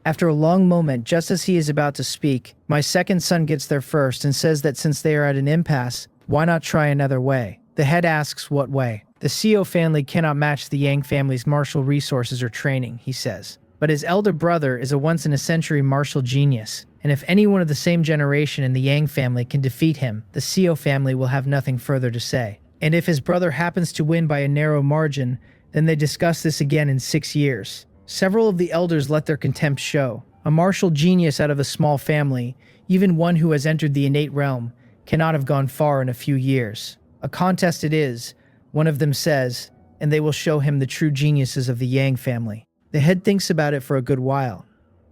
After a long moment, just as he is about to speak, my second son gets there first and says that since they are at an impasse, why not try another way? The head asks what way. The Co family cannot match the Yang family's martial resources or training, he says. But his elder brother is a once-in-a-century martial genius, and if anyone of the same generation in the Yang family can defeat him, the Co family will have nothing further to say. And if his brother happens to win by a narrow margin, then they discuss this again in 6 years. Several of the elders let their contempt show. A martial genius out of a small family, even one who has entered the innate realm, cannot have gone far in a few years. A contest it is, one of them says, and they will show him the true geniuses of the Yang family. The head thinks about it for a good while.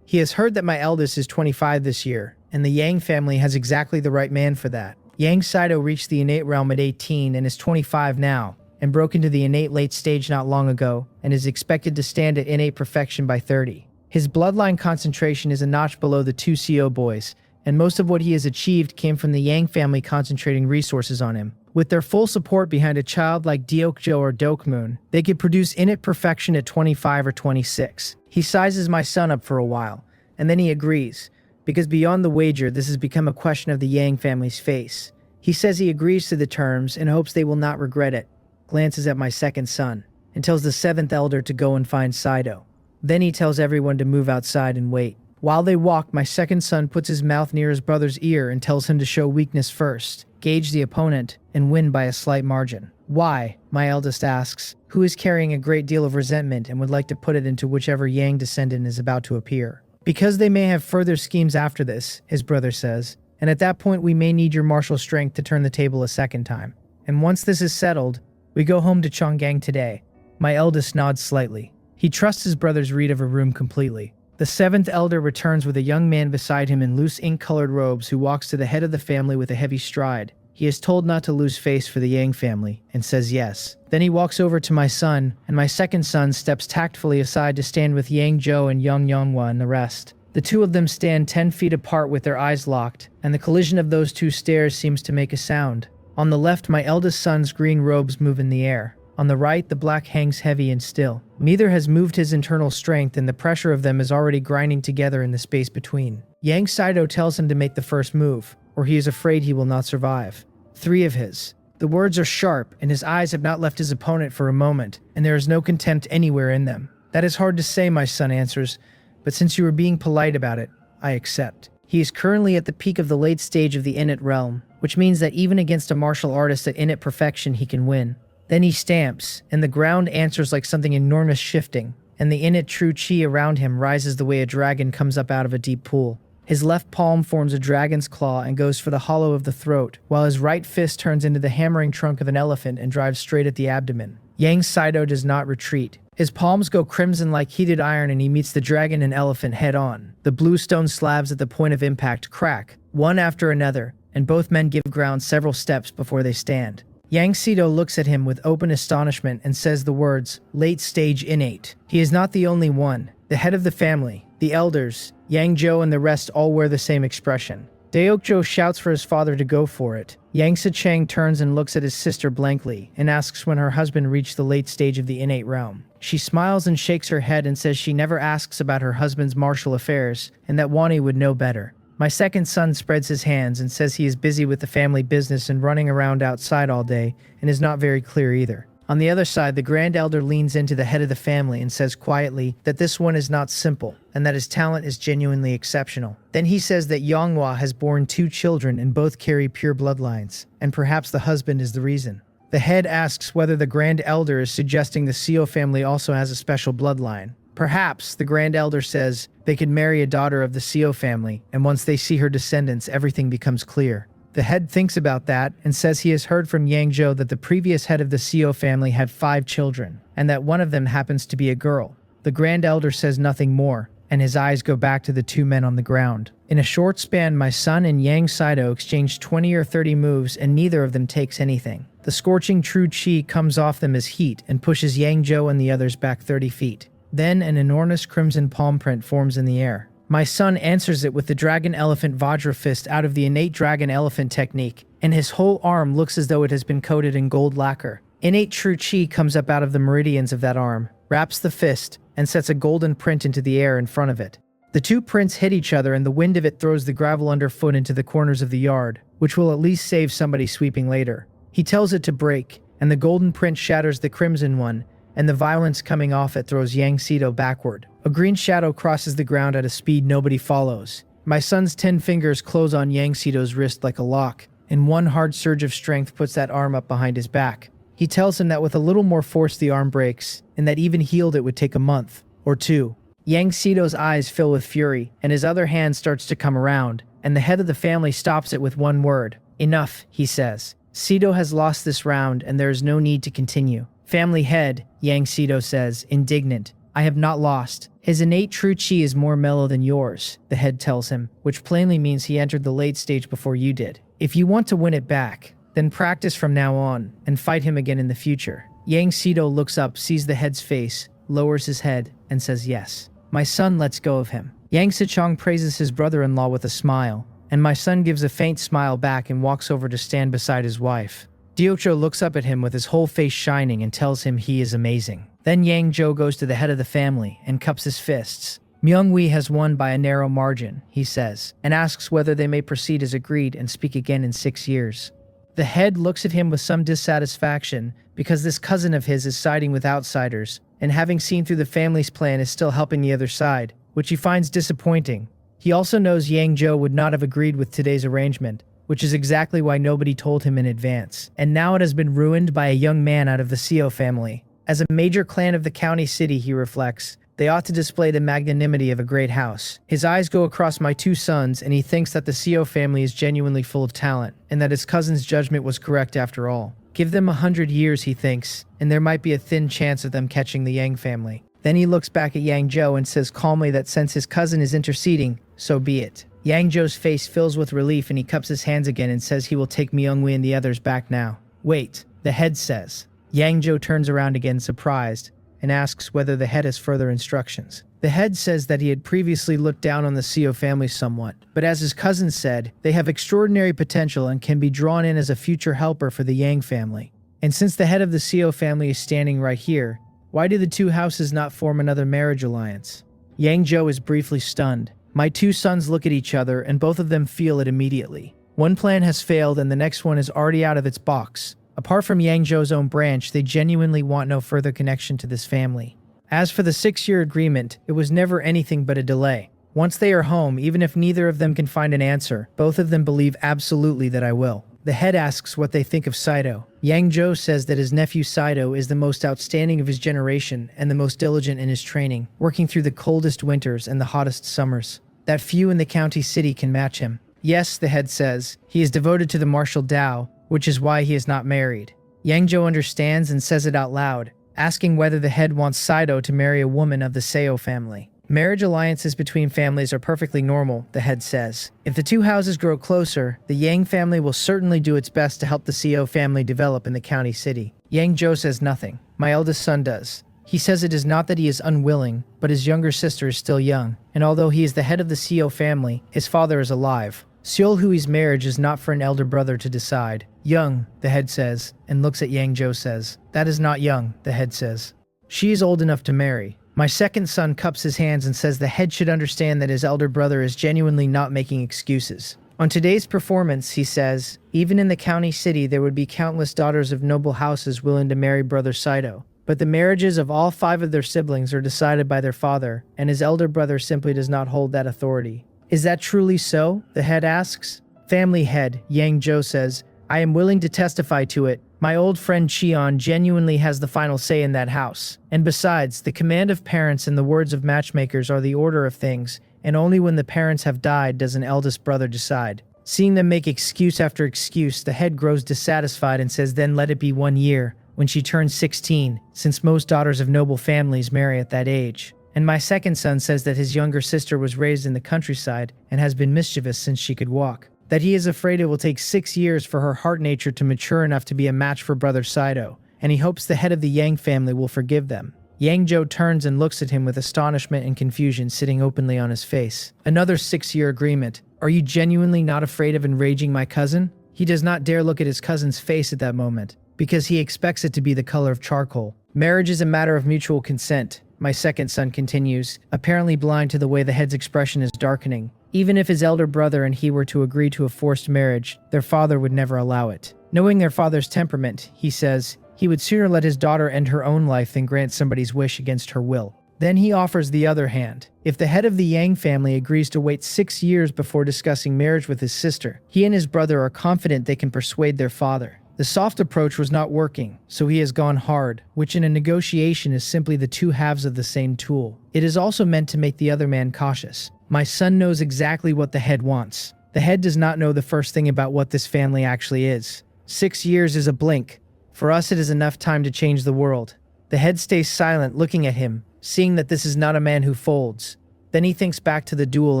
He has heard that my eldest is 25 this year, and the Yang family has exactly the right man for that. Yang Saito reached the innate realm at 18 and is 25 now, and broke into the innate late stage not long ago, and is expected to stand at innate perfection by 30. His bloodline concentration is a notch below the two CO boys, and most of what he has achieved came from the Yang family concentrating resources on him. With their full support behind a child like Deokjo or Dokmoon, they could produce innate perfection at 25 or 26. He sizes my son up for a while, and then he agrees, because beyond the wager this has become a question of the Yang family's face. He says he agrees to the terms and hopes they will not regret it, glances at my second son, and tells the seventh elder to go and find Saito. Then he tells everyone to move outside and wait. While they walk, my second son puts his mouth near his brother's ear and tells him to show weakness first, gauge the opponent, and win by a slight margin. Why? My eldest asks, who is carrying a great deal of resentment and would like to put it into whichever Yang descendant is about to appear. Because they may have further schemes after this, his brother says, and at that point we may need your martial strength to turn the table a second time. And once this is settled, we go home to Chonggang today. My eldest nods slightly. He trusts his brother's read of a room completely. The seventh elder returns with a young man beside him in loose ink-colored robes who walks to the head of the family with a heavy stride. He is told not to lose face for the Yang family, and says yes. Then he walks over to my son, and my second son steps tactfully aside to stand with Yang Zhou and Yang Yonghua and the rest. The two of them stand 10 feet apart with their eyes locked, and the collision of those two stares seems to make a sound. On the left, my eldest son's green robes move in the air. On the right, the black hangs heavy and still. Neither has moved his internal strength, and the pressure of them is already grinding together in the space between. Yang Saito tells him to make the first move, or he is afraid he will not survive. 3 of his. The words are sharp, and his eyes have not left his opponent for a moment, and there is no contempt anywhere in them. That is hard to say, my son answers, but since you are being polite about it, I accept. He is currently at the peak of the late stage of the innate realm, which means that even against a martial artist at innate perfection he can win. Then he stamps, and the ground answers like something enormous shifting, and the innate true chi around him rises the way a dragon comes up out of a deep pool. His left palm forms a dragon's claw and goes for the hollow of the throat, while his right fist turns into the hammering trunk of an elephant and drives straight at the abdomen. Yang Saito does not retreat. His palms go crimson like heated iron and he meets the dragon and elephant head on. The blue stone slabs at the point of impact crack, one after another, and both men give ground several steps before they stand. Yang Saito looks at him with open astonishment and says the words, late stage innate. He is not the only one. The head of the family, the elders, Yang Zhou and the rest all wear the same expression. Deokjo shouts for his father to go for it. Yang Sicheng turns and looks at his sister blankly and asks when her husband reached the late stage of the innate realm. She smiles and shakes her head and says she never asks about her husband's martial affairs and that Wani would know better. My second son spreads his hands and says he is busy with the family business and running around outside all day and is not very clear either. On the other side, the grand elder leans into the head of the family and says quietly that this one is not simple and that his talent is genuinely exceptional. Then he says that Yonghua has borne 2 children and both carry pure bloodlines, and perhaps the husband is the reason. The head asks whether the grand elder is suggesting the Seo family also has a special bloodline. Perhaps, the grand elder says, they could marry a daughter of the Seo family, and once they see her descendants, everything becomes clear. The head thinks about that and says he has heard from Yang Zhou that the previous head of the Seo family had 5 children, and that one of them happens to be a girl. The grand elder says nothing more, and his eyes go back to the 2 men on the ground. In a short span, my son and Yang Saito exchange 20 or 30 moves, and neither of them takes anything. The scorching true chi comes off them as heat and pushes Yang Zhou and the others back 30 feet. Then an enormous crimson palm print forms in the air. My son answers it with the dragon elephant Vajra fist out of the innate dragon elephant technique, and his whole arm looks as though it has been coated in gold lacquer. Innate true chi comes up out of the meridians of that arm, wraps the fist, and sets a golden print into the air in front of it. The two prints hit each other and the wind of it throws the gravel underfoot into the corners of the yard, which will at least save somebody sweeping later. He tells it to break, and the golden print shatters the crimson one, and the violence coming off it throws Yang Sito backward. A green shadow crosses the ground at a speed nobody follows. My son's 10 fingers close on Yang Sito's wrist like a lock, and one hard surge of strength puts that arm up behind his back. He tells him that with a little more force the arm breaks, and that even healed it would take a month or two. Yang Sito's eyes fill with fury, and his other hand starts to come around, and the head of the family stops it with one word. Enough, he says. Sito has lost this round, and there is no need to continue. Family head, Yang Sito says, indignant. I have not lost. His innate true chi is more mellow than yours, the head tells him, which plainly means he entered the late stage before you did. If you want to win it back, then practice from now on, and fight him again in the future. Yang Sito looks up, sees the head's face, lowers his head, and says yes. My son lets go of him. Yang Sichong praises his brother-in-law with a smile, and my son gives a faint smile back and walks over to stand beside his wife. Diocho looks up at him with his whole face shining and tells him he is amazing. Then Yang Zhou goes to the head of the family and cups his fists. Myung-Wee has won by a narrow margin, he says, and asks whether they may proceed as agreed and speak again in 6 years. The head looks at him with some dissatisfaction because this cousin of his is siding with outsiders, and having seen through the family's plan is still helping the other side, which he finds disappointing. He also knows Yang Zhou would not have agreed with today's arrangement, which is exactly why nobody told him in advance, and now it has been ruined by a young man out of the Seo family. As a major clan of the county city, he reflects, they ought to display the magnanimity of a great house. His eyes go across my 2 sons, and he thinks that the Seo family is genuinely full of talent, and that his cousin's judgment was correct after all. Give them 100 years, he thinks, and there might be a thin chance of them catching the Yang family. Then he looks back at Yang Zhou and says calmly that since his cousin is interceding, so be it. Yang Zhou's face fills with relief and he cups his hands again and says he will take Myung-Wee and the others back now. Wait, the head says. Yang Zhou turns around again surprised and asks whether the head has further instructions. The head says that he had previously looked down on the Seo family somewhat, but as his cousin said, they have extraordinary potential and can be drawn in as a future helper for the Yang family. And since the head of the Seo family is standing right here, why do the 2 houses not form another marriage alliance? Yang Zhou is briefly stunned. My 2 sons look at each other and both of them feel it immediately. One plan has failed and the next one is already out of its box. Apart from Yang Zhou's own branch, they genuinely want no further connection to this family. As for the 6-year agreement, it was never anything but a delay. Once they are home, even if neither of them can find an answer, both of them believe absolutely that I will. The head asks what they think of Saito. Yang Zhou says that his nephew Saito is the most outstanding of his generation and the most diligent in his training, working through the coldest winters and the hottest summers. That few in the county city can match him. Yes, the head says, he is devoted to the martial Tao, which is why he is not married. Yang Zhou understands and says it out loud, asking whether the head wants Saito to marry a woman of the Seo family. Marriage alliances between families are perfectly normal, the head says. If the 2 houses grow closer, the Yang family will certainly do its best to help the Seo family develop in the county city. Yang Zhou says nothing. My eldest son does. He says it is not that he is unwilling, but his younger sister is still young, and although he is the head of the Seo family, his father is alive. Seol Hui's marriage is not for an elder brother to decide. Young, the head says, and looks at Yang Zhou says. That is not young, the head says. She is old enough to marry. My second son cups his hands and says the head should understand that his elder brother is genuinely not making excuses. On today's performance, he says, even in the county city there would be countless daughters of noble houses willing to marry brother Saito. But the marriages of all 5 of their siblings are decided by their father, and his elder brother simply does not hold that authority. Is that truly so? The head asks. Family head, Yang Zhou says, I am willing to testify to it. My old friend Cheon genuinely has the final say in that house. And besides, the command of parents and the words of matchmakers are the order of things, and only when the parents have died does an eldest brother decide. Seeing them make excuse after excuse, the head grows dissatisfied and says then let it be 1 year, when she turns 16, since most daughters of noble families marry at that age. And my second son says that his younger sister was raised in the countryside and has been mischievous since she could walk. That he is afraid it will take 6 years for her heart nature to mature enough to be a match for brother Saito, and he hopes the head of the Yang family will forgive them. Yang Zhou turns and looks at him with astonishment and confusion sitting openly on his face. Another 6-year agreement. Are you genuinely not afraid of enraging my cousin? He does not dare look at his cousin's face at that moment, because he expects it to be the color of charcoal. Marriage is a matter of mutual consent. my second son continues, apparently blind to the way the head's expression is darkening. Even if his elder brother and he were to agree to a forced marriage, their father would never allow it. Knowing their father's temperament, he says, he would sooner let his daughter end her own life than grant somebody's wish against her will. Then he offers the other hand. If the head of the Yang family agrees to wait 6 years before discussing marriage with his sister, he and his brother are confident they can persuade their father. The soft approach was not working, so he has gone hard, which in a negotiation is simply the two halves of the same tool. It is also meant to make the other man cautious. My son knows exactly what the head wants. The head does not know the first thing about what this family actually is. 6 years is a blink. For us, it is enough time to change the world. The head stays silent, looking at him, seeing that this is not a man who folds. Then he thinks back to the duel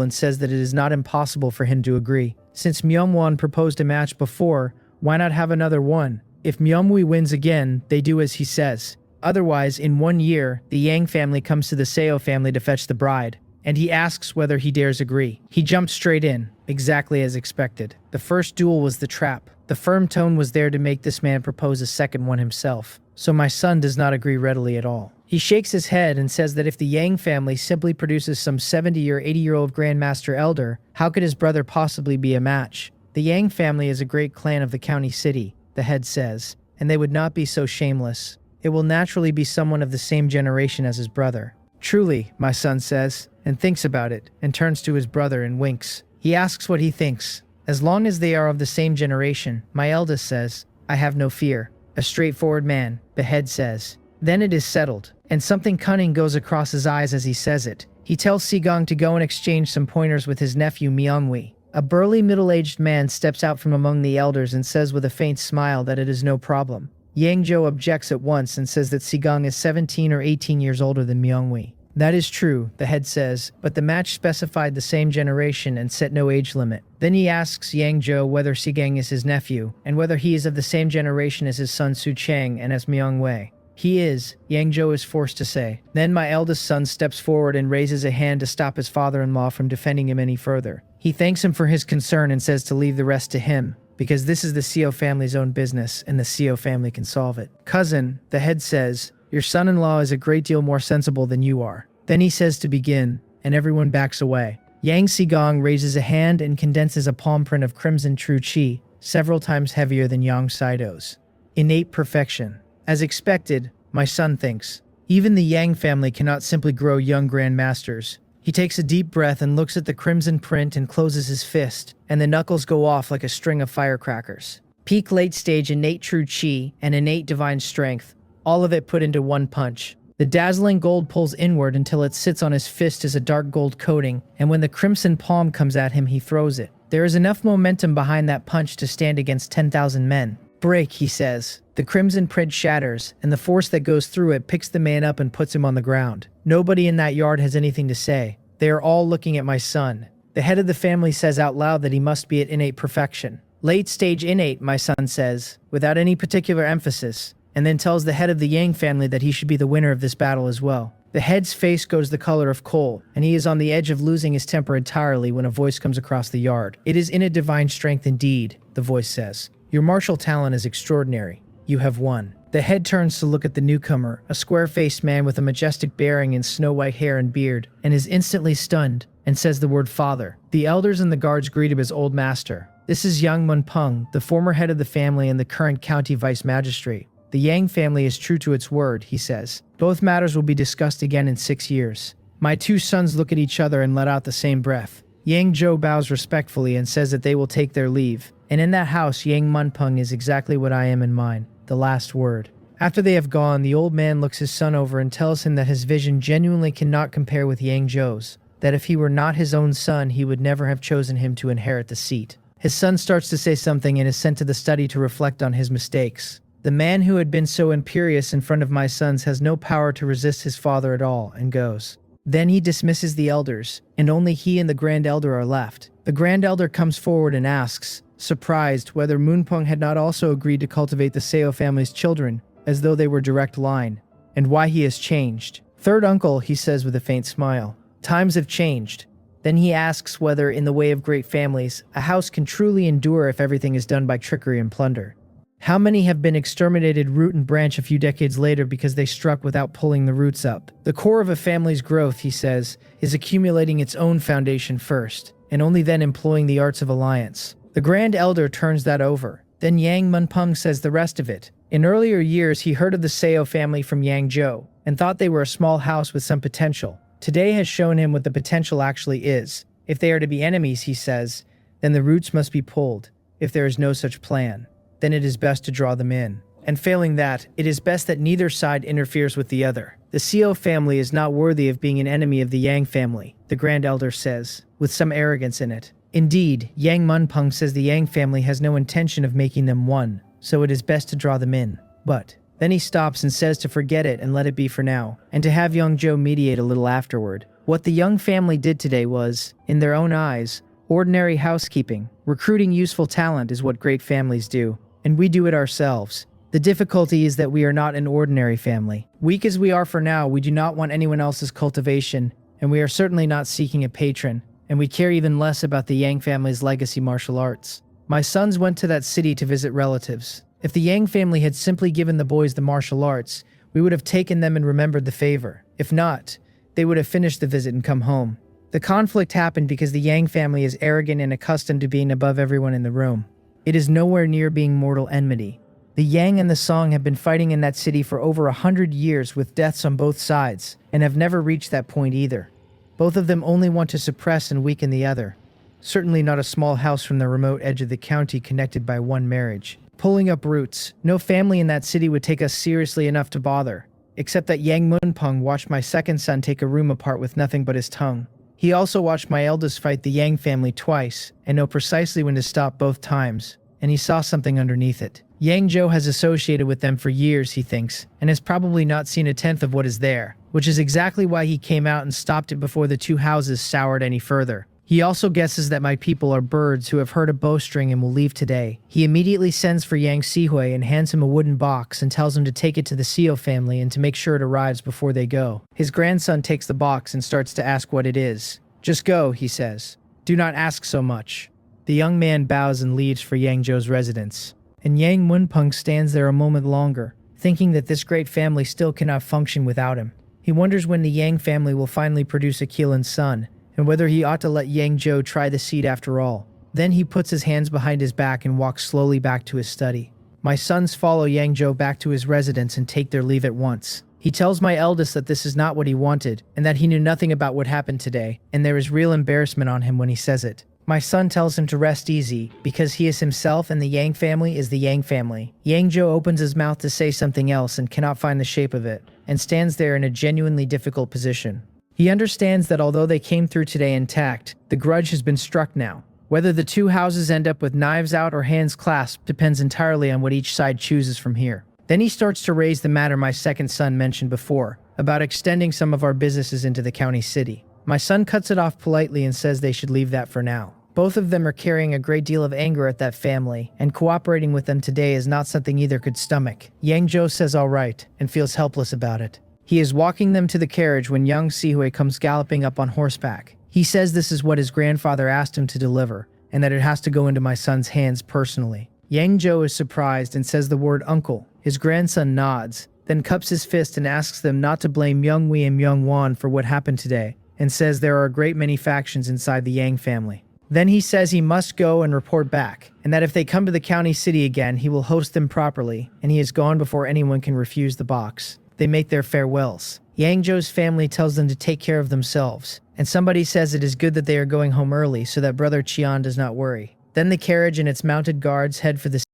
and says that it is not impossible for him to agree. Since Myungwon proposed a match before, why not have another one? If Myungwi wins again, they do as he says. Otherwise, in 1 year, the Yang family comes to the Seo family to fetch the bride, and he asks whether he dares agree. He jumps straight in, exactly as expected. The first duel was the trap. The firm tone was there to make this man propose a second one himself. So my son does not agree readily at all. He shakes his head and says that if the Yang family simply produces some 70 or 80-year-old Grandmaster Elder, how could his brother possibly be a match? The Yang family is a great clan of the county city, the head says, and they would not be so shameless. It will naturally be someone of the same generation as his brother. Truly, my son says, and thinks about it, and turns to his brother and winks. He asks what he thinks. As long as they are of the same generation, my eldest says, I have no fear. A straightforward man, the head says. Then it is settled, and something cunning goes across his eyes as he says it. He tells Sigong to go and exchange some pointers with his nephew Myungwi. A burly middle-aged man steps out from among the elders and says with a faint smile that it is no problem. Yangzhou objects at once and says that Sigong is 17 or 18 years older than Myungwi. That is true, the head says, but the match specified the same generation and set no age limit. Then he asks Yangzhou whether Sigong is his nephew, and whether he is of the same generation as his son Su Cheng and as Myungwei. He is, Yangzhou is forced to say. Then my eldest son steps forward and raises a hand to stop his father-in-law from defending him any further. He thanks him for his concern and says to leave the rest to him, because this is the Seo family's own business and the Seo family can solve it. Cousin, the head says, your son-in-law is a great deal more sensible than you are. Then he says to begin, and everyone backs away. Yang Sigong raises a hand and condenses a palm print of crimson true chi, several times heavier than Yang Saido's. Innate perfection. As expected, my son thinks. Even the Yang family cannot simply grow young grandmasters. He takes a deep breath and looks at the crimson print and closes his fist, and the knuckles go off like a string of firecrackers. Peak late stage innate true chi and innate divine strength, all of it put into one punch. The dazzling gold pulls inward until it sits on his fist as a dark gold coating, and when the crimson palm comes at him, he throws it. There is enough momentum behind that punch to stand against 10,000 men. Break, he says. The crimson print shatters, and the force that goes through it picks the man up and puts him on the ground. Nobody in that yard has anything to say. They are all looking at my son. The head of the family says out loud that he must be at innate perfection. Late stage innate, my son says, without any particular emphasis, and then tells the head of the Yang family that he should be the winner of this battle as well. The head's face goes the color of coal, and he is on the edge of losing his temper entirely when a voice comes across the yard. It is in a divine strength indeed, the voice says. Your martial talent is extraordinary. You have won. The head turns to look at the newcomer, a square-faced man with a majestic bearing and snow-white hair and beard, and is instantly stunned, and says the word father. The elders and the guards greet him as old master. This is Yang Munpeng, the former head of the family and the current county vice magistrate. The Yang family is true to its word, he says. Both matters will be discussed again in 6 years. My two sons look at each other and let out the same breath. Yang Zhou bows respectfully and says that they will take their leave. And in that house, Yang Munpeng is exactly what I am in mine. The last word. After they have gone, the old man looks his son over and tells him that his vision genuinely cannot compare with Yang Zhou's. That if he were not his own son, he would never have chosen him to inherit the seat. His son starts to say something and is sent to the study to reflect on his mistakes. The man who had been so imperious in front of my sons has no power to resist his father at all, and goes. Then he dismisses the elders, and only he and the Grand Elder are left. The Grand Elder comes forward and asks, surprised, whether Munpeng had not also agreed to cultivate the Seo family's children, as though they were direct line, and why he has changed. Third uncle, he says with a faint smile. Times have changed. Then he asks whether, in the way of great families, a house can truly endure if everything is done by trickery and plunder. How many have been exterminated root and branch a few decades later because they struck without pulling the roots up? The core of a family's growth, he says, is accumulating its own foundation first, and only then employing the arts of alliance. The Grand Elder turns that over. Then Yang Munpeng says the rest of it. In earlier years, he heard of the Seo family from Yangzhou and thought they were a small house with some potential. Today has shown him what the potential actually is. If they are to be enemies, he says, then the roots must be pulled. If there is no such plan, then it is best to draw them in. And failing that, it is best that neither side interferes with the other. The Seo family is not worthy of being an enemy of the Yang family, the Grand Elder says, with some arrogance in it. Indeed, Yang Munpeng says the Yang family has no intention of making them one, so it is best to draw them in. But then he stops and says to forget it and let it be for now, and to have Yangzhou mediate a little afterward. What the Yang family did today was, in their own eyes, ordinary housekeeping. Recruiting useful talent is what great families do, and we do it ourselves. The difficulty is that we are not an ordinary family. Weak as we are for now, we do not want anyone else's cultivation, and we are certainly not seeking a patron, and we care even less about the Yang family's legacy martial arts. My sons went to that city to visit relatives. If the Yang family had simply given the boys the martial arts, we would have taken them and remembered the favor. If not, they would have finished the visit and come home. The conflict happened because the Yang family is arrogant and accustomed to being above everyone in the room. It is nowhere near being mortal enmity. The Yang and the Song have been fighting in that city for over 100 years with deaths on both sides, and have never reached that point either. Both of them only want to suppress and weaken the other. Certainly not a small house from the remote edge of the county connected by one marriage. Pulling up roots. No family in that city would take us seriously enough to bother, except that Yang Munpeng watched my second son take a room apart with nothing but his tongue. He also watched my eldest fight the Yang family twice, and know precisely when to stop both times, and he saw something underneath it. Yangzhou has associated with them for years, he thinks, and has probably not seen a tenth of what is there, which is exactly why he came out and stopped it before the two houses soured any further. He also guesses that my people are birds who have heard a bowstring and will leave today. He immediately sends for Yang Sihui and hands him a wooden box and tells him to take it to the Seo family and to make sure it arrives before they go. His grandson takes the box and starts to ask what it is. Just go, he says. Do not ask so much. The young man bows and leaves for Yangzhou's residence. And Yang Munpeng stands there a moment longer, thinking that this great family still cannot function without him. He wonders when the Yang family will finally produce a Keelan son, and whether he ought to let Yangzhou try the seed after all. Then he puts his hands behind his back and walks slowly back to his study. My sons follow Yangzhou back to his residence and take their leave at once. He tells my eldest that this is not what he wanted, and that he knew nothing about what happened today, and there is real embarrassment on him when he says it. My son tells him to rest easy, because he is himself and the Yang family is the Yang family. Yangzhou opens his mouth to say something else and cannot find the shape of it, and stands there in a genuinely difficult position. He understands that although they came through today intact, the grudge has been struck now. Whether the two houses end up with knives out or hands clasped depends entirely on what each side chooses from here. Then he starts to raise the matter my second son mentioned before, about extending some of our businesses into the county city. My son cuts it off politely and says they should leave that for now. Both of them are carrying a great deal of anger at that family, and cooperating with them today is not something either could stomach. Yangzhou says all right, and feels helpless about it. He is walking them to the carriage when young Sihui comes galloping up on horseback. He says this is what his grandfather asked him to deliver, and that it has to go into my son's hands personally. Yangzhou is surprised and says the word uncle. His grandson nods, then cups his fist and asks them not to blame Young Wei and Myung Wan for what happened today, and says there are a great many factions inside the Yang family. Then he says he must go and report back, and that if they come to the county city again, he will host them properly, and he is gone before anyone can refuse the box. They make their farewells. Yangzhou's family tells them to take care of themselves, and somebody says it is good that they are going home early so that Brother Qian does not worry. Then the carriage and its mounted guards head for the city.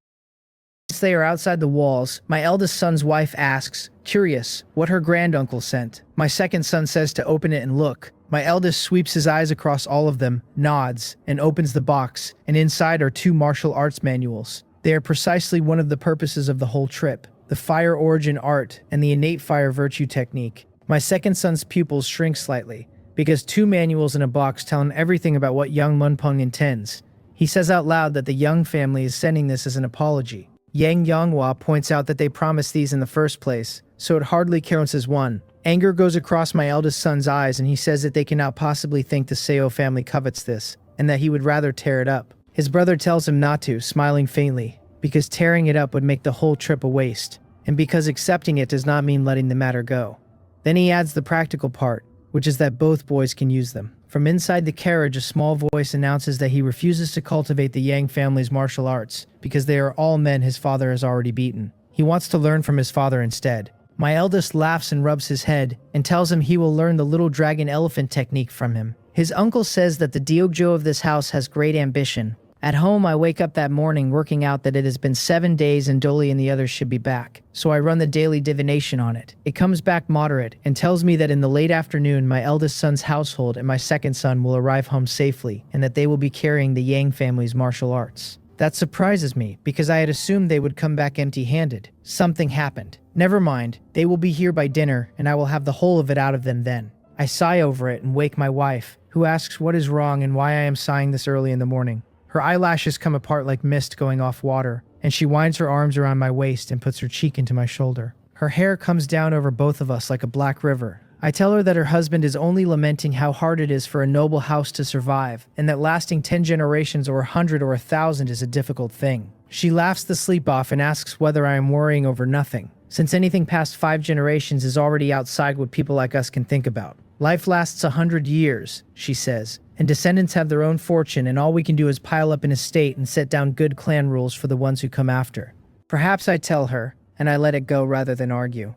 Once they are outside the walls, my eldest son's wife asks, curious, what her granduncle sent. My second son says to open it and look. My eldest sweeps his eyes across all of them, nods, and opens the box, and inside are 2 martial arts manuals. They are precisely one of the purposes of the whole trip. The fire origin art, and the innate fire virtue technique. My second son's pupils shrink slightly, because 2 manuals in a box tell him everything about what young Munpeng intends. He says out loud that the Young family is sending this as an apology. Yang Yanghua points out that they promised these in the first place, so it hardly counts as one. Anger goes across my eldest son's eyes, and he says that they cannot possibly think the Seo family covets this, and that he would rather tear it up. His brother tells him not to, smiling faintly, because tearing it up would make the whole trip a waste, and because accepting it does not mean letting the matter go. Then he adds the practical part, which is that both boys can use them. From inside the carriage, a small voice announces that he refuses to cultivate the Yang family's martial arts because they are all men his father has already beaten. He wants to learn from his father instead. My eldest laughs and rubs his head and tells him he will learn the little dragon elephant technique from him. His uncle says that the Deokjo of this house has great ambition. At home, I wake up that morning working out that it has been 7 days and Dolly and the others should be back, so I run the daily divination on it. It comes back moderate and tells me that in the late afternoon my eldest son's household and my second son will arrive home safely and that they will be carrying the Yang family's martial arts. That surprises me because I had assumed they would come back empty-handed. Something happened. Never mind, they will be here by dinner and I will have the whole of it out of them then. I sigh over it and wake my wife, who asks what is wrong and why I am sighing this early in the morning. Her eyelashes come apart like mist going off water, and she winds her arms around my waist and puts her cheek into my shoulder. Her hair comes down over both of us like a black river. I tell her that her husband is only lamenting how hard it is for a noble house to survive, and that lasting 10 generations or 100 or 1,000 is a difficult thing. She laughs the sleep off and asks whether I am worrying over nothing, since anything past 5 generations is already outside what people like us can think about. Life lasts 100 years, she says, and descendants have their own fortune and all we can do is pile up an estate and set down good clan rules for the ones who come after. Perhaps I tell her, and I let it go rather than argue.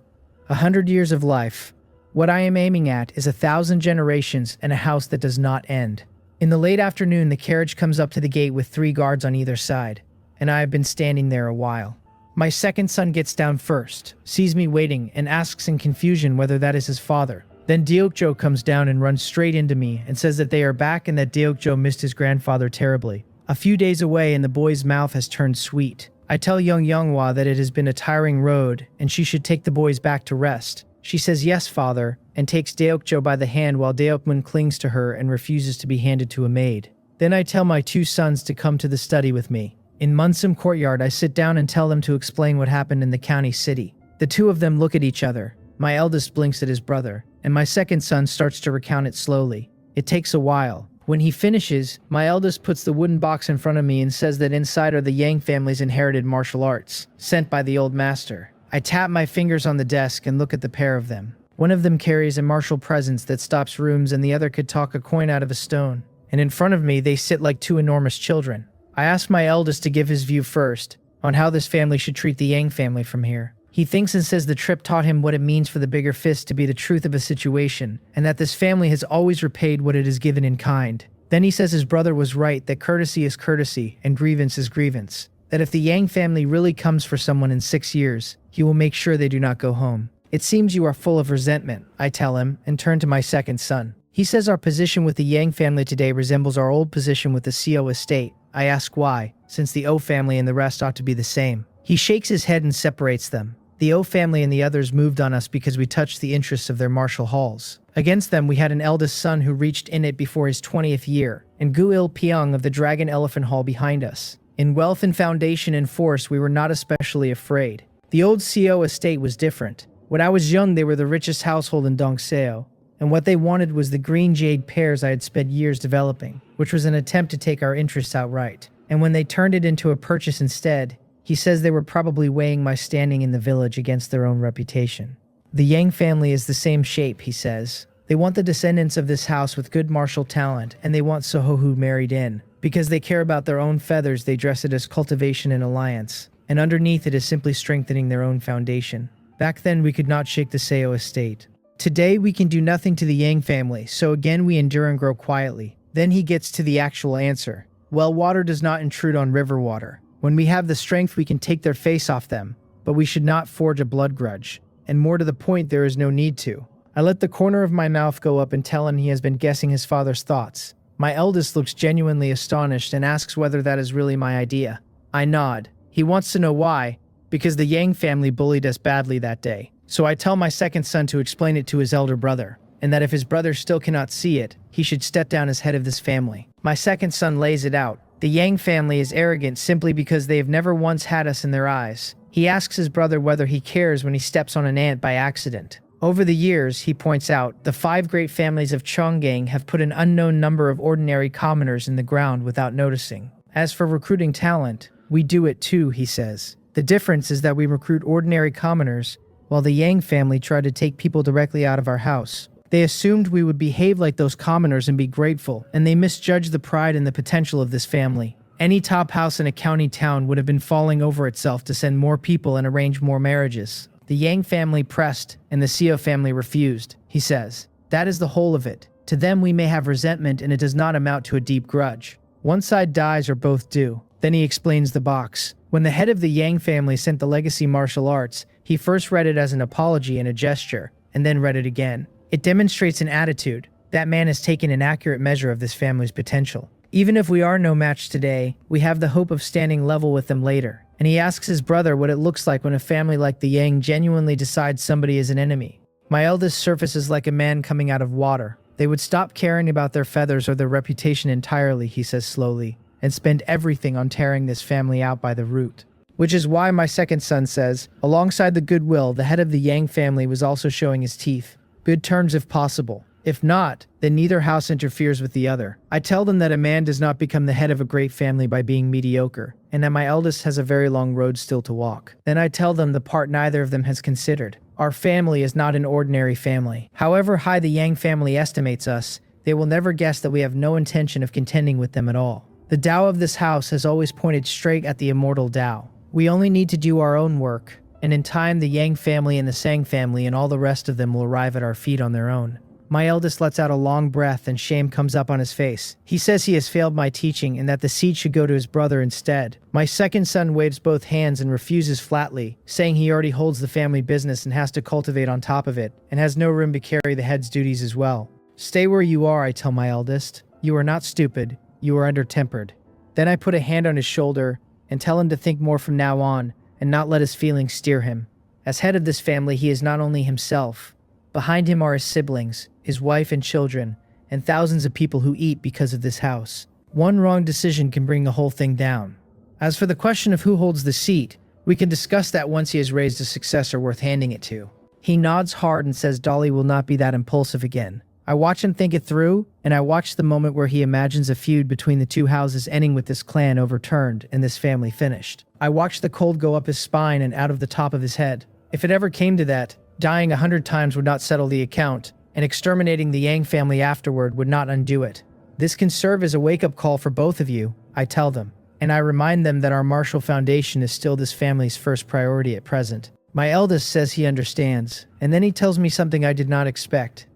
100 years of life. What I am aiming at is 1,000 generations and a house that does not end. In the late afternoon, the carriage comes up to the gate with 3 guards on either side, and I have been standing there a while. My second son gets down first, sees me waiting, and asks in confusion whether that is his father. Then Deokjo comes down and runs straight into me and says that they are back and that Deokjo missed his grandfather terribly. A few days away and the boy's mouth has turned sweet. I tell young Manhwa that it has been a tiring road and she should take the boys back to rest. She says yes, father, and takes Deokjo by the hand while Deokmun clings to her and refuses to be handed to a maid. Then I tell my 2 sons to come to the study with me. In Munsum Courtyard, I sit down and tell them to explain what happened in the county city. The 2 of them look at each other. My eldest blinks at his brother, and my second son starts to recount it slowly. It takes a while. When he finishes, my eldest puts the wooden box in front of me and says that inside are the Yang family's inherited martial arts, sent by the old master. I tap my fingers on the desk and look at the pair of them. One of them carries a martial presence that stops rooms and the other could talk a coin out of a stone. And in front of me, they sit like 2 enormous children. I ask my eldest to give his view first on how this family should treat the Yang family from here. He thinks and says the trip taught him what it means for the bigger fist to be the truth of a situation, and that this family has always repaid what it has given in kind. Then he says his brother was right, that courtesy is courtesy, and grievance is grievance. That if the Yang family really comes for someone in 6 years, he will make sure they do not go home. It seems you are full of resentment, I tell him, and turn to my second son. He says our position with the Yang family today resembles our old position with the Co estate. I ask why, since the O family and the rest ought to be the same. He shakes his head and separates them. The O family and the others moved on us because we touched the interests of their martial halls. Against them, we had an eldest son who reached in it before his 20th year, and Guil Pyong of the Dragon Elephant Hall behind us. In wealth and foundation and force, we were not especially afraid. The old Co estate was different. When I was young, they were the richest household in Dongseo, and what they wanted was the green jade pears I had spent years developing, which was an attempt to take our interests outright. And when they turned it into a purchase instead, he says they were probably weighing my standing in the village against their own reputation. The Yang family is the same shape, he says. They want the descendants of this house with good martial talent, and they want Sohohu married in. Because they care about their own feathers, they dress it as cultivation and alliance, and underneath it is simply strengthening their own foundation. Back then, we could not shake the Seo estate. Today, we can do nothing to the Yang family, so again we endure and grow quietly. Then he gets to the actual answer. Well, water does not intrude on river water. When we have the strength, we can take their face off them, but we should not forge a blood grudge. And more to the point, there is no need to. I let the corner of my mouth go up and tell him he has been guessing his father's thoughts. My eldest looks genuinely astonished and asks whether that is really my idea. I nod. He wants to know why, because the Yang family bullied us badly that day. So I tell my second son to explain it to his elder brother, and that if his brother still cannot see it, he should step down as head of this family. My second son lays it out. The Yang family is arrogant simply because they have never once had us in their eyes. He asks his brother whether he cares when he steps on an ant by accident. Over the years, he points out, the 5 great families of Chonggang have put an unknown number of ordinary commoners in the ground without noticing. As for recruiting talent, We do it too, he says. The difference is that we recruit ordinary commoners, while the Yang family tried to take people directly out of our house. They assumed we would behave like those commoners and be grateful, and they misjudged the pride and the potential of this family. Any top house in a county town would have been falling over itself to send more people and arrange more marriages. The Yang family pressed, and the Seo family refused, he says. That is the whole of it. To them we may have resentment, and it does not amount to a deep grudge. One side dies or both do. Then he explains the box. When the head of the Yang family sent the legacy martial arts, he first read it as an apology and a gesture, and then read it again. It demonstrates an attitude. That man has taken an accurate measure of this family's potential. Even if we are no match today, we have the hope of standing level with them later. And he asks his brother what it looks like when a family like the Yang genuinely decides somebody is an enemy. My eldest surfaces like a man coming out of water. They would stop caring about their feathers or their reputation entirely, he says slowly, and spend everything on tearing this family out by the root. Which is why my second son says, alongside the goodwill, the head of the Yang family was also showing his teeth. Good terms if possible. If not, then neither house interferes with the other. I tell them that a man does not become the head of a great family by being mediocre, and that my eldest has a very long road still to walk. Then I tell them the part neither of them has considered. Our family is not an ordinary family. However high the Yang family estimates us, they will never guess that we have no intention of contending with them at all. The Tao of this house has always pointed straight at the immortal Tao. We only need to do our own work, and in time the Yang family and the Sang family and all the rest of them will arrive at our feet on their own. My eldest lets out a long breath and shame comes up on his face. He says he has failed my teaching and that the seed should go to his brother instead. My second son waves both hands and refuses flatly, saying he already holds the family business and has to cultivate on top of it, and has no room to carry the head's duties as well. Stay where you are, I tell my eldest. You are not stupid, you are under-tempered. Then I put a hand on his shoulder and tell him to think more from now on and not let his feelings steer him. As head of this family, he is not only himself. Behind him are his siblings, his wife and children, and thousands of people who eat because of this house. One wrong decision can bring the whole thing down. As for the question of who holds the seat, we can discuss that once he has raised a successor worth handing it to. He nods hard and says Dolly will not be that impulsive again. I watch him think it through, and I watch the moment where he imagines a feud between the two houses ending with this clan overturned and this family finished. I watch the cold go up his spine and out of the top of his head. If it ever came to that, dying 100 times would not settle the account, and exterminating the Yang family afterward would not undo it. This can serve as a wake-up call for both of you, I tell them, and I remind them that our martial foundation is still this family's first priority at present. My eldest says he understands, and then he tells me something I did not expect.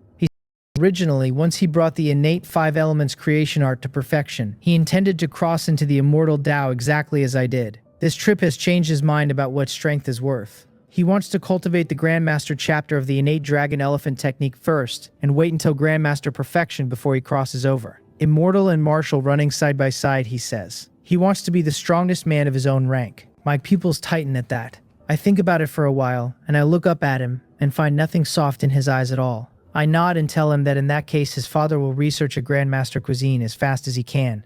Originally, once he brought the innate 5 elements creation art to perfection, he intended to cross into the immortal Tao exactly as I did. This trip has changed his mind about what strength is worth. He wants to cultivate the Grandmaster chapter of the innate dragon elephant technique first, and wait until Grandmaster perfection before he crosses over. Immortal and martial running side by side, he says. He wants to be the strongest man of his own rank. My pupils tighten at that. I think about it for a while, and I look up at him, and find nothing soft in his eyes at all. I nod and tell him that in that case his father will research a Grandmaster cuisine as fast as he can,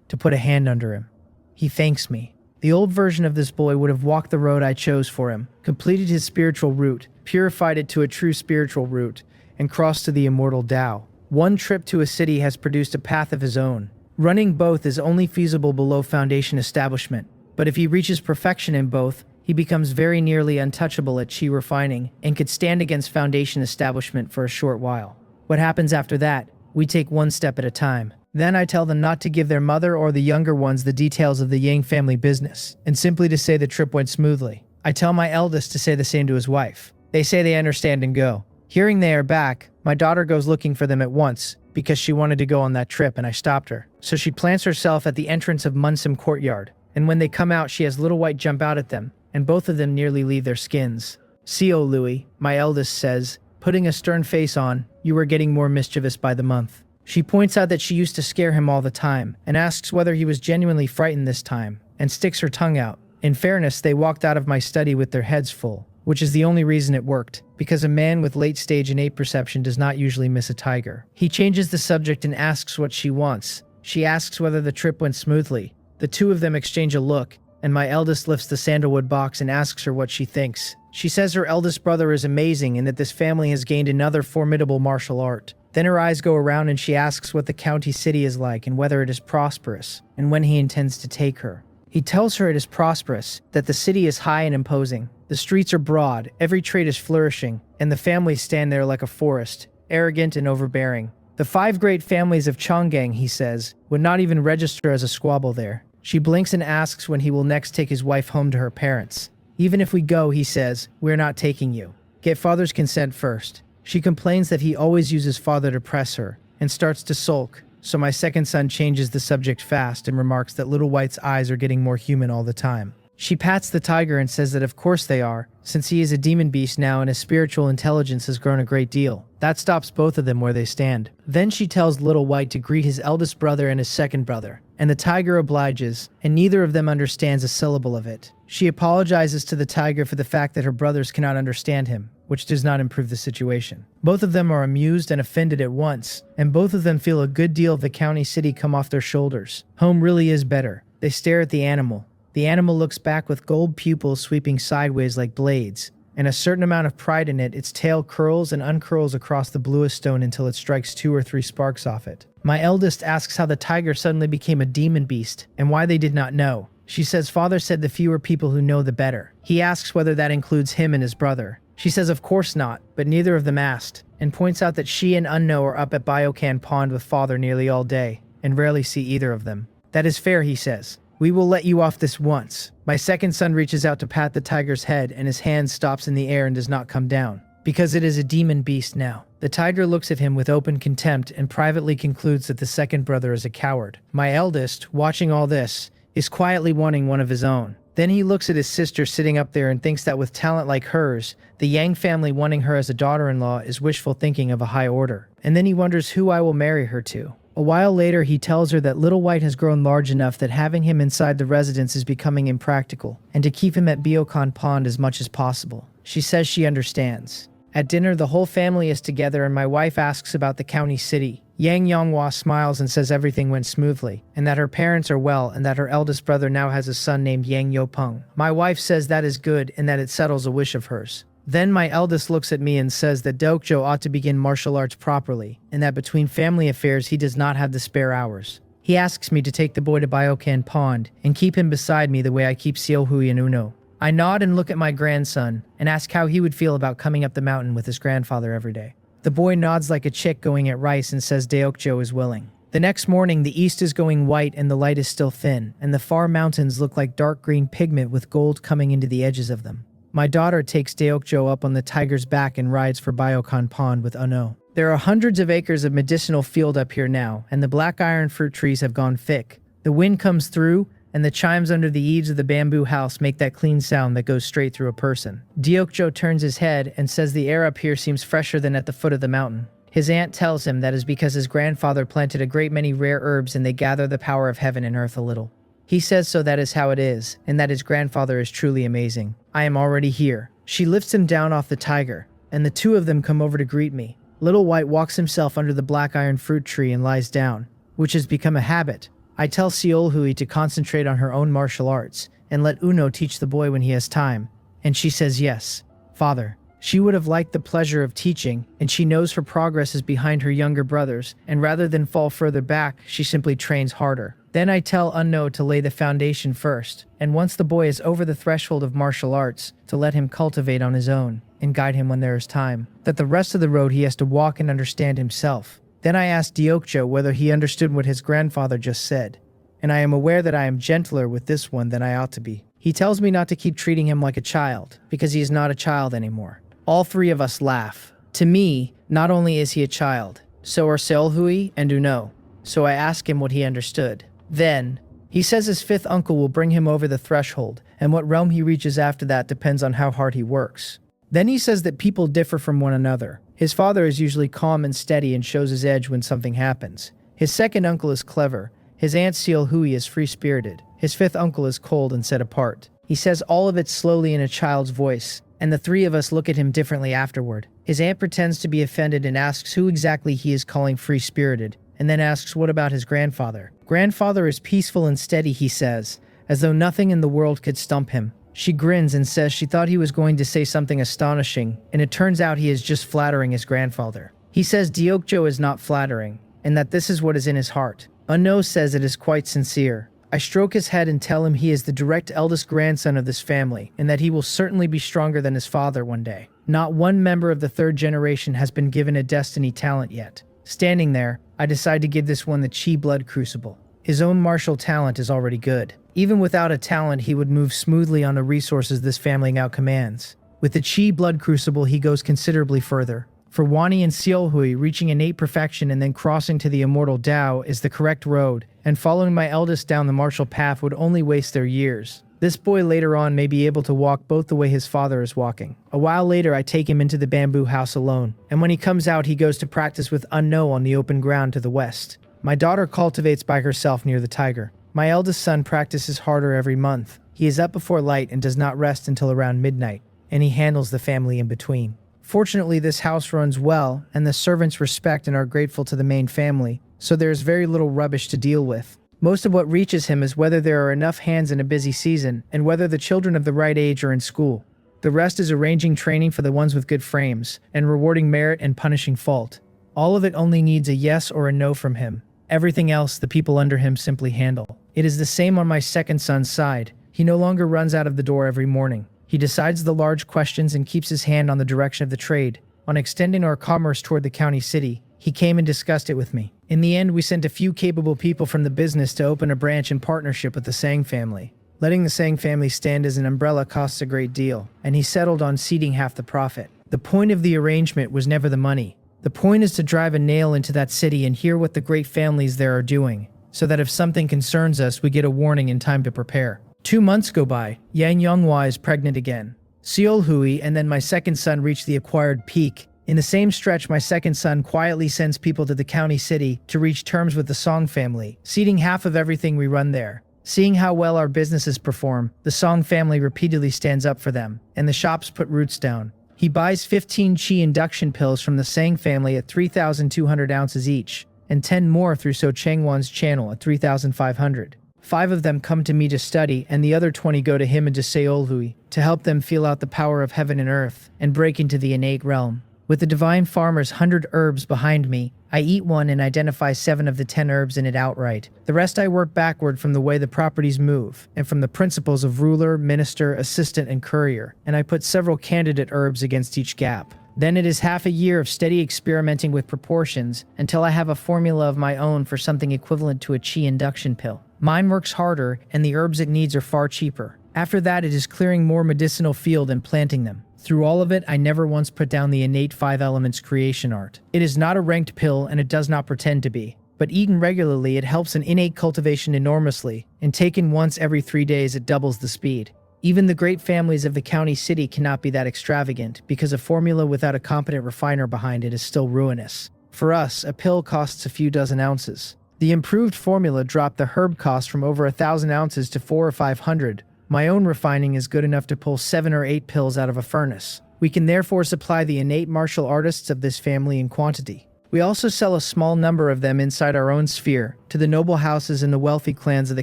to put a hand under him. He thanks me. The old version of this boy would have walked the road I chose for him, completed his spiritual route, purified it to a true spiritual route, and crossed to the immortal Tao. One trip to a city has produced a path of his own. Running both is only feasible below foundation establishment, but if he reaches perfection in both, he becomes very nearly untouchable at chi refining and could stand against foundation establishment for a short while. What happens after that? We take one step at a time. Then I tell them not to give their mother or the younger ones the details of the Yang family business, and simply to say the trip went smoothly. I tell my eldest to say the same to his wife. They say they understand and go. Hearing they are back, my daughter goes looking for them at once, because she wanted to go on that trip and I stopped her. So she plants herself at the entrance of Munsim courtyard, and when they come out she has Little White jump out at them, and both of them nearly leave their skins. "See-o, Louis," my eldest says, putting a stern face on, "you are getting more mischievous by the month." She points out that she used to scare him all the time, and asks whether he was genuinely frightened this time, and sticks her tongue out. In fairness, they walked out of my study with their heads full, which is the only reason it worked, because a man with late-stage innate perception does not usually miss a tiger. He changes the subject and asks what she wants. She asks whether the trip went smoothly. The two of them exchange a look, and my eldest lifts the sandalwood box and asks her what she thinks. She says her eldest brother is amazing and that this family has gained another formidable martial art. Then her eyes go around and she asks what the county city is like and whether it is prosperous, and when he intends to take her. He tells her it is prosperous, that the city is high and imposing. The streets are broad, every trade is flourishing, and the families stand there like a forest, arrogant and overbearing. The 5 great families of Chonggang, he says, would not even register as a squabble there. She blinks and asks when he will next take his wife home to her parents. Even if we go, he says, we're not taking you. Get father's consent first. She complains that he always uses father to press her, and starts to sulk, so my second son changes the subject fast and remarks that Little White's eyes are getting more human all the time. She pats the tiger and says that of course they are, since he is a demon beast now and his spiritual intelligence has grown a great deal. That stops both of them where they stand. Then she tells Little White to greet his eldest brother and his second brother, and the tiger obliges, and neither of them understands a syllable of it. She apologizes to the tiger for the fact that her brothers cannot understand him, which does not improve the situation. Both of them are amused and offended at once, and both of them feel a good deal of the county city come off their shoulders. Home really is better. They stare at the animal. The animal looks back with gold pupils sweeping sideways like blades, and a certain amount of pride in it. Its tail curls and uncurls across the bluest stone until it strikes 2 or 3 sparks off it. My eldest asks how the tiger suddenly became a demon beast, and why they did not know. She says father said the fewer people who know the better. He asks whether that includes him and his brother. She says of course not, but neither of them asked, and points out that she and Unno are up at Biocan Pond with father nearly all day, and rarely see either of them. That is fair, he says. We will let you off this once. My second son reaches out to pat the tiger's head, and his hand stops in the air and does not come down, because it is a demon beast now. The tiger looks at him with open contempt and privately concludes that the second brother is a coward. My eldest, watching all this, is quietly wanting one of his own. Then he looks at his sister sitting up there and thinks that with talent like hers, the Yang family wanting her as a daughter-in-law is wishful thinking of a high order. And then he wonders who I will marry her to. A while later, he tells her that Little White has grown large enough that having him inside the residence is becoming impractical, and to keep him at Biokan Pond as much as possible. She says she understands. At dinner, the whole family is together and my wife asks about the county city. Yang Yonghua smiles and says everything went smoothly, and that her parents are well, and that her eldest brother now has a son named Yang Yopeng. My wife says that is good and that it settles a wish of hers. Then my eldest looks at me and says that Dokjo ought to begin martial arts properly, and that between family affairs he does not have the spare hours. He asks me to take the boy to Biokan Pond and keep him beside me the way I keep Seolhui and Uno. I nod and look at my grandson and ask how he would feel about coming up the mountain with his grandfather every day. The boy nods like a chick going at rice and says Deokjo is willing. The next morning, the east is going white and the light is still thin, and the far mountains look like dark green pigment with gold coming into the edges of them. My daughter takes Deokjo up on the tiger's back and rides for Biokan Pond with Uno. There are hundreds of acres of medicinal field up here now, and the black iron fruit trees have gone thick. The wind comes through, and the chimes under the eaves of the bamboo house make that clean sound that goes straight through a person. Deokjo turns his head and says the air up here seems fresher than at the foot of the mountain. His aunt tells him that is because his grandfather planted a great many rare herbs and they gather the power of heaven and earth a little. He says so that is how it is, and that his grandfather is truly amazing. I am already here. She lifts him down off the tiger, and the two of them come over to greet me. Little White walks himself under the black iron fruit tree and lies down, which has become a habit. I tell Seolhui to concentrate on her own martial arts, and let Uno teach the boy when he has time, and she says yes. Father. She would have liked the pleasure of teaching, and she knows her progress is behind her younger brothers, and rather than fall further back, she simply trains harder. Then I tell Unno to lay the foundation first, and once the boy is over the threshold of martial arts, to let him cultivate on his own, and guide him when there is time. That the rest of the road he has to walk and understand himself. Then I ask Deokjo whether he understood what his grandfather just said, and I am aware that I am gentler with this one than I ought to be. He tells me not to keep treating him like a child, because he is not a child anymore. All three of us laugh. To me, not only is he a child, so are Seolhui and Uno, so I ask him what he understood. Then, he says his fifth uncle will bring him over the threshold, and what realm he reaches after that depends on how hard he works. Then he says that people differ from one another. His father is usually calm and steady and shows his edge when something happens. His second uncle is clever. His aunt Seolhui is free-spirited. His fifth uncle is cold and set apart. He says all of it slowly in a child's voice, and the three of us look at him differently afterward. His aunt pretends to be offended and asks who exactly he is calling free-spirited, and then asks what about his grandfather. Grandfather is peaceful and steady, he says, as though nothing in the world could stump him. She grins and says she thought he was going to say something astonishing, and it turns out he is just flattering his grandfather. He says Deokjo is not flattering, and that this is what is in his heart. Uno says it is quite sincere. I stroke his head and tell him he is the direct eldest grandson of this family, and that he will certainly be stronger than his father one day. Not one member of the third generation has been given a destiny talent yet. Standing there, I decide to give this one the Chi blood crucible. His own martial talent is already good. Even without a talent, he would move smoothly on the resources this family now commands. With the Chi blood crucible, he goes considerably further. For Wani and Seolhui, reaching innate perfection and then crossing to the immortal Tao is the correct road, and following my eldest down the martial path would only waste their years. This boy later on may be able to walk both the way his father is walking. A while later, I take him into the bamboo house alone, and when he comes out, he goes to practice with Unknow on the open ground to the west. My daughter cultivates by herself near the tiger. My eldest son practices harder every month. He is up before light and does not rest until around midnight, and he handles the family in between. Fortunately, this house runs well, and the servants respect and are grateful to the main family, so there is very little rubbish to deal with. Most of what reaches him is whether there are enough hands in a busy season, and whether the children of the right age are in school. The rest is arranging training for the ones with good frames, and rewarding merit and punishing fault. All of it only needs a yes or a no from him. Everything else, the people under him simply handle. It is the same on my second son's side. He no longer runs out of the door every morning. He decides the large questions and keeps his hand on the direction of the trade. On extending our commerce toward the county city, he came and discussed it with me. In the end, we sent a few capable people from the business to open a branch in partnership with the Sang family. Letting the Sang family stand as an umbrella costs a great deal, and he settled on ceding half the profit. The point of the arrangement was never the money. The point is to drive a nail into that city and hear what the great families there are doing, so that if something concerns us, we get a warning in time to prepare. 2 months go by. Yang Yonghua is pregnant again. Seolhui and then my second son reach the acquired peak. In the same stretch, my second son quietly sends people to the county city to reach terms with the Song family, ceding half of everything we run there. Seeing how well our businesses perform, the Song family repeatedly stands up for them, and the shops put roots down. He buys 15 Chi induction pills from the Sang family at 3,200 ounces each, and 10 more through So Changwon's channel at 3,500. 5 of them come to me to study, and the other 20 go to him and to Seolhui to help them feel out the power of heaven and earth and break into the innate realm. With the divine farmer's 100 herbs behind me, I eat one and identify 7 of the 10 herbs in it outright. The rest I work backward from the way the properties move, and from the principles of ruler, minister, assistant, and courier, and I put several candidate herbs against each gap. Then it is half a year of steady experimenting with proportions until I have a formula of my own for something equivalent to a Chi induction pill. Mine works harder, and the herbs it needs are far cheaper. After that, it is clearing more medicinal field and planting them. Through all of it, I never once put down the innate 5 elements creation art. It is not a ranked pill, and it does not pretend to be. But eaten regularly, it helps in innate cultivation enormously, and taken once every 3 days, it doubles the speed. Even the great families of the county city cannot be that extravagant, because a formula without a competent refiner behind it is still ruinous. For us, a pill costs a few dozen ounces. The improved formula dropped the herb cost from over 1,000 ounces to 400 or 500. My own refining is good enough to pull 7 or 8 pills out of a furnace. We can therefore supply the innate martial artists of this family in quantity. We also sell a small number of them inside our own sphere, to the noble houses and the wealthy clans of the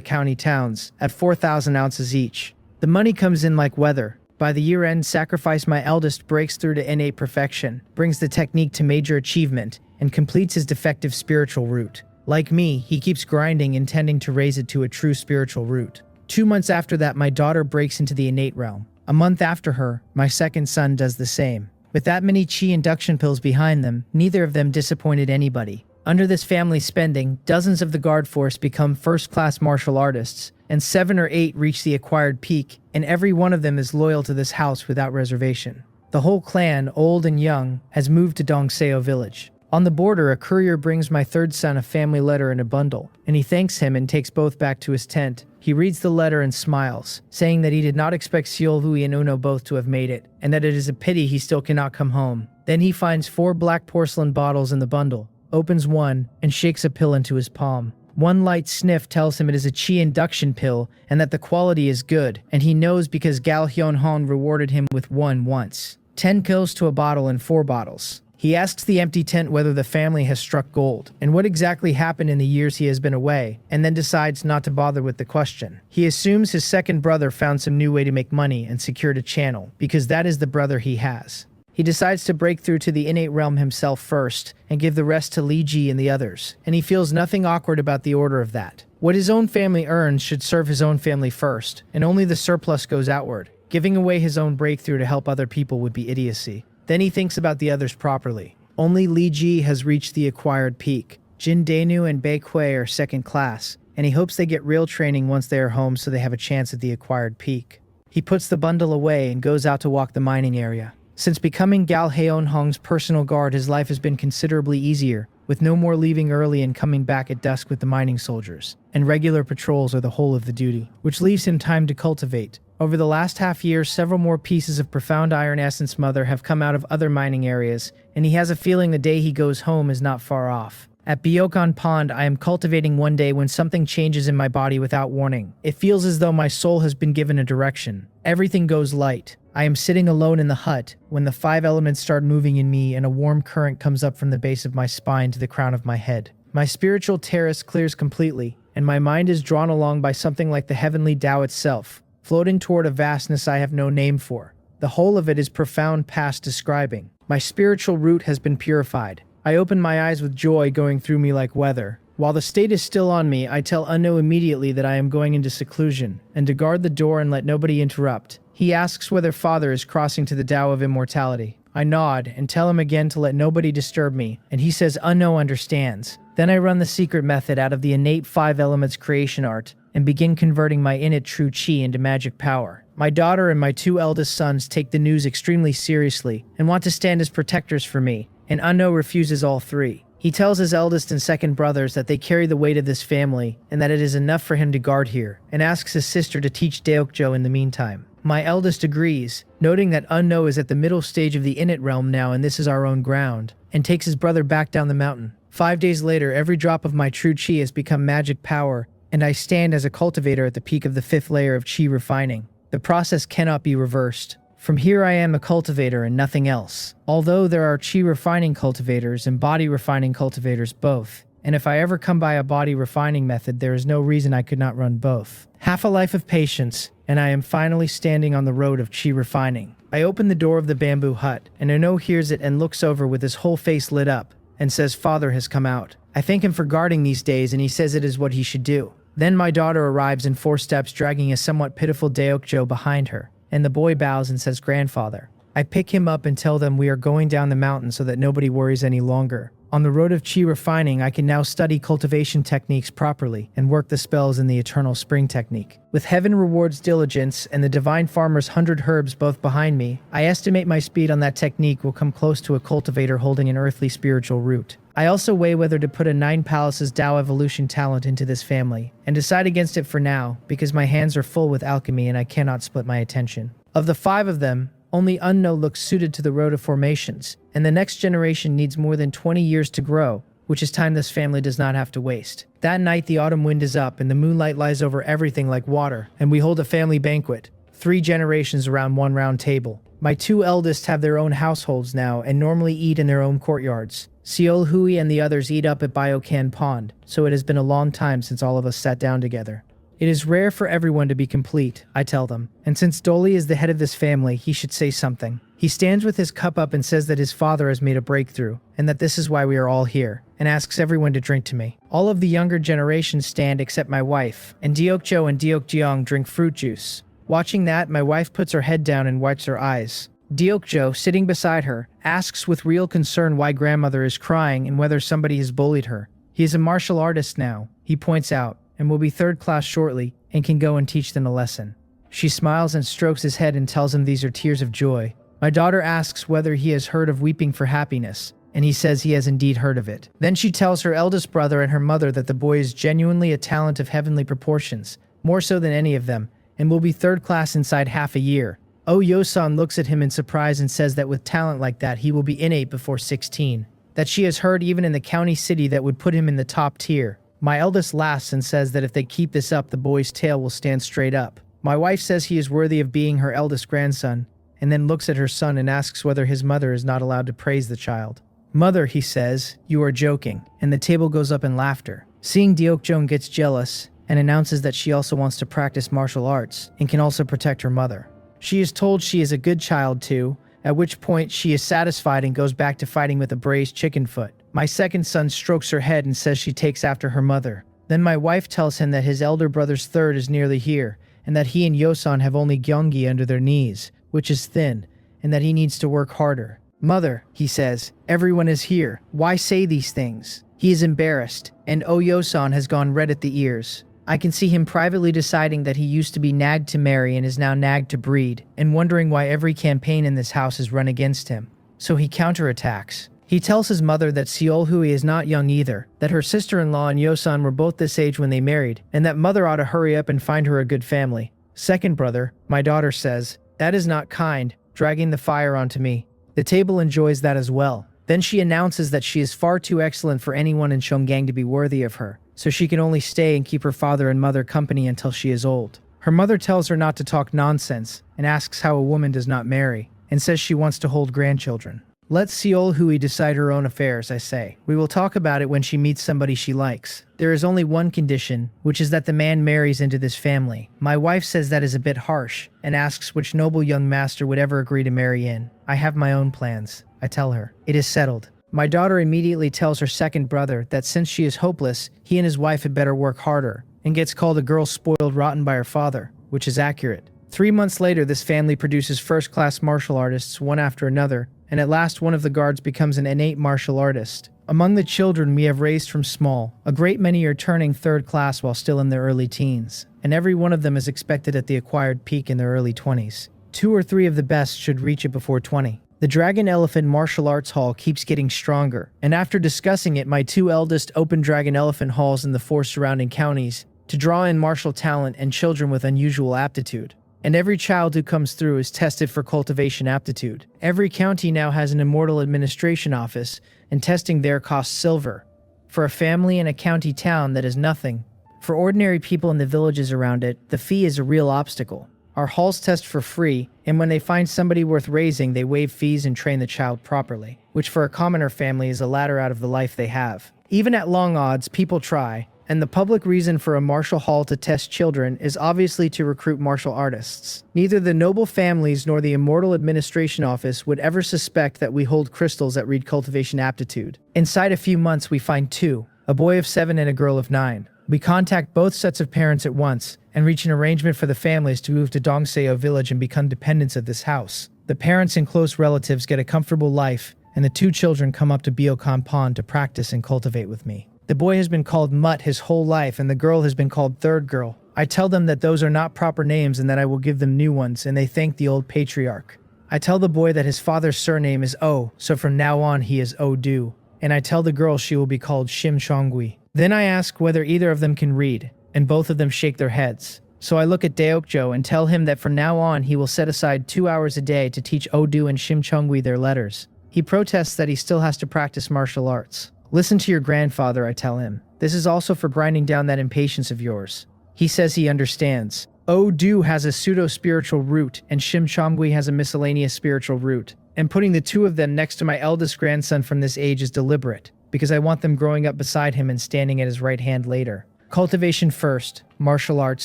county towns, at 4,000 ounces each. The money comes in like weather. By the year end, Sacrifice, my eldest, breaks through to innate perfection, brings the technique to major achievement, and completes his defective spiritual route. Like me, he keeps grinding, intending to raise it to a true spiritual root. 2 months after that, my daughter breaks into the innate realm. A month after her, my second son does the same. With that many Chi induction pills behind them, neither of them disappointed anybody. Under this family spending, dozens of the guard force become first-class martial artists, and 7 or 8 reach the acquired peak, and every one of them is loyal to this house without reservation. The whole clan, old and young, has moved to Dongseo village. On the border, a courier brings my third son a family letter in a bundle, and he thanks him and takes both back to his tent. He reads the letter and smiles, saying that he did not expect Seolhui and Uno both to have made it, and that it is a pity he still cannot come home. Then he finds 4 black porcelain bottles in the bundle, opens one, and shakes a pill into his palm. One light sniff tells him it is a Chi induction pill, and that the quality is good, and he knows because Gal Hyun Hon rewarded him with one once. 10 pills to a bottle and 4 bottles. He asks the empty tent whether the family has struck gold, and what exactly happened in the years he has been away, and then decides not to bother with the question. He assumes his second brother found some new way to make money and secured a channel, because that is the brother he has. He decides to break through to the innate realm himself first and give the rest to Li Ji and the others, and he feels nothing awkward about the order of that. What his own family earns should serve his own family first, and only the surplus goes outward. Giving away his own breakthrough to help other people would be idiocy. Then he thinks about the others properly. Only Li Ji has reached the acquired peak. Jin Daenu and Bei Kui are second class, and he hopes they get real training once they are home so they have a chance at the acquired peak. He puts the bundle away and goes out to walk the mining area. Since becoming Gal Heonhong's personal guard, his life has been considerably easier, with no more leaving early and coming back at dusk with the mining soldiers, and regular patrols are the whole of the duty, which leaves him time to cultivate. Over the last half year, several more pieces of profound iron essence mother have come out of other mining areas, and he has a feeling the day he goes home is not far off. At Byokan Pond, I am cultivating one day when something changes in my body without warning. It feels as though my soul has been given a direction. Everything goes light. I am sitting alone in the hut when the 5 elements start moving in me and a warm current comes up from the base of my spine to the crown of my head. My spiritual terrace clears completely, and my mind is drawn along by something like the heavenly Tao itself, floating toward a vastness I have no name for. The whole of it is profound past describing. My spiritual root has been purified. I open my eyes with joy going through me like weather. While the state is still on me, I tell Unno immediately that I am going into seclusion, and to guard the door and let nobody interrupt. He asks whether Father is crossing to the Tao of immortality. I nod and tell him again to let nobody disturb me, and he says Unno understands. Then I run the secret method out of the innate 5 elements creation art, and begin converting my innate true chi into magic power. My daughter and my 2 eldest sons take the news extremely seriously, and want to stand as protectors for me, and Unno refuses all 3. He tells his eldest and second brothers that they carry the weight of this family, and that it is enough for him to guard here, and asks his sister to teach Deokjo in the meantime. My eldest agrees, noting that Unno is at the middle stage of the innate realm now and this is our own ground, and takes his brother back down the mountain. 5 days later, every drop of my true chi has become magic power, and I stand as a cultivator at the peak of the 5th layer of chi refining. The process cannot be reversed. From here I am a cultivator and nothing else. Although there are chi refining cultivators and body refining cultivators both, and if I ever come by a body refining method, there is no reason I could not run both. Half a life of patience, and I am finally standing on the road of chi refining. I open the door of the bamboo hut, and Ono hears it and looks over with his whole face lit up, and says Father has come out. I thank him for guarding these days, and he says it is what he should do. Then my daughter arrives in 4 steps, dragging a somewhat pitiful Deokjo behind her, and the boy bows and says Grandfather. I pick him up and tell them we are going down the mountain so that nobody worries any longer. On the road of chi refining, I can now study cultivation techniques properly and work the spells in the eternal spring technique. With heaven rewards diligence and the divine farmer's 100 herbs both behind me, I estimate my speed on that technique will come close to a cultivator holding an earthly spiritual root. I also weigh whether to put a 9 Palaces Tao evolution talent into this family, and decide against it for now because my hands are full with alchemy and I cannot split my attention. Of the 5 of them, only Unno looks suited to the road of formations, and the next generation needs more than 20 years to grow, which is time this family does not have to waste. That night the autumn wind is up and the moonlight lies over everything like water, and we hold a family banquet, 3 generations around one round table. My 2 eldest have their own households now and normally eat in their own courtyards. Seol Hui and the others eat up at Byokan Pond, so it has been a long time since all of us sat down together. It is rare for everyone to be complete, I tell them, and since Dolly is the head of this family, he should say something. He stands with his cup up and says that his father has made a breakthrough, and that this is why we are all here, and asks everyone to drink to me. All of the younger generations stand except my wife, and Deokjo and Deokjeong drink fruit juice. Watching that, my wife puts her head down and wipes her eyes. Deokjo, sitting beside her, asks with real concern why grandmother is crying and whether somebody has bullied her. He is a martial artist now, he points out, and will be 3rd class shortly, and can go and teach them a lesson. She smiles and strokes his head and tells him these are tears of joy. My daughter asks whether he has heard of weeping for happiness, and he says he has indeed heard of it. Then she tells her eldest brother and her mother that the boy is genuinely a talent of heavenly proportions, more so than any of them, and will be 3rd class inside half a year. Oh Yosan looks at him in surprise and says that with talent like that he will be innate before 16. That she has heard even in the county city that would put him in the top tier. My eldest laughs and says that if they keep this up, the boy's tail will stand straight up. My wife says he is worthy of being her eldest grandson, and then looks at her son and asks whether his mother is not allowed to praise the child. Mother, he says, you are joking, and the table goes up in laughter. Seeing Deokjeong gets jealous, and announces that she also wants to practice martial arts, and can also protect her mother. She is told she is a good child too, at which point she is satisfied and goes back to fighting with a braised chicken foot. My second son strokes her head and says she takes after her mother. Then my wife tells him that his elder brother's third is nearly here, and that he and Yosan have only gyeonggi under their knees, which is thin, and that he needs to work harder. Mother, he says, everyone is here. Why say these things? He is embarrassed, and Yosan has gone red at the ears. I can see him privately deciding that he used to be nagged to marry and is now nagged to breed, and wondering why every campaign in this house is run against him. So he counterattacks. He tells his mother that Seolhui is not young either, that her sister-in-law and Yosan were both this age when they married, and that mother ought to hurry up and find her a good family. Second brother, my daughter says, that is not kind, dragging the fire onto me. The table enjoys that as well. Then she announces that she is far too excellent for anyone in Cheonggang to be worthy of her, so she can only stay and keep her father and mother company until she is old. Her mother tells her not to talk nonsense, and asks how a woman does not marry, and says she wants to hold grandchildren. Let Seolhui decide her own affairs, I say. We will talk about it when she meets somebody she likes. There is only one condition, which is that the man marries into this family. My wife says that is a bit harsh, and asks which noble young master would ever agree to marry in. I have my own plans, I tell her. It is settled. My daughter immediately tells her second brother that since she is hopeless, he and his wife had better work harder, and gets called a girl spoiled rotten by her father, which is accurate. 3 months later, this family produces first-class martial artists one after another, and at last one of the guards becomes an innate martial artist. Among the children we have raised from small, a great many are turning third class while still in their early teens, and every one of them is expected at the acquired peak in their early 20s. 2 or 3 of the best should reach it before 20. The Dragon Elephant Martial Arts Hall keeps getting stronger, and after discussing it, my 2 eldest open Dragon Elephant halls in the 4 surrounding counties to draw in martial talent and children with unusual aptitude. And every child who comes through is tested for cultivation aptitude. Every county now has an immortal administration office, and testing there costs silver. For a family in a county town, that is nothing. For ordinary people in the villages around it, the fee is a real obstacle. Our halls test for free, and when they find somebody worth raising, they waive fees and train the child properly, which for a commoner family is a ladder out of the life they have. Even at long odds, people try. And the public reason for a martial hall to test children is obviously to recruit martial artists. Neither the noble families nor the immortal administration office would ever suspect that we hold crystals that read cultivation aptitude. Inside a few months we find 2, a boy of 7 and a girl of 9. We contact both sets of parents at once and reach an arrangement for the families to move to Dongseo village and become dependents of this house. The parents and close relatives get a comfortable life, and the 2 children come up to Byeokan Pond to practice and cultivate with me. The boy has been called Mutt his whole life, and the girl has been called Third Girl. I tell them that those are not proper names and that I will give them new ones, and they thank the old patriarch. I tell the boy that his father's surname is Oh, so from now on he is Oh-do. And I tell the girl she will be called Shim Chongui. Then I ask whether either of them can read, and both of them shake their heads. So I look at Deokjo and tell him that from now on he will set aside 2 hours a day to teach Oh-do and Shim Chongui their letters. He protests that he still has to practice martial arts. Listen to your grandfather, I tell him. This is also for grinding down that impatience of yours. He says he understands. Oh-do has a pseudo-spiritual root, and Shim Chongui has a miscellaneous spiritual root. And putting the 2 of them next to my eldest grandson from this age is deliberate, because I want them growing up beside him and standing at his right hand later. Cultivation first, martial arts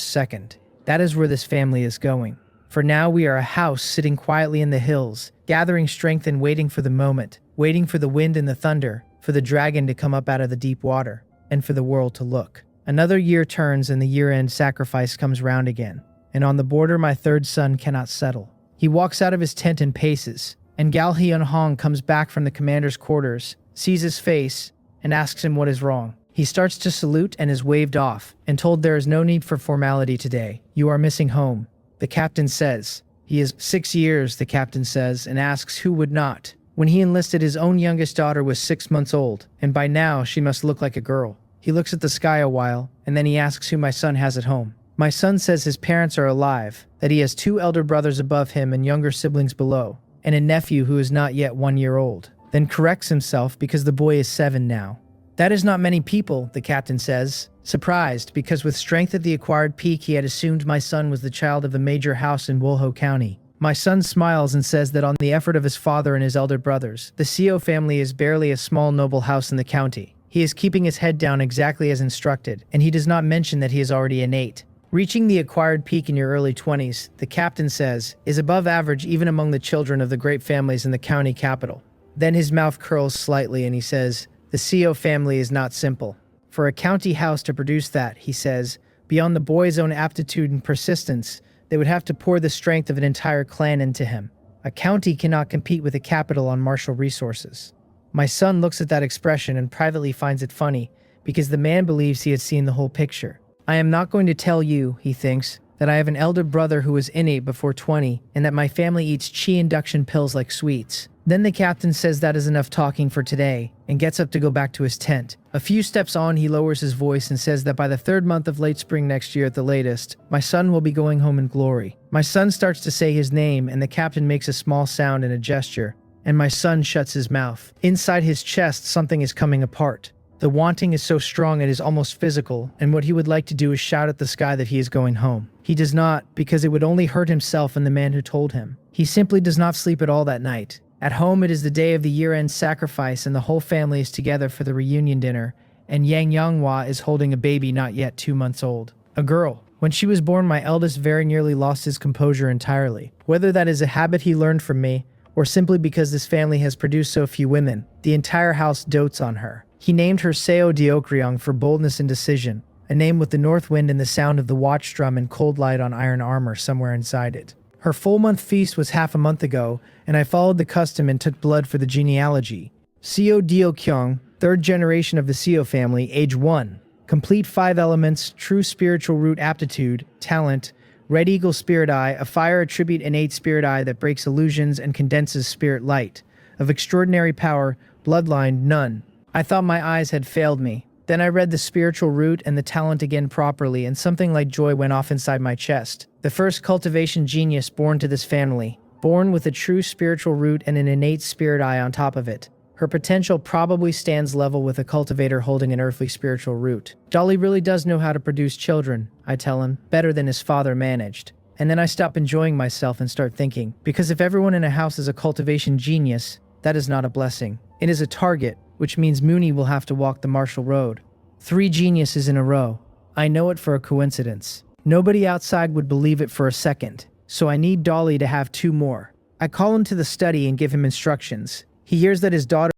second. That is where this family is going. For now we are a house sitting quietly in the hills, gathering strength and waiting for the moment, waiting for the wind and the thunder, for the dragon to come up out of the deep water, and for the world to look. Another year turns and the year-end sacrifice comes round again, and on the border my 3rd son cannot settle. He walks out of his tent and paces, and Gal Hyun Hong comes back from the commander's quarters, sees his face, and asks him what is wrong. He starts to salute and is waved off, and told there is no need for formality today. You are missing home. The captain says. He is 6 years, the captain says, and asks who would not. When he enlisted, his own youngest daughter was 6 months old, and by now she must look like a girl. He looks at the sky a while, and then he asks who my son has at home. My son says his parents are alive, that he has 2 elder brothers above him and younger siblings below, and a nephew who is not yet 1 year old. Then corrects himself because the boy is 7 now. That is not many people, the captain says, surprised because with strength at the acquired peak he had assumed my son was the child of a major house in Wolho County. My son smiles and says that on the effort of his father and his elder brothers, the Seo family is barely a small noble house in the county. He is keeping his head down exactly as instructed, and he does not mention that he is already innate. Reaching the acquired peak in your early 20s, the captain says, is above average even among the children of the great families in the county capital. Then his mouth curls slightly and he says, the CO family is not simple. For a county house to produce that, he says, beyond the boy's own aptitude and persistence, they would have to pour the strength of an entire clan into him. A county cannot compete with a capital on martial resources. My son looks at that expression and privately finds it funny, because the man believes he has seen the whole picture. I am not going to tell you, he thinks, that I have an elder brother who was innate before 20, and that my family eats chi induction pills like sweets. Then the captain says that is enough talking for today, and gets up to go back to his tent. A few steps on, he lowers his voice and says that by the 3rd month of late spring next year at the latest, my son will be going home in glory. My son starts to say his name, and the captain makes a small sound and a gesture, and my son shuts his mouth. Inside his chest, something is coming apart. The wanting is so strong it is almost physical, and what he would like to do is shout at the sky that he is going home. He does not, because it would only hurt himself and the man who told him. He simply does not sleep at all that night. At home, it is the day of the year-end sacrifice and the whole family is together for the reunion dinner, and Yang Yanghua is holding a baby not yet 2 months old. A girl. When she was born, my eldest very nearly lost his composure entirely. Whether that is a habit he learned from me, or simply because this family has produced so few women, the entire house dotes on her. He named her Seo Diokryong for boldness and decision, a name with the north wind and the sound of the watch drum and cold light on iron armor somewhere inside it. Her full-month feast was half a month ago, and I followed the custom and took blood for the genealogy. Seo Diokryong, 3rd generation of the Seo family, age 1. Complete 5 elements, true spiritual root aptitude, talent, red eagle spirit eye, a fire attribute innate spirit eye that breaks illusions and condenses spirit light. Of extraordinary power, bloodline, none. I thought my eyes had failed me. Then I read the spiritual root and the talent again properly, and something like joy went off inside my chest. The first cultivation genius born to this family, born with a true spiritual root and an innate spirit eye on top of it. Her potential probably stands level with a cultivator holding an earthly spiritual root. Dolly really does know how to produce children, I tell him, better than his father managed. And then I stop enjoying myself and start thinking, because if everyone in a house is a cultivation genius, that is not a blessing. It is a target, which means Mooney will have to walk the martial road. 3 geniuses in a row. I know it for a coincidence. Nobody outside would believe it for a second, so I need Dolly to have 2 more. I call him to the study and give him instructions. He hears that his daughter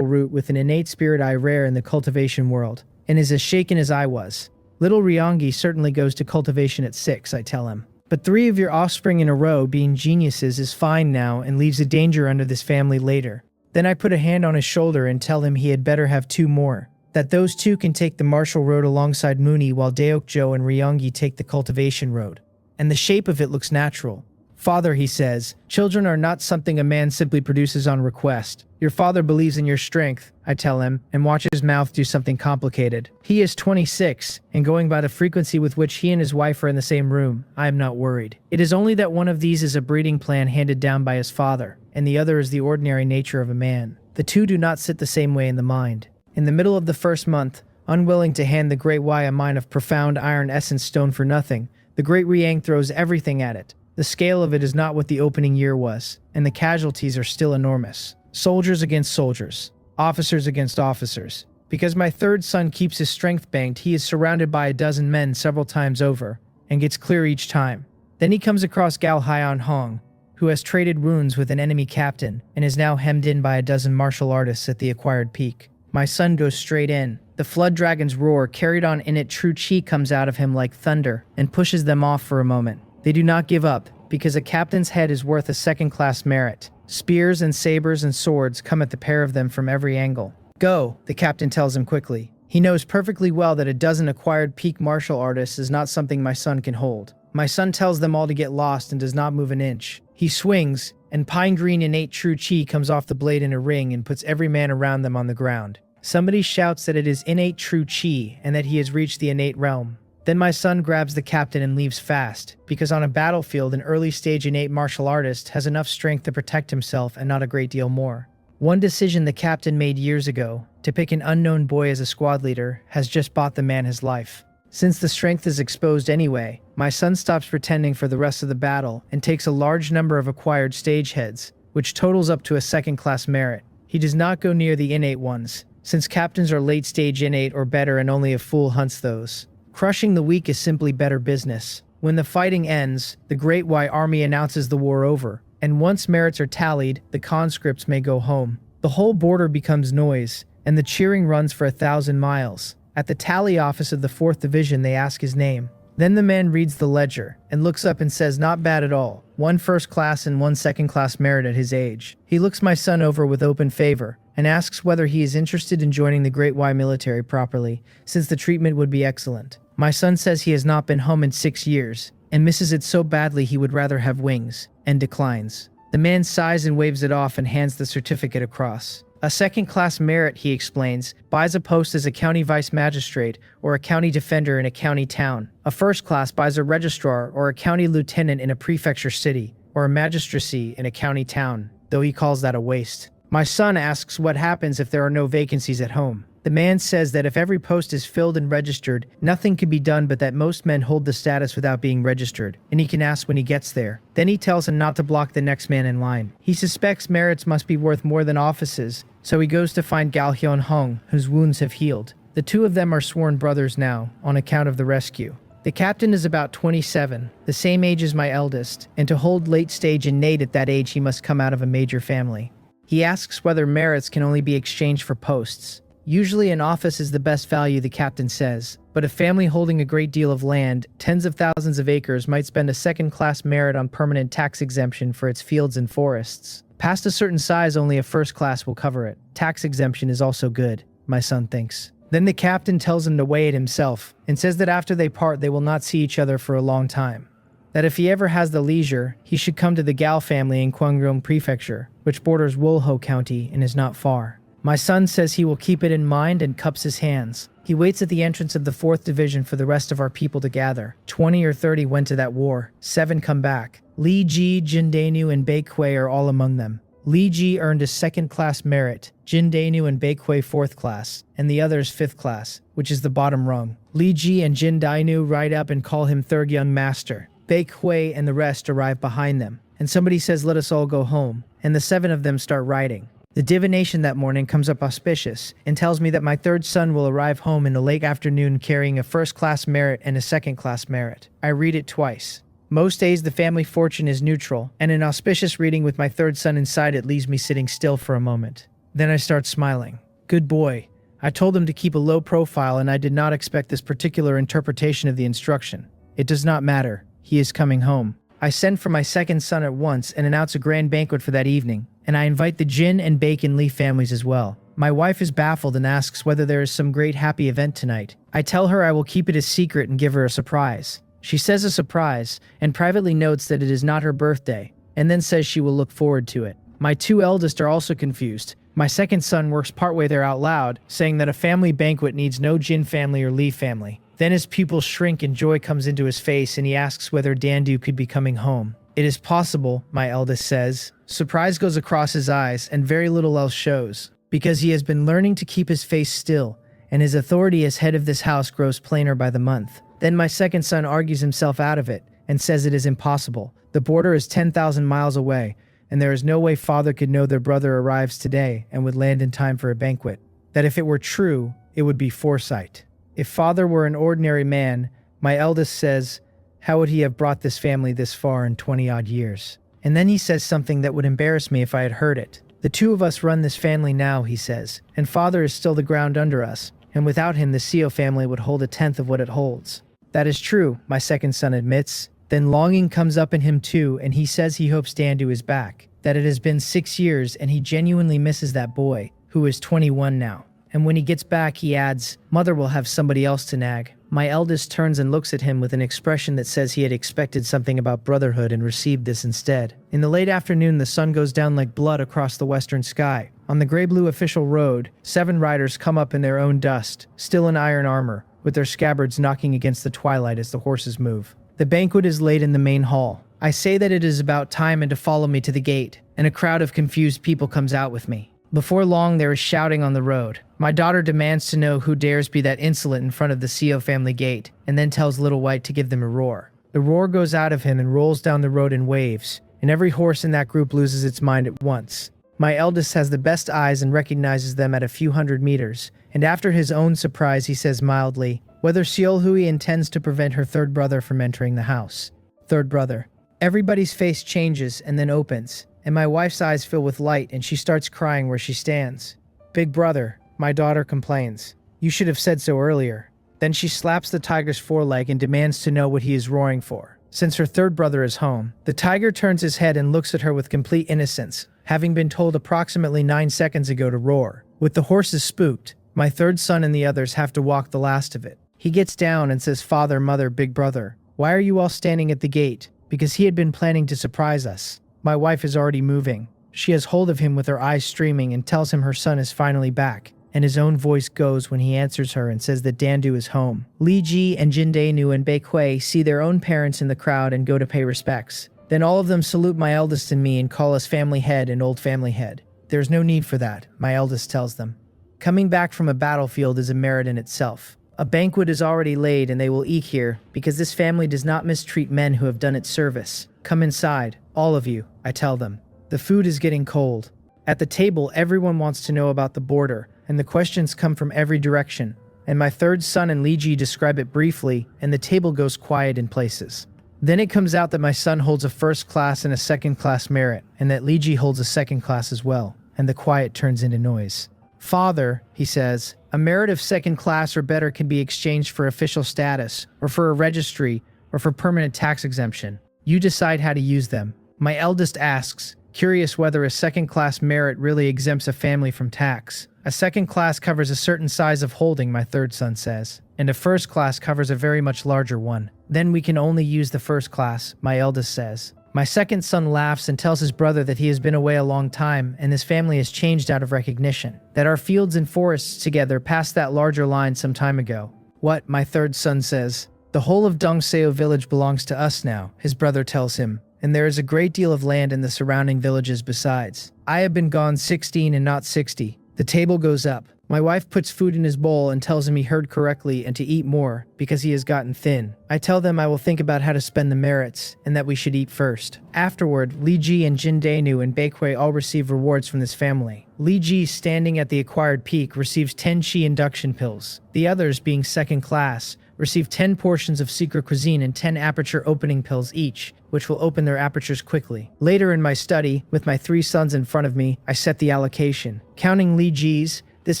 root with an innate spirit eye rare in the cultivation world, and is as shaken as I was. Little Riongi certainly goes to cultivation at 6, I tell him. But 3 of your offspring in a row being geniuses is fine now and leaves a danger under this family later. Then I put a hand on his shoulder and tell him he had better have 2 more. That those 2 can take the martial road alongside Mooney while Deokjo and Riongi take the cultivation road. And the shape of it looks natural. Father, he says, children are not something a man simply produces on request. Your father believes in your strength, I tell him, and watch his mouth do something complicated. He is 26, and going by the frequency with which he and his wife are in the same room, I am not worried. It is only that one of these is a breeding plan handed down by his father, and the other is the ordinary nature of a man. The 2 do not sit the same way in the mind. In the middle of the 1st month, unwilling to hand the Great Y a mine of profound iron essence stone for nothing, the Great Riang throws everything at it. The scale of it is not what the opening year was, and the casualties are still enormous. Soldiers against soldiers, officers against officers. Because my 3rd son keeps his strength banked, he is surrounded by a dozen men several times over, and gets clear each time. Then he comes across Gao Haian Hong, who has traded wounds with an enemy captain, and is now hemmed in by a dozen martial artists at the acquired peak. My son goes straight in. The flood dragon's roar, carried on in it true chi, comes out of him like thunder, and pushes them off for a moment. They do not give up, because a captain's head is worth a 2nd-class merit. Spears and sabers and swords come at the pair of them from every angle. Go, the captain tells him quickly. He knows perfectly well that a dozen acquired peak martial artists is not something my son can hold. My son tells them all to get lost and does not move an inch. He swings, and pine green innate true chi comes off the blade in a ring and puts every man around them on the ground. Somebody shouts that it is innate true chi and that he has reached the innate realm. Then my son grabs the captain and leaves fast, because on a battlefield an early-stage innate martial artist has enough strength to protect himself and not a great deal more. One decision the captain made years ago, to pick an unknown boy as a squad leader, has just bought the man his life. Since the strength is exposed anyway, my son stops pretending for the rest of the battle and takes a large number of acquired stage heads, which totals up to a 2nd-class merit. He does not go near the innate ones, since captains are late-stage innate or better and only a fool hunts those. Crushing the weak is simply better business. When the fighting ends, the Great White Army announces the war over, and once merits are tallied, the conscripts may go home. The whole border becomes noise, and the cheering runs for 1,000 miles. At the tally office of the 4th Division, they ask his name. Then the man reads the ledger, and looks up and says, "Not bad at all. 1 first class and 1 second class merit at his age." He looks my son over with open favor, and asks whether he is interested in joining the Great Y military properly, since the treatment would be excellent. My son says he has not been home in 6 years, and misses it so badly he would rather have wings, and declines. The man sighs and waves it off and hands the certificate across. A second-class merit, he explains, buys a post as a county vice magistrate or a county defender in a county town. A first class buys a registrar or a county lieutenant in a prefecture city, or a magistracy in a county town, though he calls that a waste. My son asks what happens if there are no vacancies at home. The man says that if every post is filled and registered, nothing can be done, but that most men hold the status without being registered, and he can ask when he gets there. Then he tells him not to block the next man in line. He suspects merits must be worth more than offices, so he goes to find Gal Hyun Hong, whose wounds have healed. The two of them are sworn brothers now, on account of the rescue. The captain is about 27, the same age as my eldest, and to hold late stage innate at that age he must come out of a major family. He asks whether merits can only be exchanged for posts. Usually an office is the best value, the captain says, but a family holding a great deal of land, tens of thousands of acres, might spend a second-class merit on permanent tax exemption for its fields and forests. Past a certain size, only a first class will cover it. Tax exemption is also good, my son thinks. Then the captain tells him to weigh it himself, and says that after they part they will not see each other for a long time. That if he ever has the leisure, he should come to the Gal family in Gwangyong Prefecture, which borders Wolho County and is not far. My son says he will keep it in mind and cups his hands. He waits at the entrance of the 4th Division for the rest of our people to gather. 20 or 30 went to that war. 7 come back. Li Ji, Jin Daenu, and Bei Kuei are all among them. Li Ji earned a second-class merit, Jin Daenu and Bei Kuei 4th class, and the others 5th class, which is the bottom rung. Li Ji and Jin Daenu ride up and call him third young master. Bei Kuei and the rest arrive behind them, and somebody says, "Let us all go home," and the 7 of them start riding. The divination that morning comes up auspicious and tells me that my third son will arrive home in the late afternoon carrying a first-class merit and a second-class merit. I read it twice. Most days the family fortune is neutral, and an auspicious reading with my third son inside it leaves me sitting still for a moment. Then I start smiling. Good boy. I told him to keep a low profile, and I did not expect this particular interpretation of the instruction. It does not matter. He is coming home. I send for my second son at once and announce a grand banquet for that evening, and I invite the Jin and Bacon Lee families as well. My wife is baffled and asks whether there is some great happy event tonight. I tell her I will keep it a secret and give her a surprise. She says a surprise, and privately notes that it is not her birthday, and then says she will look forward to it. My 2 eldest are also confused. My second son works partway there out loud, saying that a family banquet needs no Jin family or Lee family. Then his pupils shrink and joy comes into his face, and he asks whether Dandu could be coming home. It is possible, my eldest says. Surprise goes across his eyes, and very little else shows, because he has been learning to keep his face still, and his authority as head of this house grows plainer by the month. Then my second son argues himself out of it, and says it is impossible. The border is 10,000 miles away, and there is no way father could know their brother arrives today and would land in time for a banquet. That if it were true, it would be foresight. If father were an ordinary man, my eldest says, how would he have brought this family this far in 20-odd years? And then he says something that would embarrass me if I had heard it. The 2 of us run this family now, he says, and father is still the ground under us, and without him the Seo family would hold 1/10 of what it holds. That is true, my second son admits. Then longing comes up in him too, and he says he hopes Dandu is back, that it has been 6 years and he genuinely misses that boy, who is 21 now. And when he gets back, he adds, mother will have somebody else to nag. My eldest turns and looks at him with an expression that says he had expected something about brotherhood and received this instead. In the late afternoon, the sun goes down like blood across the western sky. On the gray-blue official road, 7 riders come up in their own dust, still in iron armor, with their scabbards knocking against the twilight as the horses move. The banquet is laid in the main hall. I say that it is about time and to follow me to the gate, and a crowd of confused people comes out with me. Before long, there is shouting on the road. My daughter demands to know who dares be that insolent in front of the Seo family gate, and then tells Little White to give them a roar. The roar goes out of him and rolls down the road in waves, and every horse in that group loses its mind at once. My eldest has the best eyes and recognizes them at a few hundred meters, And after his own surprise, he says mildly, whether Seolhui intends to prevent her third brother from entering the house. Third brother. Everybody's face changes and then opens, and my wife's eyes fill with light and she starts crying where she stands. Big brother, my daughter complains. You should have said so earlier. Then she slaps the tiger's foreleg and demands to know what he is roaring for. Since her third brother is home, the tiger turns his head and looks at her with complete innocence, having been told approximately 9 seconds ago to roar. With the horses spooked, my third son and the others have to walk the last of it. He gets down and says, "Father, mother, big brother, why are you all standing at the gate?" Because he had been planning to surprise us. My wife is already moving. She has hold of him with her eyes streaming and tells him her son is finally back. And his own voice goes when he answers her and says that Dandu is home. Li Ji and Jin Daenu and Baekhui see their own parents in the crowd and go to pay respects. Then all of them salute my eldest and me and call us family head and old family head. There's no need for that, my eldest tells them. Coming back from a battlefield is a merit in itself. A banquet is already laid and they will eat here because this family does not mistreat men who have done its service. Come inside, all of you, I tell them. The food is getting cold. At the table, everyone wants to know about the border, and the questions come from every direction. And my third son and Li Ji describe it briefly, and the table goes quiet in places. Then it comes out that my son holds a first class and a second class merit, and that Li Ji holds a second class as well, and the quiet turns into noise. Father, he says, a merit of second class or better can be exchanged for official status, or for a registry, or for permanent tax exemption. You decide how to use them. My eldest asks, curious whether a second class merit really exempts a family from tax. A second class covers a certain size of holding, my third son says, and a first class covers a very much larger one. Then we can only use the first class, my eldest says. My second son laughs and tells his brother that he has been away a long time and his family has changed out of recognition, that our fields and forests together passed that larger line some time ago. What, my third son says. The whole of Dongseo village belongs to us now, his brother tells him, and there is a great deal of land in the surrounding villages besides. I have been gone 16 and not 60. The table goes up. My wife puts food in his bowl and tells him he heard correctly and to eat more because he has gotten thin. I tell them I will think about how to spend the merits and that we should eat first. Afterward, Li Ji and Jin Daenu and Baekhui all receive rewards from this family. Li Ji, standing at the acquired peak, receives 10 chi induction pills. The others, being second class, receive 10 portions of secret cuisine and 10 aperture opening pills each, which will open their apertures quickly. Later in my study, with my 3 sons in front of me, I set the allocation. Counting Li Ji's, this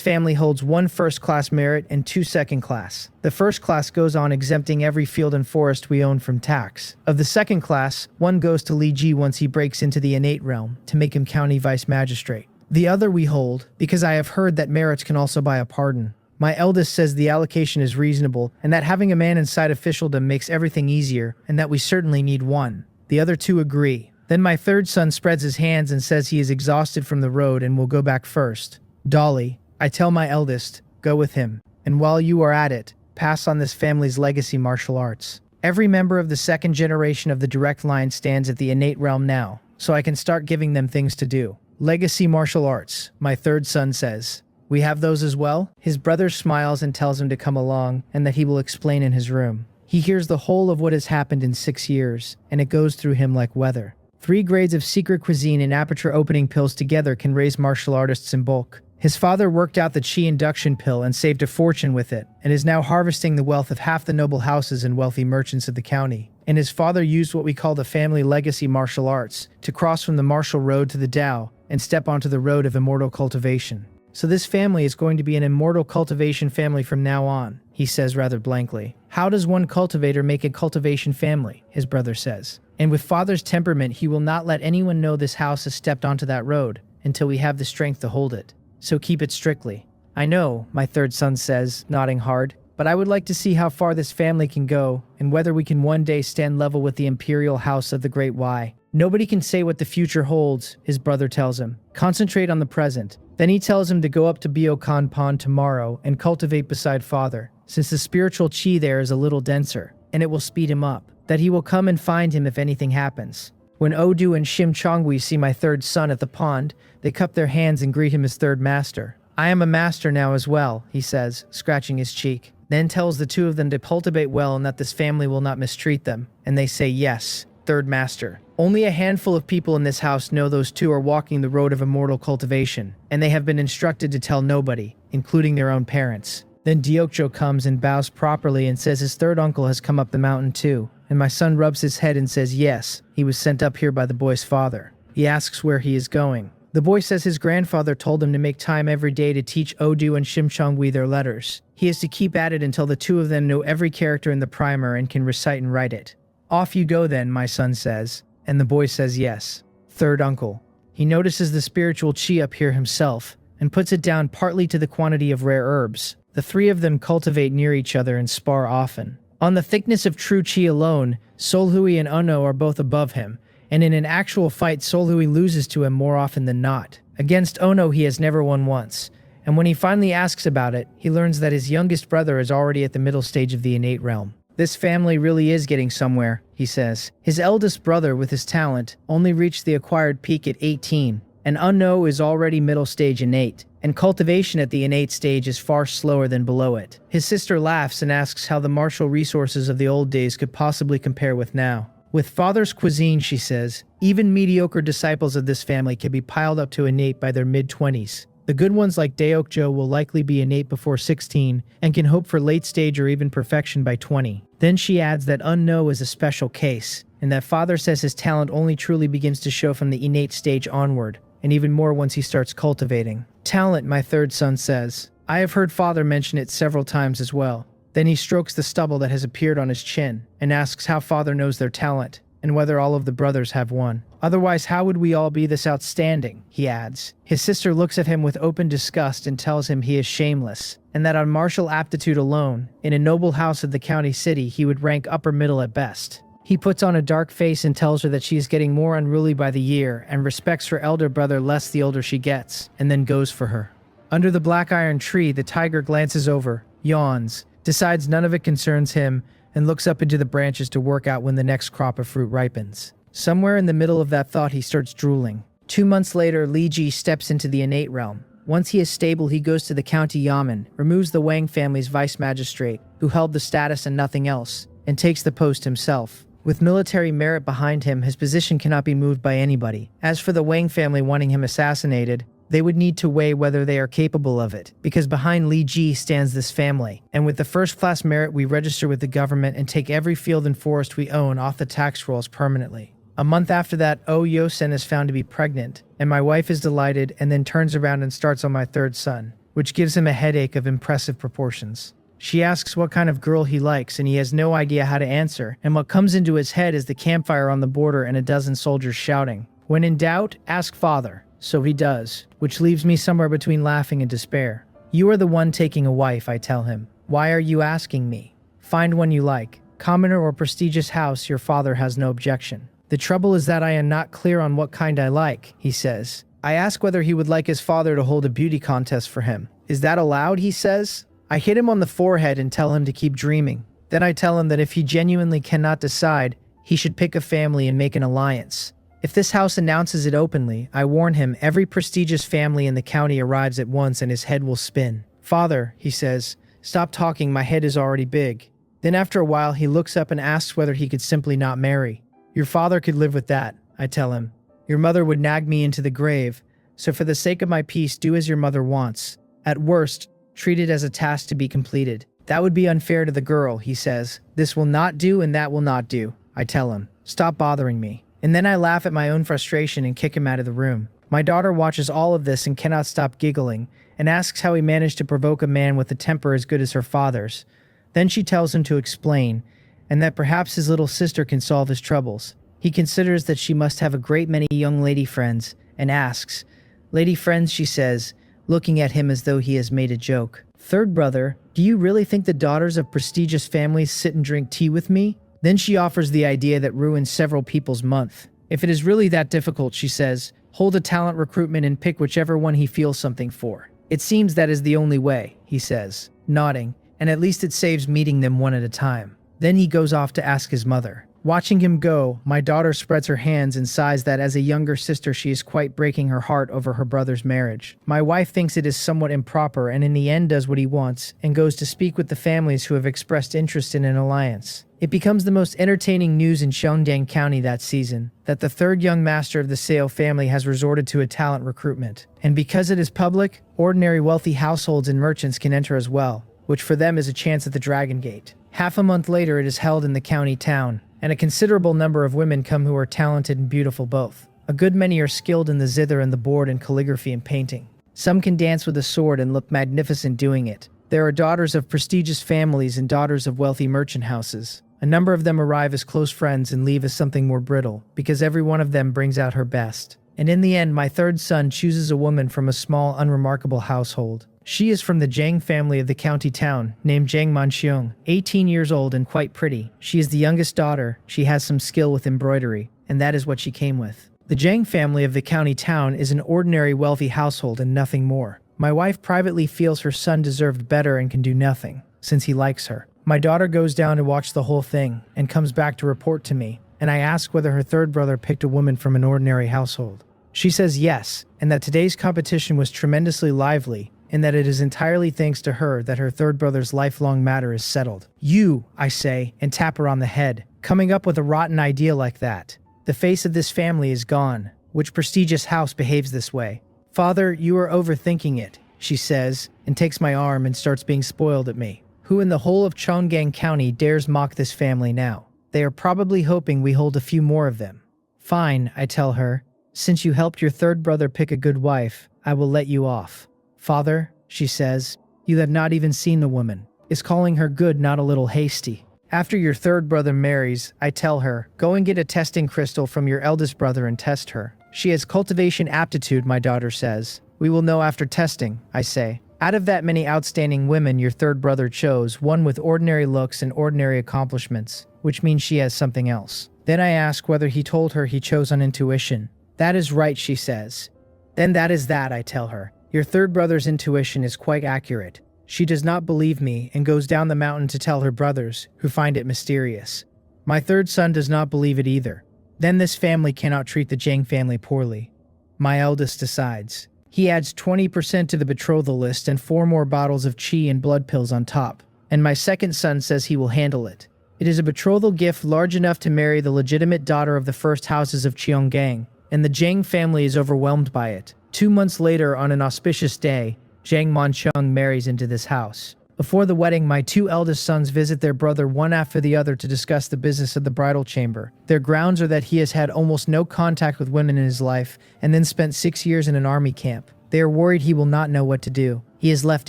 family holds 1 first class merit and 2 second class. The first class goes on exempting every field and forest we own from tax. Of the second class, 1 goes to Li Ji once he breaks into the innate realm to make him county vice magistrate. The other we hold because I have heard that merits can also buy a pardon. My eldest says the allocation is reasonable and that having a man inside officialdom makes everything easier and that we certainly need 1. The other 2 agree. Then my third son spreads his hands and says he is exhausted from the road and will go back first. Dolly, I tell my eldest, go with him, and while you are at it, pass on this family's legacy martial arts. Every member of the second generation of the direct line stands at the innate realm now, so I can start giving them things to do. Legacy martial arts, my third son says. We have those as well? His brother smiles and tells him to come along, and that he will explain in his room. He hears the whole of what has happened in 6 years, and it goes through him like weather. 3 grades of secret cuisine and aperture opening pills together can raise martial artists in bulk. His father worked out the chi induction pill and saved a fortune with it, and is now harvesting the wealth of half the noble houses and wealthy merchants of the county. And his father used what we call the family legacy martial arts to cross from the martial road to the Tao and step onto the road of immortal cultivation. So this family is going to be an immortal cultivation family from now on, he says rather blankly. How does one cultivator make a cultivation family? His brother says. And with father's temperament, he will not let anyone know this house has stepped onto that road until we have the strength to hold it. So keep it strictly. I know, my third son says, nodding hard, but I would like to see how far this family can go and whether we can one day stand level with the imperial house of the Great Y. Nobody can say what the future holds, his brother tells him. Concentrate on the present. Then he tells him to go up to Byokan Pond tomorrow and cultivate beside father, since the spiritual chi there is a little denser, and it will speed him up. That he will come and find him if anything happens. When Odu and Shim Chongwi see my third son at the pond, they cup their hands and greet him as third master. I am a master now as well, he says, scratching his cheek. Then tells the 2 of them to cultivate well and that this family will not mistreat them. And they say yes, third master. Only a handful of people in this house know those two are walking the road of immortal cultivation, and they have been instructed to tell nobody, including their own parents. Then Deokjo comes and bows properly and says his third uncle has come up the mountain too, and my son rubs his head and says yes, he was sent up here by the boy's father. He asks where he is going. The boy says his grandfather told him to make time every day to teach Odu and Shimchongwi their letters. He is to keep at it until the two of them know every character in the primer and can recite and write it. Off you go then, my son says. And the boy says yes. Third uncle. He notices the spiritual chi up here himself, and puts it down partly to the quantity of rare herbs. The three of them cultivate near each other and spar often. On the thickness of true chi alone, Solhui and Uno are both above him, and in an actual fight Solhui loses to him more often than not. Against Ono he has never won once, and when he finally asks about it, he learns that his youngest brother is already at the middle stage of the innate realm. This family really is getting somewhere, he says. His eldest brother, with his talent, only reached the acquired peak at 18, and Unno is already middle stage innate, and cultivation at the innate stage is far slower than below it. His sister laughs and asks how the martial resources of the old days could possibly compare with now. With father's cuisine, she says, even mediocre disciples of this family can be piled up to innate by their mid-20s. The good ones like Deokjo will likely be innate before 16 and can hope for late stage or even perfection by 20. Then she adds that Unno is a special case, and that father says his talent only truly begins to show from the innate stage onward, and even more once he starts cultivating. Talent, my third son says. I have heard father mention it several times as well. Then he strokes the stubble that has appeared on his chin, and asks how father knows their talent, and whether all of the brothers have one. Otherwise, how would we all be this outstanding, he adds. His sister looks at him with open disgust and tells him he is shameless, and that on martial aptitude alone, in a noble house of the county city, he would rank upper middle at best. He puts on a dark face and tells her that she is getting more unruly by the year and respects her elder brother less the older she gets, and then goes for her. Under the black iron tree, the tiger glances over, yawns, decides none of it concerns him, and looks up into the branches to work out when the next crop of fruit ripens. Somewhere in the middle of that thought he starts drooling. 2 months later, Li Ji steps into the innate realm. Once he is stable, he goes to the county yamen, removes the Wang family's vice magistrate, who held the status and nothing else, and takes the post himself. With military merit behind him, his position cannot be moved by anybody. As for the Wang family wanting him assassinated, they would need to weigh whether they are capable of it, because behind Li Ji stands this family, and with the first-class merit we register with the government and take every field and forest we own off the tax rolls permanently. A month after that, Oh Yosen is found to be pregnant, and my wife is delighted and then turns around and starts on my third son, which gives him a headache of impressive proportions. She asks what kind of girl he likes, and he has no idea how to answer, and what comes into his head is the campfire on the border and a dozen soldiers shouting. When in doubt, ask father. So he does, which leaves me somewhere between laughing and despair. You are the one taking a wife, I tell him. Why are you asking me? Find one you like. Commoner or prestigious house, your father has no objection. The trouble is that I am not clear on what kind I like, he says. I ask whether he would like his father to hold a beauty contest for him. Is that allowed, he says? I hit him on the forehead and tell him to keep dreaming. Then I tell him that if he genuinely cannot decide, he should pick a family and make an alliance. If this house announces it openly, I warn him every prestigious family in the county arrives at once and his head will spin. Father, he says, stop talking, my head is already big. Then after a while he looks up and asks whether he could simply not marry. Your father could live with that, I tell him. Your mother would nag me into the grave, so for the sake of my peace, do as your mother wants. At worst, treat it as a task to be completed. That would be unfair to the girl, he says. This will not do and that will not do, I tell him. Stop bothering me. And then I laugh at my own frustration and kick him out of the room. My daughter watches all of this and cannot stop giggling, and asks how he managed to provoke a man with a temper as good as her father's. Then she tells him to explain, and that perhaps his little sister can solve his troubles. He considers that she must have a great many young lady friends, and asks, Lady friends, she says, looking at him as though he has made a joke. Third brother, do you really think the daughters of prestigious families sit and drink tea with me? Then she offers the idea that ruins several people's month. If it is really that difficult, she says, hold a talent recruitment and pick whichever one he feels something for. It seems that is the only way, he says, nodding, and at least it saves meeting them one at a time. Then he goes off to ask his mother. Watching him go, my daughter spreads her hands and sighs that as a younger sister she is quite breaking her heart over her brother's marriage. My wife thinks it is somewhat improper and in the end does what he wants and goes to speak with the families who have expressed interest in an alliance. It becomes the most entertaining news in Cheongdang County that season that the third young master of the Seo family has resorted to a talent recruitment. And because it is public, ordinary wealthy households and merchants can enter as well, which for them is a chance at the Dragon Gate. Half a month later, it is held in the county town, and a considerable number of women come who are talented and beautiful both. A good many are skilled in the zither and the board and calligraphy and painting. Some can dance with a sword and look magnificent doing it. There are daughters of prestigious families and daughters of wealthy merchant houses. A number of them arrive as close friends and leave as something more brittle, because every one of them brings out her best. And in the end, my third son chooses a woman from a small, unremarkable household. She is from the Zhang family of the county town, named Zhang Manxiong, 18 years old and quite pretty. She is the youngest daughter, she has some skill with embroidery, and that is what she came with. The Zhang family of the county town is an ordinary wealthy household and nothing more. My wife privately feels her son deserved better and can do nothing, since he likes her. My daughter goes down to watch the whole thing, and comes back to report to me, and I ask whether her third brother picked a woman from an ordinary household. She says yes, and that today's competition was tremendously lively, and that it is entirely thanks to her that her third brother's lifelong matter is settled. You, I say, and tap her on the head, coming up with a rotten idea like that. The face of this family is gone. Which prestigious house behaves this way? Father, you are overthinking it, she says, and takes my arm and starts being spoiled at me. Who in the whole of Cheongdang County dares mock this family now? They are probably hoping we hold a few more of them. Fine, I tell her. Since you helped your third brother pick a good wife, I will let you off. Father, she says, you have not even seen the woman. Is calling her good not a little hasty? After your third brother marries, I tell her, go and get a testing crystal from your eldest brother and test her. She has cultivation aptitude, my daughter says. We will know after testing, I say. Out of that many outstanding women your third brother chose one with ordinary looks and ordinary accomplishments, which means she has something else. Then I ask whether he told her he chose on intuition. That is right, she says. Then that is that, I tell her. Your third brother's intuition is quite accurate. She does not believe me and goes down the mountain to tell her brothers, who find it mysterious. My third son does not believe it either. Then this family cannot treat the Zhang family poorly. My eldest decides. He adds 20% to the betrothal list and 4 more bottles of qi and blood pills on top. And my second son says he will handle it. It is a betrothal gift large enough to marry the legitimate daughter of the first houses of Cheonggang, and the Zhang family is overwhelmed by it. 2 months later, on an auspicious day, Zhang Manxiong marries into this house. Before the wedding, my 2 eldest sons visit their brother one after the other to discuss the business of the bridal chamber. Their grounds are that he has had almost no contact with women in his life and then spent 6 years in an army camp. They are worried he will not know what to do. He is left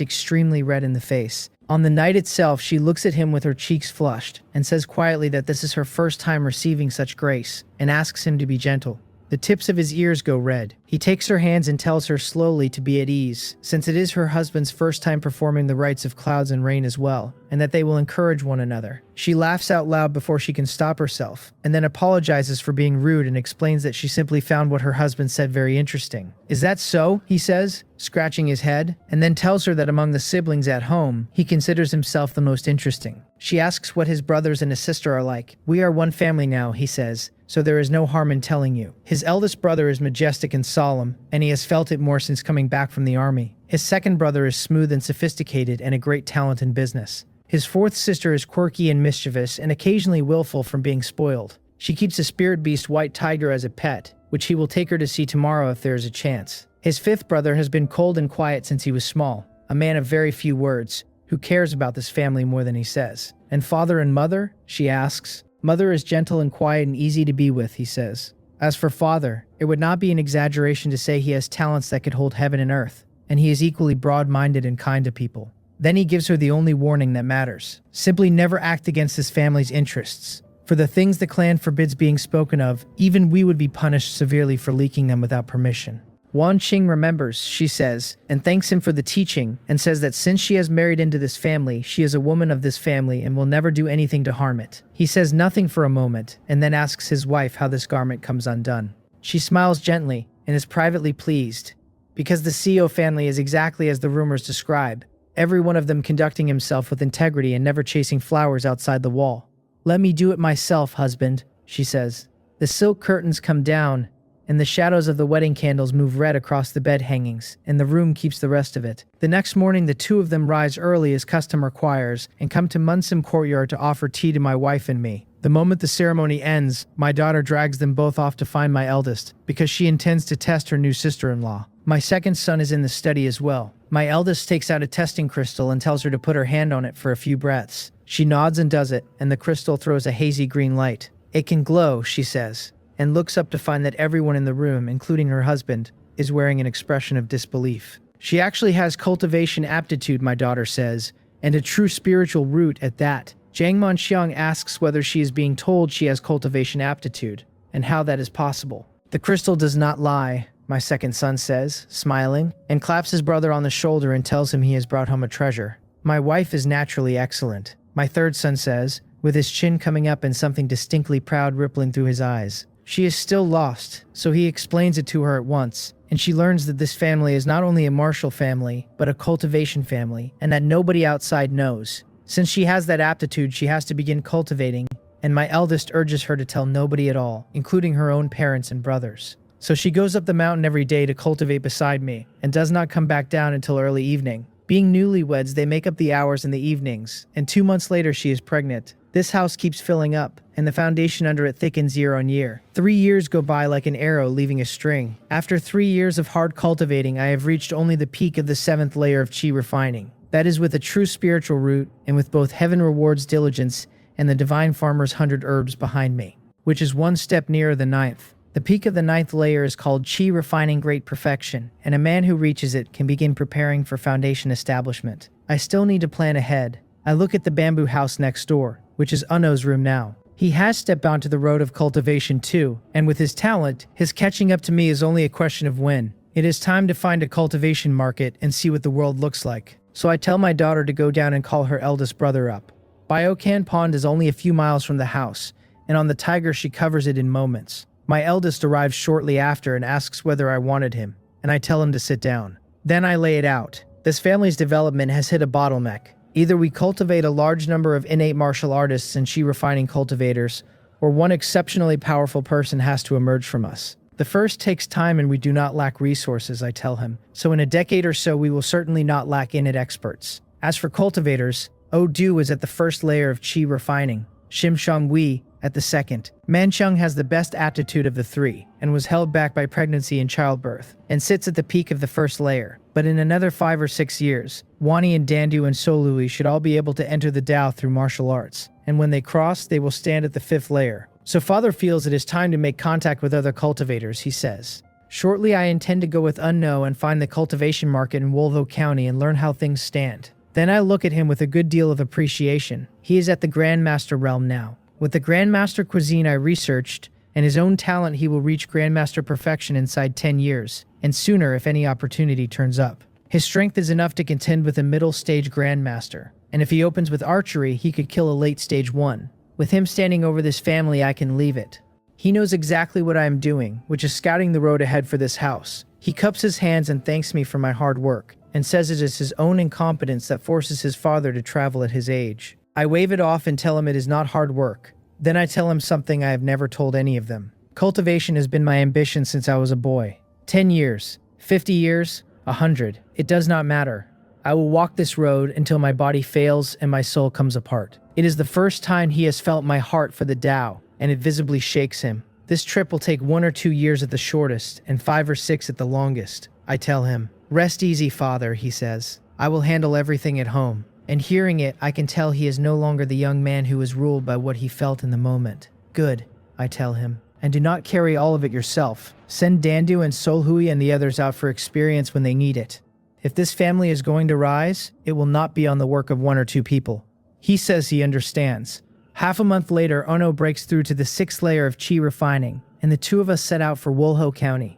extremely red in the face. On the night itself, she looks at him with her cheeks flushed and says quietly that this is her first time receiving such grace and asks him to be gentle. The tips of his ears go red. He takes her hands and tells her slowly to be at ease, since it is her husband's first time performing the rites of clouds and rain as well, and that they will encourage one another. She laughs out loud before she can stop herself, and then apologizes for being rude and explains that she simply found what her husband said very interesting. Is that so? He says, scratching his head, and then tells her that among the siblings at home, he considers himself the most interesting. She asks what his brothers and his sister are like. We are one family now, he says, so there is no harm in telling you. His eldest brother is majestic and solemn, and he has felt it more since coming back from the army. His second brother is smooth and sophisticated and a great talent in business. His fourth sister is quirky and mischievous and occasionally willful from being spoiled. She keeps a spirit beast white tiger as a pet, which he will take her to see tomorrow if there is a chance. His fifth brother has been cold and quiet since he was small, a man of very few words, who cares about this family more than he says. And father and mother? She asks. Mother is gentle and quiet and easy to be with, he says. As for father, it would not be an exaggeration to say he has talents that could hold heaven and earth, and he is equally broad-minded and kind to people. Then he gives her the only warning that matters. Simply never act against his family's interests. For the things the clan forbids being spoken of, even we would be punished severely for leaking them without permission. Wan Qing remembers, she says, and thanks him for the teaching, and says that since she has married into this family, she is a woman of this family and will never do anything to harm it. He says nothing for a moment, and then asks his wife how this garment comes undone. She smiles gently, and is privately pleased, because the Seo family is exactly as the rumors describe, every one of them conducting himself with integrity and never chasing flowers outside the wall. Let me do it myself, husband, she says. The silk curtains come down, and the shadows of the wedding candles move red across the bed hangings, and the room keeps the rest of it. The next morning, the two of them rise early as custom requires and come to Munsim courtyard to offer tea to my wife and me. The moment the ceremony ends, my daughter drags them both off to find my eldest, because she intends to test her new sister-in-law. My second son is in the study as well. My eldest takes out a testing crystal and tells her to put her hand on it for a few breaths. She nods and does it, and the crystal throws a hazy green light. It can glow, she says, and looks up to find that everyone in the room, including her husband, is wearing an expression of disbelief. She actually has cultivation aptitude, my daughter says, and a true spiritual root at that. Jiang Manxiang asks whether she is being told she has cultivation aptitude, and how that is possible. The crystal does not lie, my second son says, smiling, and claps his brother on the shoulder and tells him he has brought home a treasure. My wife is naturally excellent, my third son says, with his chin coming up and something distinctly proud rippling through his eyes. She is still lost, so he explains it to her at once, and she learns that this family is not only a martial family, but a cultivation family, and that nobody outside knows. Since she has that aptitude, she has to begin cultivating, and my eldest urges her to tell nobody at all, including her own parents and brothers. So she goes up the mountain every day to cultivate beside me, and does not come back down until early evening. Being newlyweds, they make up the hours in the evenings, and 2 months later she is pregnant. This house keeps filling up, and the foundation under it thickens year on year. 3 years go by like an arrow leaving a string. After 3 years of hard cultivating, I have reached only the peak of the 7th layer of chi refining. That is with a true spiritual root, and with both heaven rewards diligence and the divine farmer's 100 herbs behind me, which is one step nearer the 9th. The peak of the 9th layer is called chi refining great perfection, and a man who reaches it can begin preparing for foundation establishment. I still need to plan ahead. I look at the bamboo house next door, which is Uno's room now. He has stepped onto the road of cultivation too, and with his talent, his catching up to me is only a question of when. It is time to find a cultivation market and see what the world looks like. So I tell my daughter to go down and call her eldest brother up. Biocan Pond is only a few miles from the house, and on the Tiger she covers it in moments. My eldest arrives shortly after and asks whether I wanted him, and I tell him to sit down. Then I lay it out. This family's development has hit a bottleneck. Either we cultivate a large number of innate martial artists and chi refining cultivators, or one exceptionally powerful person has to emerge from us. The first takes time and we do not lack resources, I tell him. So in a decade or so we will certainly not lack innate experts. As for cultivators, Odu is at the first layer of chi refining, Shimshang Wei at the second. Manchung has the best aptitude of the three, and was held back by pregnancy and childbirth, and sits at the peak of the first layer. But in another 5 or 6 years, Wani and Dandu and Solui should all be able to enter the Tao through martial arts, and when they cross, they will stand at the 5th layer. So father feels it is time to make contact with other cultivators, he says. Shortly I intend to go with Unno and find the cultivation market in Wolho County and learn how things stand. Then I look at him with a good deal of appreciation. He is at the Grandmaster realm now. With the Grandmaster cuisine I researched, and his own talent he will reach Grandmaster perfection inside 10 years, and sooner if any opportunity turns up. His strength is enough to contend with a middle stage Grandmaster, and if he opens with archery he could kill a late stage one. With him standing over this family I can leave it. He knows exactly what I am doing, which is scouting the road ahead for this house. He cups his hands and thanks me for my hard work, and says it is his own incompetence that forces his father to travel at his age. I wave it off and tell him it is not hard work. Then I tell him something I have never told any of them. Cultivation has been my ambition since I was a boy. 10 years, 50 years, 100. It does not matter. I will walk this road until my body fails and my soul comes apart. It is the first time he has felt my heart for the Tao, and it visibly shakes him. This trip will take 1 or 2 years at the shortest, and 5 or 6 at the longest. I tell him. Rest easy, father, he says. I will handle everything at home. And hearing it, I can tell he is no longer the young man who was ruled by what he felt in the moment. Good, I tell him. And do not carry all of it yourself. Send Dandu and Solhui and the others out for experience when they need it. If this family is going to rise, it will not be on the work of 1 or 2 people. He says he understands. Half a month later, Ono breaks through to the 6th layer of chi refining, and the two of us set out for Wolho County.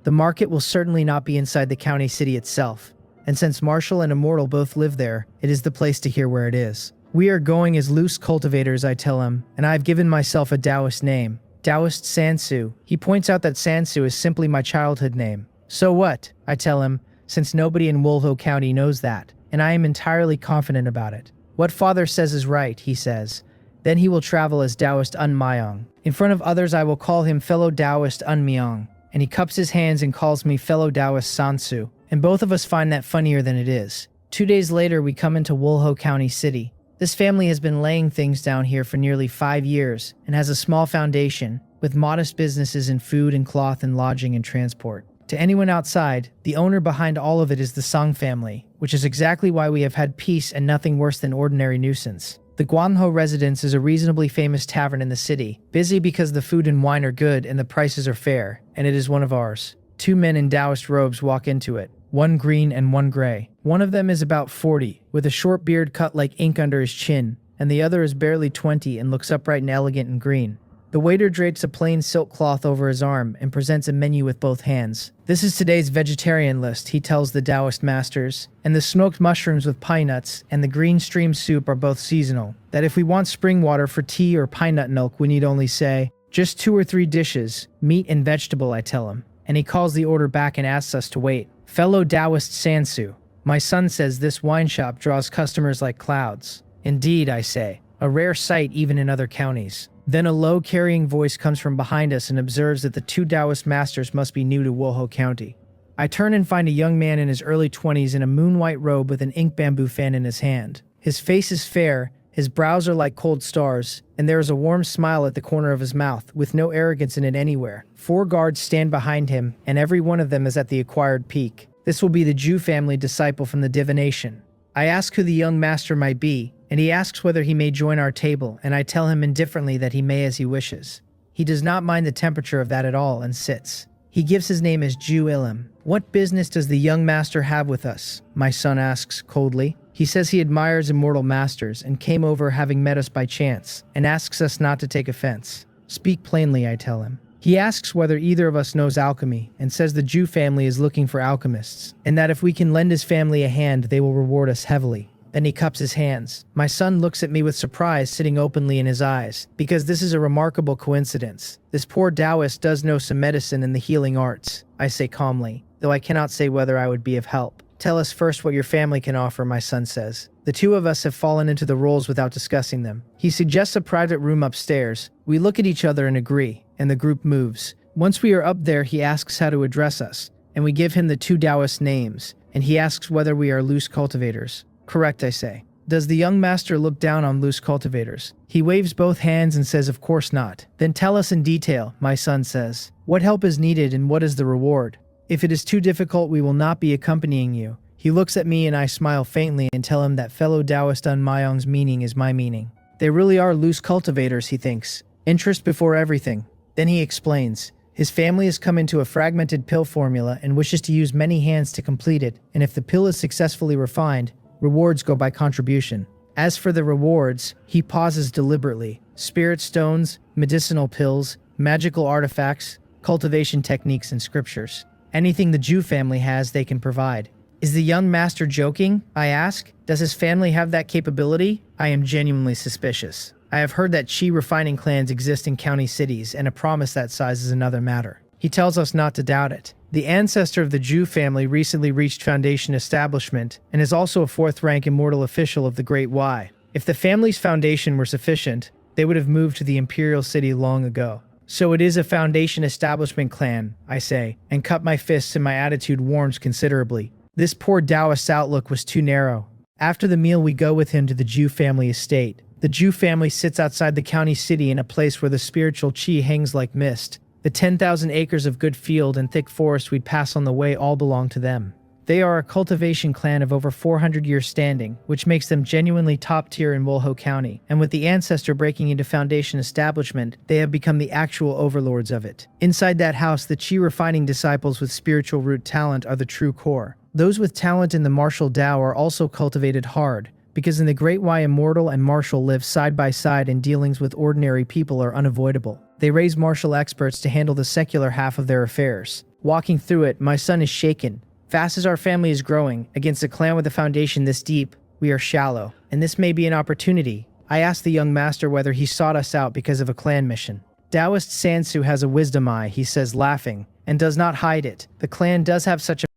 The market will certainly not be inside the county city itself. And since Marshall and Immortal both live there, it is the place to hear where it is. We are going as loose cultivators, I tell him, and I have given myself a Taoist name. Taoist Sansu. He points out that Sansu is simply my childhood name. So what? I tell him, since nobody in Wolho County knows that, and I am entirely confident about it. What father says is right, he says. Then he will travel as Taoist Unmyong. In front of others I will call him fellow Taoist Unmyong. and he cups his hands and calls me fellow Taoist Sansu, and both of us find that funnier than it is. 2 days later, we come into Wolho County City. This family has been laying things down here for nearly 5 years and has a small foundation with modest businesses in food and cloth and lodging and transport. To anyone outside, the owner behind all of it is the Song family, which is exactly why we have had peace and nothing worse than ordinary nuisance. The Guanho Residence is a reasonably famous tavern in the city, busy because the food and wine are good and the prices are fair, and it is one of ours. 2 men in Taoist robes walk into it, one green and one gray. One of them is about 40, with a short beard cut like ink under his chin, and the other is barely 20 and looks upright and elegant and green. The waiter drapes a plain silk cloth over his arm and presents a menu with both hands. This is today's vegetarian list, he tells the Taoist masters, and the smoked mushrooms with pine nuts and the green stream soup are both seasonal. That if we want spring water for tea or pine nut milk, we need only say, just 2 or 3 dishes, meat and vegetable, I tell him, and he calls the order back and asks us to wait. Fellow Taoist Sansu, my son says this wine shop draws customers like clouds. Indeed, I say, a rare sight even in other counties. Then a low, carrying voice comes from behind us and observes that the 2 Taoist masters must be new to Wolho County. I turn and find a young man in his early 20s in a moon-white robe with an ink bamboo fan in his hand. His face is fair, his brows are like cold stars, and there is a warm smile at the corner of his mouth, with no arrogance in it anywhere. 4 guards stand behind him, and every one of them is at the acquired peak. This will be the Jew family disciple from the divination. I ask who the young master might be, and he asks whether he may join our table, and I tell him indifferently that he may as he wishes. He does not mind the temperature of that at all and sits. He gives his name as Jew Ilim. What business does the young master have with us? My son asks coldly. He says he admires immortal masters and came over having met us by chance, and asks us not to take offense. Speak plainly, I tell him. He asks whether either of us knows alchemy, and says the Jew family is looking for alchemists, and that if we can lend his family a hand, they will reward us heavily. Then he cups his hands. My son looks at me with surprise sitting openly in his eyes, because this is a remarkable coincidence. This poor Taoist does know some medicine and the healing arts, I say calmly, though I cannot say whether I would be of help. Tell us first what your family can offer, my son says. The 2 of us have fallen into the roles without discussing them. He suggests a private room upstairs. We look at each other and agree, and the group moves. Once we are up there, he asks how to address us, and we give him the 2 Taoist names, and he asks whether we are loose cultivators. Correct, I say. Does the young master look down on loose cultivators? He waves both hands and says of course not. Then tell us in detail, my son says. What help is needed and what is the reward? If it is too difficult, we will not be accompanying you. He looks at me and I smile faintly and tell him that fellow Taoist Unmayong's meaning is my meaning. They really are loose cultivators, he thinks. Interest before everything. Then he explains. His family has come into a fragmented pill formula and wishes to use many hands to complete it, and if the pill is successfully refined, rewards go by contribution. As for the rewards, he pauses deliberately. Spirit stones, medicinal pills, magical artifacts, cultivation techniques and scriptures. Anything the Jew family has, they can provide. Is the young master joking? I ask. Does his family have that capability? I am genuinely suspicious. I have heard that chi refining clans exist in county cities, and a promise that size is another matter. He tells us not to doubt it. The ancestor of the Jew family recently reached foundation establishment, and is also a 4th-rank immortal official of the Great Y. If the family's foundation were sufficient, they would have moved to the imperial city long ago. So it is a foundation establishment clan, I say, and cup my fists and my attitude warms considerably. This poor Taoist's outlook was too narrow. After the meal, we go with him to the Jew family estate. The Jew family sits outside the county city in a place where the spiritual chi hangs like mist. The 10,000 acres of good field and thick forest we'd pass on the way all belong to them. They are a cultivation clan of over 400 years standing, which makes them genuinely top tier in Wolho County, and with the ancestor breaking into foundation establishment, they have become the actual overlords of it. Inside that house, the chi refining disciples with spiritual root talent are the true core. Those with talent in the martial Tao are also cultivated hard, because in the Great Y, immortal and martial live side by side and dealings with ordinary people are unavoidable. They raise martial experts to handle the secular half of their affairs. Walking through it, my son is shaken. Fast as our family is growing, against a clan with a foundation this deep, we are shallow, and this may be an opportunity. I asked the young master whether he sought us out because of a clan mission. Taoist Sansu has a wisdom eye, he says laughing, and does not hide it. The clan does have such a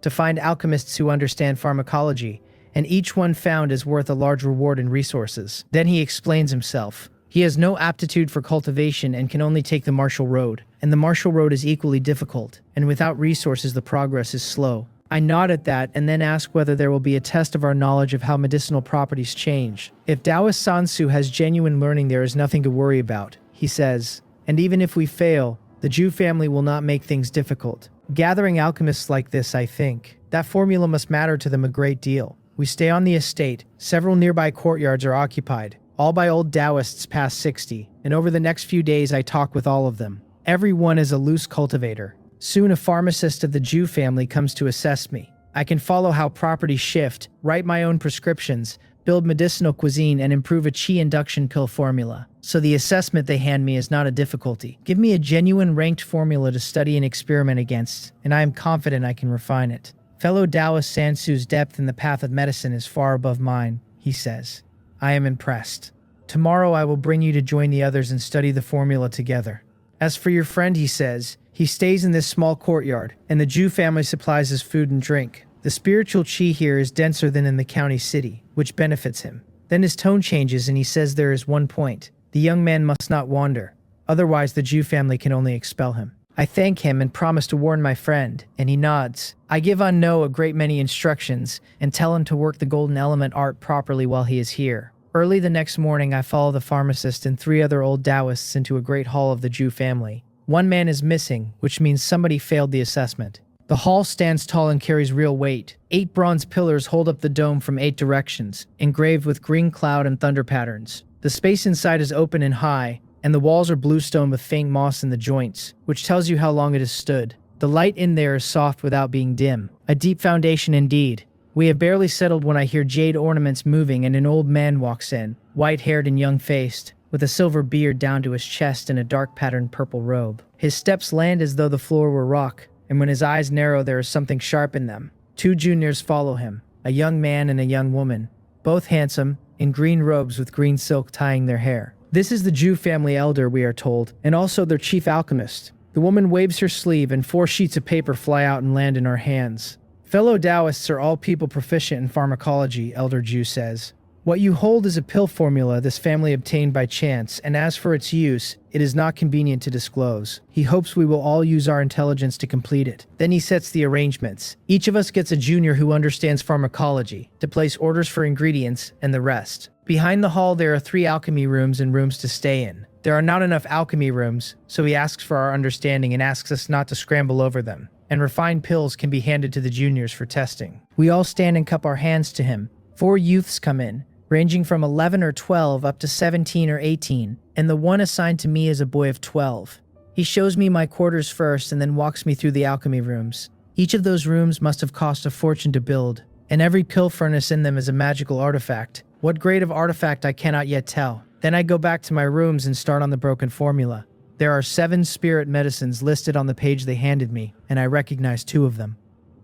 to find alchemists who understand pharmacology, and each one found is worth a large reward in resources. Then he explains himself. He has no aptitude for cultivation and can only take the martial road, and the martial road is equally difficult, and without resources the progress is slow. I nod at that and then ask whether there will be a test of our knowledge of how medicinal properties change. If Taoist Sansu has genuine learning, there is nothing to worry about, he says. And even if we fail, the Jew family will not make things difficult. Gathering alchemists like this, I think. That formula must matter to them a great deal. We stay on the estate. Several nearby courtyards are occupied, all by old Taoists past 60, and over the next few days I talk with all of them. Every one is a loose cultivator. Soon a pharmacist of the Jew family comes to assess me. I can follow how properties shift, write my own prescriptions, build medicinal cuisine, and improve a chi induction pill formula. So the assessment they hand me is not a difficulty. Give me a genuine ranked formula to study and experiment against, and I am confident I can refine it. Fellow Taoist Sansu's depth in the path of medicine is far above mine, he says. I am impressed. Tomorrow I will bring you to join the others and study the formula together. As for your friend, he says, he stays in this small courtyard, and the Jew family supplies his food and drink. The spiritual chi here is denser than in the county city, which benefits him. Then his tone changes and he says there is one point. The young man must not wander, otherwise the Jew family can only expel him. I thank him and promise to warn my friend, and he nods. I give Unknow a great many instructions and tell him to work the golden element art properly while he is here. Early the next morning, I follow the pharmacist and 3 other old Taoists into a great hall of the Jew family. One man is missing, which means somebody failed the assessment. The hall stands tall and carries real weight. 8 bronze pillars hold up the dome from 8 directions, engraved with green cloud and thunder patterns. The space inside is open and high, and the walls are blue stone with faint moss in the joints, which tells you how long it has stood. The light in there is soft without being dim. A deep foundation indeed. We have barely settled when I hear jade ornaments moving and an old man walks in, white-haired and young-faced, with a silver beard down to his chest and a dark-patterned purple robe. His steps land as though the floor were rock, and when his eyes narrow there is something sharp in them. 2 juniors follow him, a young man and a young woman, both handsome, in green robes with green silk tying their hair. This is the Jew family elder, we are told, and also their chief alchemist. The woman waves her sleeve and 4 sheets of paper fly out and land in our hands. Fellow Taoists are all people proficient in pharmacology, Elder Jew says. What you hold is a pill formula this family obtained by chance, and as for its use, it is not convenient to disclose. He hopes we will all use our intelligence to complete it. Then he sets the arrangements. Each of us gets a junior who understands pharmacology, to place orders for ingredients, and the rest. Behind the hall there are 3 alchemy rooms and rooms to stay in. There are not enough alchemy rooms, so he asks for our understanding and asks us not to scramble over them. And refined pills can be handed to the juniors for testing. We all stand and cup our hands to him. 4 youths come in, ranging from 11 or 12 up to 17 or 18, and the one assigned to me is a boy of 12. He shows me my quarters first and then walks me through the alchemy rooms. Each of those rooms must have cost a fortune to build, and every pill furnace in them is a magical artifact. What grade of artifact I cannot yet tell. Then I go back to my rooms and start on the broken formula. There are 7 spirit medicines listed on the page they handed me, and I recognize 2 of them.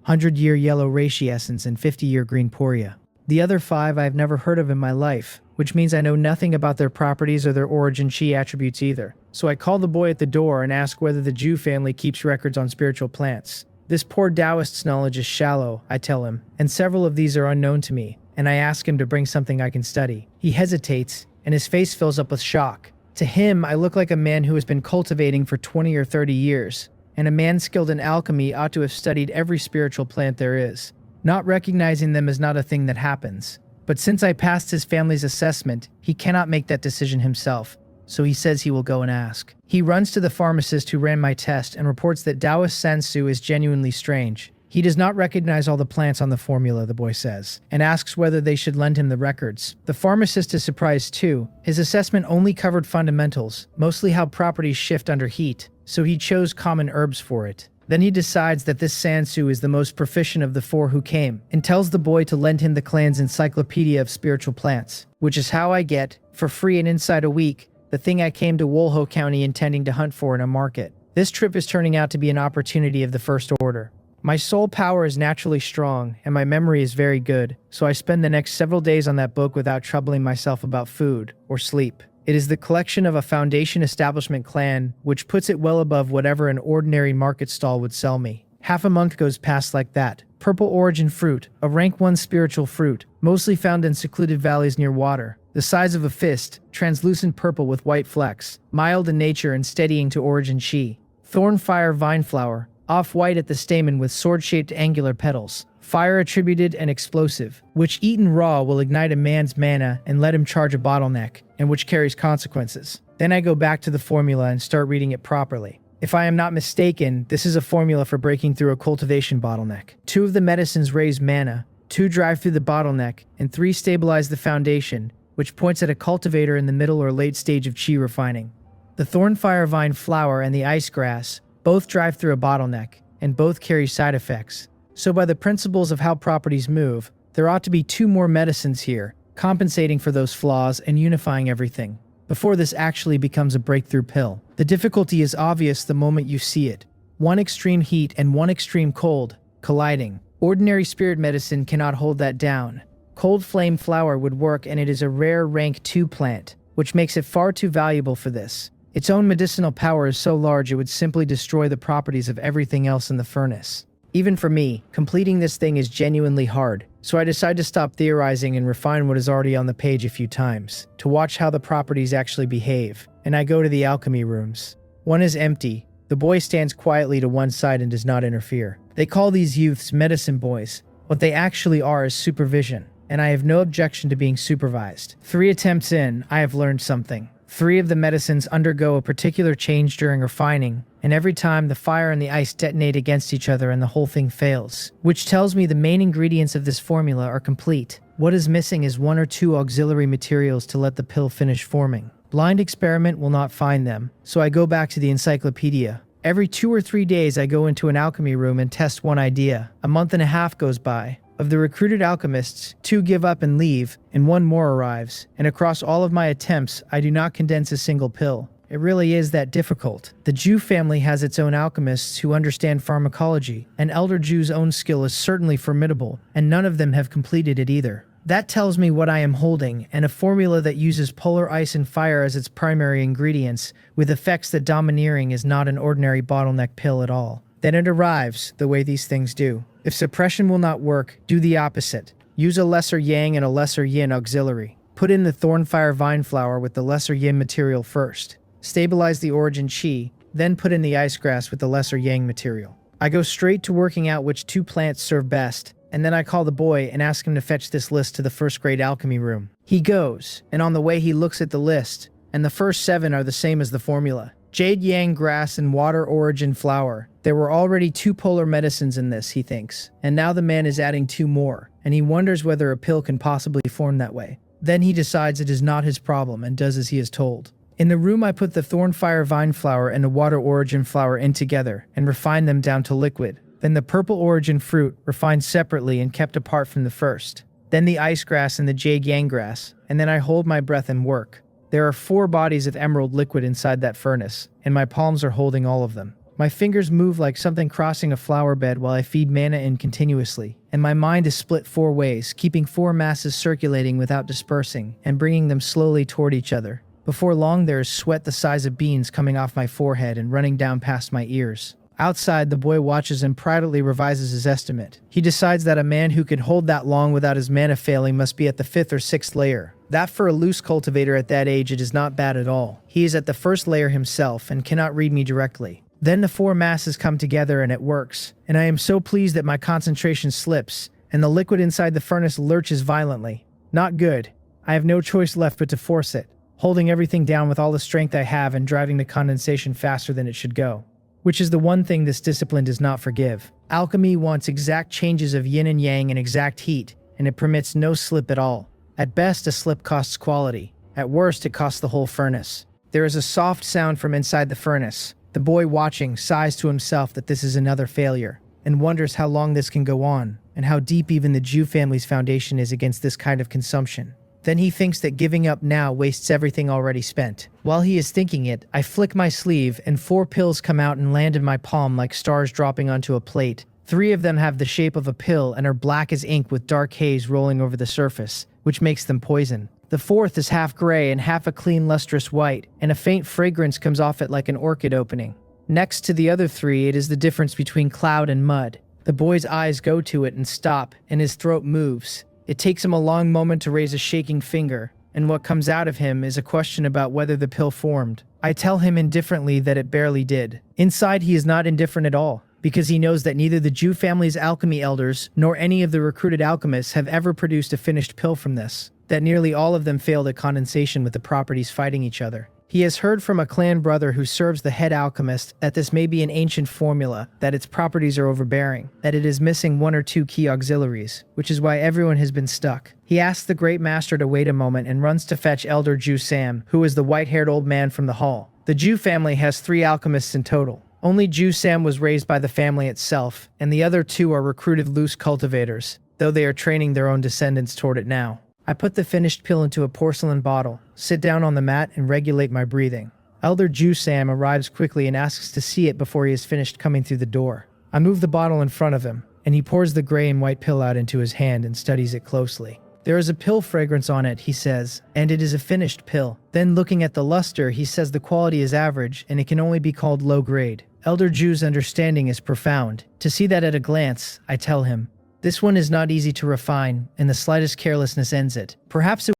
100-year yellow reishi essence and 50-year green poria. The other 5 I've never heard of in my life, which means I know nothing about their properties or their origin chi attributes either. So I call the boy at the door and ask whether the Jew family keeps records on spiritual plants. This poor Taoist's knowledge is shallow, I tell him, and several of these are unknown to me, and I ask him to bring something I can study. He hesitates, and his face fills up with shock. To him, I look like a man who has been cultivating for 20 or 30 years, and a man skilled in alchemy ought to have studied every spiritual plant there is. Not recognizing them is not a thing that happens. But since I passed his family's assessment, he cannot make that decision himself, so he says he will go and ask. He runs to the pharmacist who ran my test and reports that Taoist Sansu is genuinely strange. He does not recognize all the plants on the formula, the boy says, and asks whether they should lend him the records. The pharmacist is surprised too. His assessment only covered fundamentals, mostly how properties shift under heat, so he chose common herbs for it. Then he decides that this Sansu is the most proficient of the 4 who came, and tells the boy to lend him the clan's encyclopedia of spiritual plants, which is how I get, for free and inside a week, the thing I came to Wolho County intending to hunt for in a market. This trip is turning out to be an opportunity of the first order. My soul power is naturally strong, and my memory is very good, so I spend the next several days on that book without troubling myself about food or sleep. It is the collection of a foundation establishment clan, which puts it well above whatever an ordinary market stall would sell me. Half a month goes past like that. Purple origin fruit, a rank 1 spiritual fruit, mostly found in secluded valleys near water. the size of a fist, translucent purple with white flecks, mild in nature and steadying to origin chi. Thornfire vine flower, off-white at the stamen with sword-shaped angular petals. Fire attributed and explosive, which eaten raw will ignite a man's mana and let him charge a bottleneck, and which carries consequences. Then I go back to the formula and start reading it properly. If I am not mistaken, this is a formula for breaking through a cultivation bottleneck. 2 of the medicines raise mana, 2 drive through the bottleneck, and 3 stabilize the foundation, which points at a cultivator in the middle or late stage of chi refining. The thornfire vine flower and the ice grass both drive through a bottleneck, and both carry side effects. So by the principles of how properties move, there ought to be 2 more medicines here, compensating for those flaws and unifying everything, before this actually becomes a breakthrough pill. The difficulty is obvious the moment you see it. 1 extreme heat and 1 extreme cold, colliding. Ordinary spirit medicine cannot hold that down. Cold flame flower would work, and it is a rare rank 2 plant, which makes it far too valuable for this. Its own medicinal power is so large it would simply destroy the properties of everything else in the furnace. Even for me, completing this thing is genuinely hard, so I decide to stop theorizing and refine what is already on the page a few times, to watch how the properties actually behave, and I go to the alchemy rooms. 1 is empty. The boy stands quietly to one side and does not interfere. They call these youths medicine boys. What they actually are is supervision, and I have no objection to being supervised. 3 attempts in, I have learned something. 3 of the medicines undergo a particular change during refining, and every time the fire and the ice detonate against each other and the whole thing fails, which tells me the main ingredients of this formula are complete. What is missing is 1 or 2 auxiliary materials to let the pill finish forming. Blind experiment will not find them, so I go back to the encyclopedia. Every 2 or 3 days I go into an alchemy room and test 1 idea. A month and a half goes by. Of the recruited alchemists, 2 give up and leave, and 1 more arrives, and across all of my attempts, I do not condense a single pill. It really is that difficult. The Jew family has its own alchemists who understand pharmacology. An elder Jew's own skill is certainly formidable, and none of them have completed it either. That tells me what I am holding, and a formula that uses polar ice and fire as its primary ingredients, with effects that domineering is not an ordinary bottleneck pill at all. Then it arrives, the way these things do. If suppression will not work, do the opposite. Use a lesser yang and a lesser yin auxiliary. Put in the thornfire vine flower with the lesser yin material first. Stabilize the origin chi, then put in the ice grass with the lesser yang material. I go straight to working out which 2 plants serve best, and then I call the boy and ask him to fetch this list to the first grade alchemy room. He goes, and on the way he looks at the list, and the first 7 are the same as the formula. Jade yang grass and water origin flower. There were already 2 polar medicines in this, he thinks, and now the man is adding 2 more, and he wonders whether a pill can possibly form that way. Then he decides it is not his problem and does as he is told. In the room I put the thornfire vine flower and the water origin flower in together and refine them down to liquid. Then the purple origin fruit, refined separately and kept apart from the first. Then the ice grass and the jade yang grass, and then I hold my breath and work. There are 4 bodies of emerald liquid inside that furnace, and my palms are holding all of them. My fingers move like something crossing a flower bed while I feed mana in continuously, and my mind is split 4 ways, keeping 4 masses circulating without dispersing, and bringing them slowly toward each other. Before long there is sweat the size of beans coming off my forehead and running down past my ears. Outside, the boy watches and privately revises his estimate. He decides that a man who can hold that long without his mana failing must be at the 5th or 6th layer. That for a loose cultivator at that age it is not bad at all. He is at the 1st layer himself and cannot read me directly. Then the 4 masses come together and it works, and I am so pleased that my concentration slips, and the liquid inside the furnace lurches violently. Not good. I have no choice left but to force it, holding everything down with all the strength I have and driving the condensation faster than it should go. Which is the one thing this discipline does not forgive. Alchemy wants exact changes of yin and yang and exact heat, and it permits no slip at all. At best, a slip costs quality. At worst, it costs the whole furnace. There is a soft sound from inside the furnace. The boy watching sighs to himself that this is another failure, and wonders how long this can go on, and how deep even the Jew family's foundation is against this kind of consumption. Then he thinks that giving up now wastes everything already spent. While he is thinking it, I flick my sleeve, and 4 pills come out and land in my palm like stars dropping onto a plate. 3 of them have the shape of a pill and are black as ink with dark haze rolling over the surface, which makes them poison. The 4th is half gray and half a clean lustrous white, and a faint fragrance comes off it like an orchid opening. Next to the other 3, it is the difference between cloud and mud. The boy's eyes go to it and stop, and his throat moves. It takes him a long moment to raise a shaking finger, and what comes out of him is a question about whether the pill formed. I tell him indifferently that it barely did. Inside, he is not indifferent at all, because he knows that neither the Jew family's alchemy elders nor any of the recruited alchemists have ever produced a finished pill from this, that nearly all of them failed at condensation with the properties fighting each other. He has heard from a clan brother who serves the head alchemist that this may be an ancient formula, that its properties are overbearing, that it is missing one or two key auxiliaries, which is why everyone has been stuck. He asks the great master to wait a moment and runs to fetch Elder Jew Sam, who is the white-haired old man from the hall. The Jew family has 3 alchemists in total. Only Jew Sam was raised by the family itself, and the other 2 are recruited loose cultivators, though they are training their own descendants toward it now. I put the finished pill into a porcelain bottle, sit down on the mat, and regulate my breathing. Elder Jew Sam arrives quickly and asks to see it before he is finished coming through the door. I move the bottle in front of him, and he pours the gray and white pill out into his hand and studies it closely. There is a pill fragrance on it, he says, and it is a finished pill. Then looking at the luster, he says the quality is average and it can only be called low grade. Elder Jew's understanding is profound. To see that at a glance, I tell him, this one is not easy to refine, and the slightest carelessness ends it. Perhaps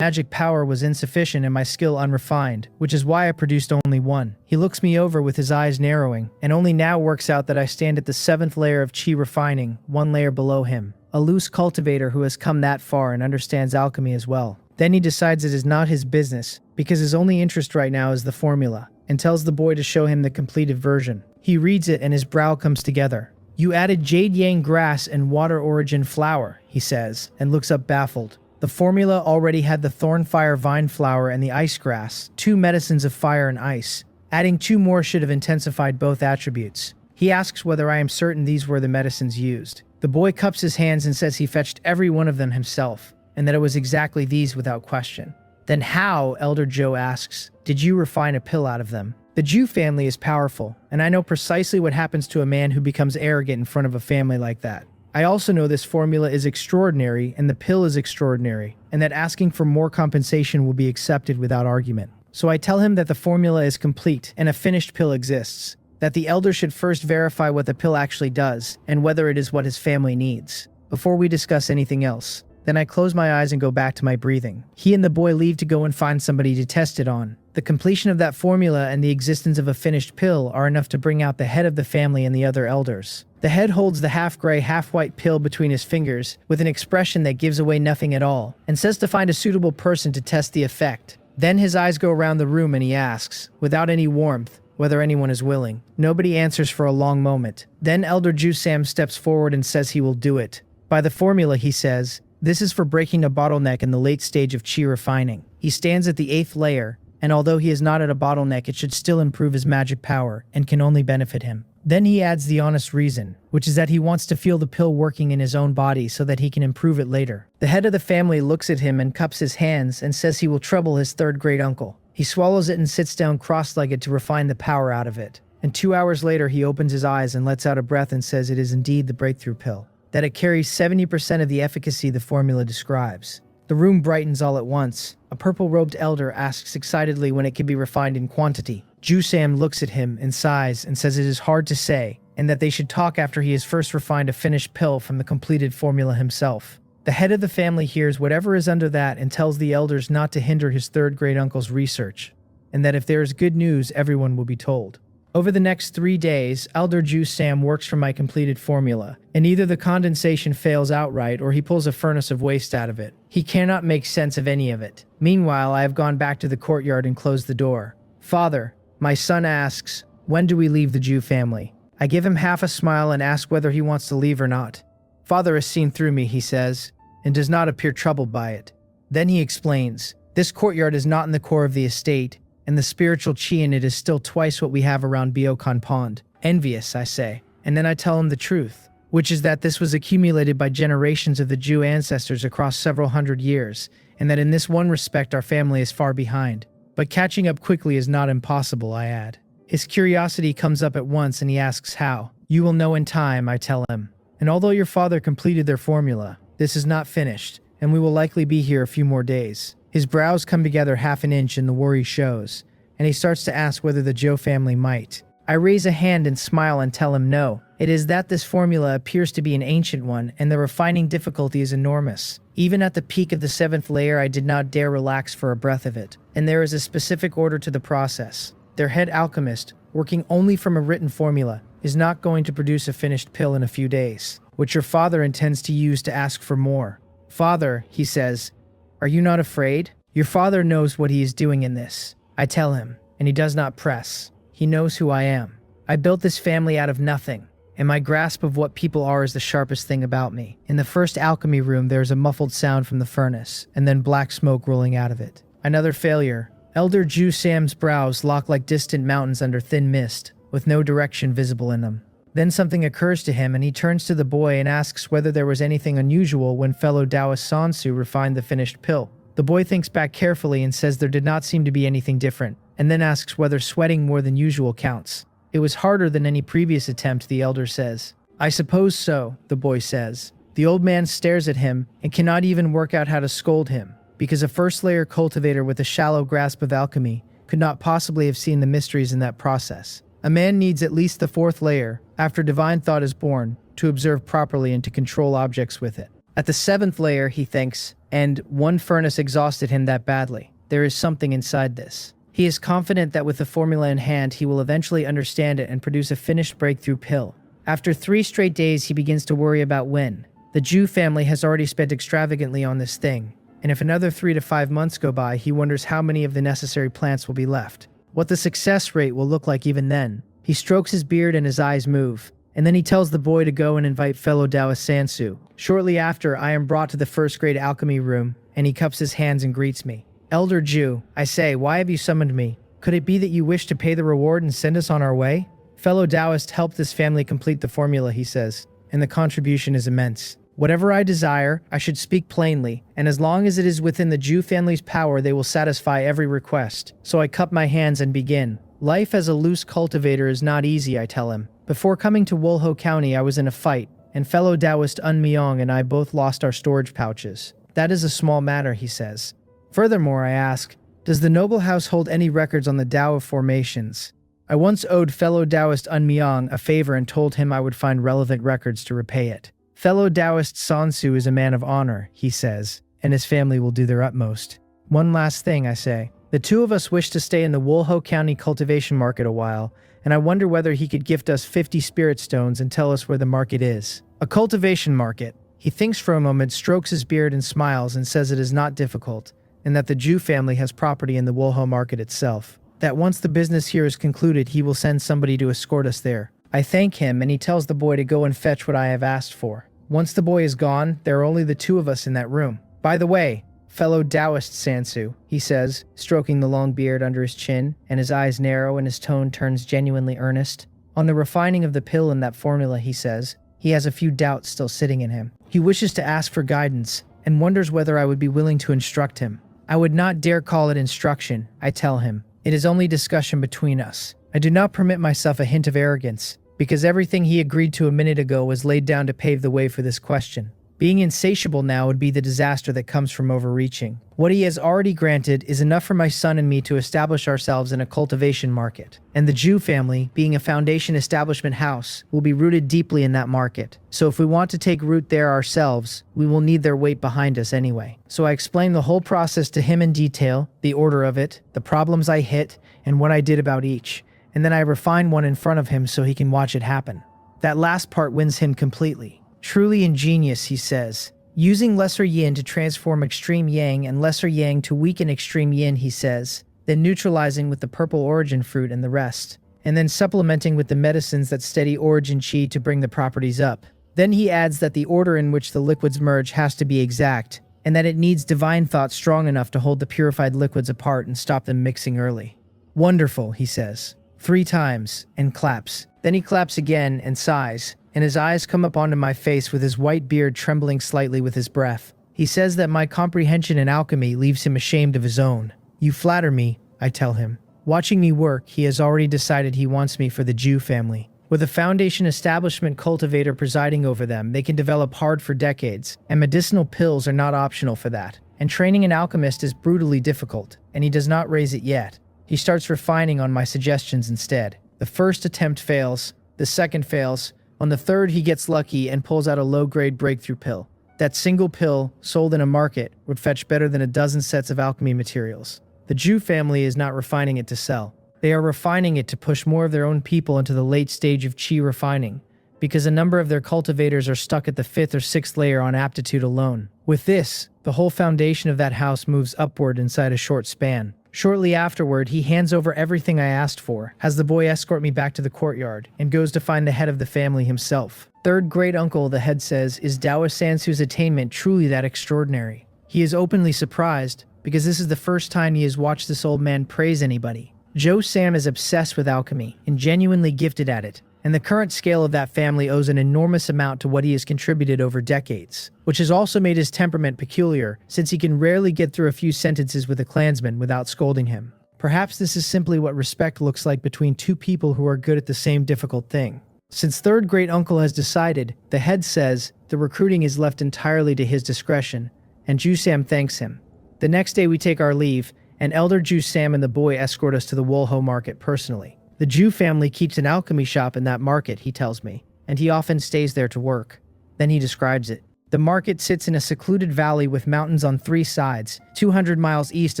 magic power was insufficient and my skill unrefined, which is why I produced only one. He looks me over with his eyes narrowing, and only now works out that I stand at the 7th layer of chi refining, 1 layer below him. A loose cultivator who has come that far and understands alchemy as well. Then he decides it is not his business, because his only interest right now is the formula, and tells the boy to show him the completed version. He reads it and his brow comes together. You added jade yang grass and water origin flower, he says, and looks up baffled. The formula already had the thornfire vine flower and the ice grass, 2 medicines of fire and ice. Adding 2 more should have intensified both attributes. He asks whether I am certain these were the medicines used. The boy cups his hands and says he fetched every one of them himself, and that it was exactly these without question. Then how, Elder Joe asks, did you refine a pill out of them? The Jew family is powerful, and I know precisely what happens to a man who becomes arrogant in front of a family like that. I also know this formula is extraordinary and the pill is extraordinary, and that asking for more compensation will be accepted without argument. So I tell him that the formula is complete and a finished pill exists, that the elder should first verify what the pill actually does and whether it is what his family needs, before we discuss anything else. Then I close my eyes and go back to my breathing. He and the boy leave to go and find somebody to test it on. The completion of that formula and the existence of a finished pill are enough to bring out the head of the family and the other elders. The head holds the half-gray, half-white pill between his fingers with an expression that gives away nothing at all, and says to find a suitable person to test the effect. Then his eyes go around the room and he asks, without any warmth, whether anyone is willing. Nobody answers for a long moment. Then Elder Jew Sam steps forward and says he will do it. By the formula, he says, this is for breaking a bottleneck in the late stage of chi refining. He stands at the 8th layer, and although he is not at a bottleneck, it should still improve his magic power and can only benefit him. Then he adds the honest reason, which is that he wants to feel the pill working in his own body so that he can improve it later. The head of the family looks at him and cups his hands and says he will trouble his 3rd great uncle. He swallows it and sits down cross-legged to refine the power out of it. And 2 hours later he opens his eyes and lets out a breath and says it is indeed the breakthrough pill, that it carries 70% of the efficacy the formula describes. The room brightens all at once. A purple-robed elder asks excitedly when it can be refined in quantity. Jew Sam looks at him and sighs and says it is hard to say, and that they should talk after he has first refined a finished pill from the completed formula himself. The head of the family hears whatever is under that and tells the elders not to hinder his 3rd great uncle's research, and that if there is good news, everyone will be told. Over the next 3 days, Elder Jew Sam works from my completed formula, and either the condensation fails outright or he pulls a furnace of waste out of it. He cannot make sense of any of it. Meanwhile, I have gone back to the courtyard and closed the door. Father, my son asks, when do we leave the Jew family? I give him half a smile and ask whether he wants to leave or not. Father has seen through me, he says, and does not appear troubled by it. Then he explains, this courtyard is not in the core of the estate, and the spiritual chi in it is still twice what we have around Byokan Pond. Envious, I say. And then I tell him the truth, which is that this was accumulated by generations of the Jew ancestors across several hundred years, and that in this one respect our family is far behind. But catching up quickly is not impossible, I add. His curiosity comes up at once and he asks how. You will know in time, I tell him. And although your father completed their formula, this is not finished, and we will likely be here a few more days. His brows come together half an inch and the worry shows, and he starts to ask whether the Joe family might. I raise a hand and smile and tell him no, It is that this formula appears to be an ancient one, and the refining difficulty is enormous. Even at the peak of the 7th layer, I did not dare relax for a breath of it. And there is a specific order to the process. Their head alchemist, working only from a written formula, is not going to produce a finished pill in a few days, which your father intends to use to ask for more. Father, he says, are you not afraid? Your father knows what he is doing in this. I tell him, and he does not press. He knows who I am. I built this family out of nothing, and my grasp of what people are is the sharpest thing about me. In the first alchemy room, there is a muffled sound from the furnace, and then black smoke rolling out of it. Another failure. Elder Jew Sam's brows lock like distant mountains under thin mist, with no direction visible in them. Then something occurs to him, and he turns to the boy and asks whether there was anything unusual when fellow Taoist Sansu refined the finished pill. The boy thinks back carefully and says there did not seem to be anything different, and then asks whether sweating more than usual counts. It was harder than any previous attempt, the elder says. I suppose so, the boy says. The old man stares at him and cannot even work out how to scold him, because a first-layer cultivator with a shallow grasp of alchemy could not possibly have seen the mysteries in that process. A man needs at least the 4th layer, after divine thought is born, to observe properly and to control objects with it. At the 7th layer, he thinks, and one furnace exhausted him that badly. There is something inside this. He is confident that with the formula in hand, he will eventually understand it and produce a finished breakthrough pill. After 3 straight days, he begins to worry about when. The Jew family has already spent extravagantly on this thing, and if another 3 to 5 months go by, he wonders how many of the necessary plants will be left. What the success rate will look like even then. He strokes his beard and his eyes move, and then he tells the boy to go and invite fellow Taoist Sansu. Shortly after, I am brought to the 1st grade alchemy room, and he cups his hands and greets me. Elder Jew, I say, why have you summoned me? Could it be that you wish to pay the reward and send us on our way? Fellow Taoist helped this family complete the formula, he says, and the contribution is immense. Whatever I desire, I should speak plainly, and as long as it is within the Jew family's power, they will satisfy every request. So I cup my hands and begin. Life as a loose cultivator is not easy, I tell him. Before coming to Wolho County, I was in a fight, and fellow Taoist Un Myong and I both lost our storage pouches. That is a small matter, he says. Furthermore, I ask, does the noble house hold any records on the Tao of formations? I once owed fellow Taoist Un Myong a favor and told him I would find relevant records to repay it. Fellow Taoist Sansu is a man of honor, he says, and his family will do their utmost. One last thing, I say. The two of us wish to stay in the Wolho County cultivation market a while, and I wonder whether he could gift us 50 spirit stones and tell us where the market is. A cultivation market. He thinks for a moment, strokes his beard and smiles and says it is not difficult, and that the Jew family has property in the Wolho market itself. That once the business here is concluded, he will send somebody to escort us there. I thank him, and he tells the boy to go and fetch what I have asked for. Once the boy is gone, there are only the 2 of us in that room. By the way, fellow Taoist Sansu, he says, stroking the long beard under his chin, and his eyes narrow and his tone turns genuinely earnest. On the refining of the pill in that formula, he says, he has a few doubts still sitting in him. He wishes to ask for guidance, and wonders whether I would be willing to instruct him. I would not dare call it instruction, I tell him. It is only discussion between us. I do not permit myself a hint of arrogance, because everything he agreed to a minute ago was laid down to pave the way for this question. Being insatiable now would be the disaster that comes from overreaching. What he has already granted is enough for my son and me to establish ourselves in a cultivation market. And the Jew family, being a foundation establishment house, will be rooted deeply in that market. So if we want to take root there ourselves, we will need their weight behind us anyway. So I explain the whole process to him in detail, the order of it, the problems I hit, and what I did about each. And then I refine one in front of him so he can watch it happen. That last part wins him completely. Truly ingenious, he says. Using lesser yin to transform extreme yang and lesser yang to weaken extreme yin, he says, then neutralizing with the purple origin fruit and the rest, and then supplementing with the medicines that steady origin chi to bring the properties up. Then he adds that the order in which the liquids merge has to be exact, and that it needs divine thought strong enough to hold the purified liquids apart and stop them mixing early. Wonderful, he says. 3 times, and claps. Then he claps again and sighs, and his eyes come up onto my face with his white beard trembling slightly with his breath. He says that my comprehension in alchemy leaves him ashamed of his own. You flatter me, I tell him. Watching me work, he has already decided he wants me for the Jew family. With a foundation establishment cultivator presiding over them, they can develop hard for decades, and medicinal pills are not optional for that. And training an alchemist is brutally difficult, and he does not raise it yet. He starts refining on my suggestions instead. The first attempt fails, the second fails. On the third, he gets lucky and pulls out a low-grade breakthrough pill. That single pill, sold in a market, would fetch better than a dozen sets of alchemy materials. The Jew family is not refining it to sell. They are refining it to push more of their own people into the late stage of chi refining, because a number of their cultivators are stuck at the 5th or 6th layer on aptitude alone. With this, the whole foundation of that house moves upward inside a short span. Shortly afterward, he hands over everything I asked for, has the boy escort me back to the courtyard, and goes to find the head of the family himself. Third great uncle, the head says, is Dao Sansu's attainment truly that extraordinary? He is openly surprised, because this is the first time he has watched this old man praise anybody. Joe Sam is obsessed with alchemy, and genuinely gifted at it, and the current scale of that family owes an enormous amount to what he has contributed over decades, which has also made his temperament peculiar, since he can rarely get through a few sentences with a clansman without scolding him. Perhaps this is simply what respect looks like between two people who are good at the same difficult thing. Since third great uncle has decided, the head says, the recruiting is left entirely to his discretion, and Ju Sam thanks him. The next day we take our leave, and elder Ju Sam and the boy escort us to the Wolho market personally. The Jew family keeps an alchemy shop in that market, he tells me, and he often stays there to work. Then he describes it. The market sits in a secluded valley with mountains on 3 sides, 200 miles east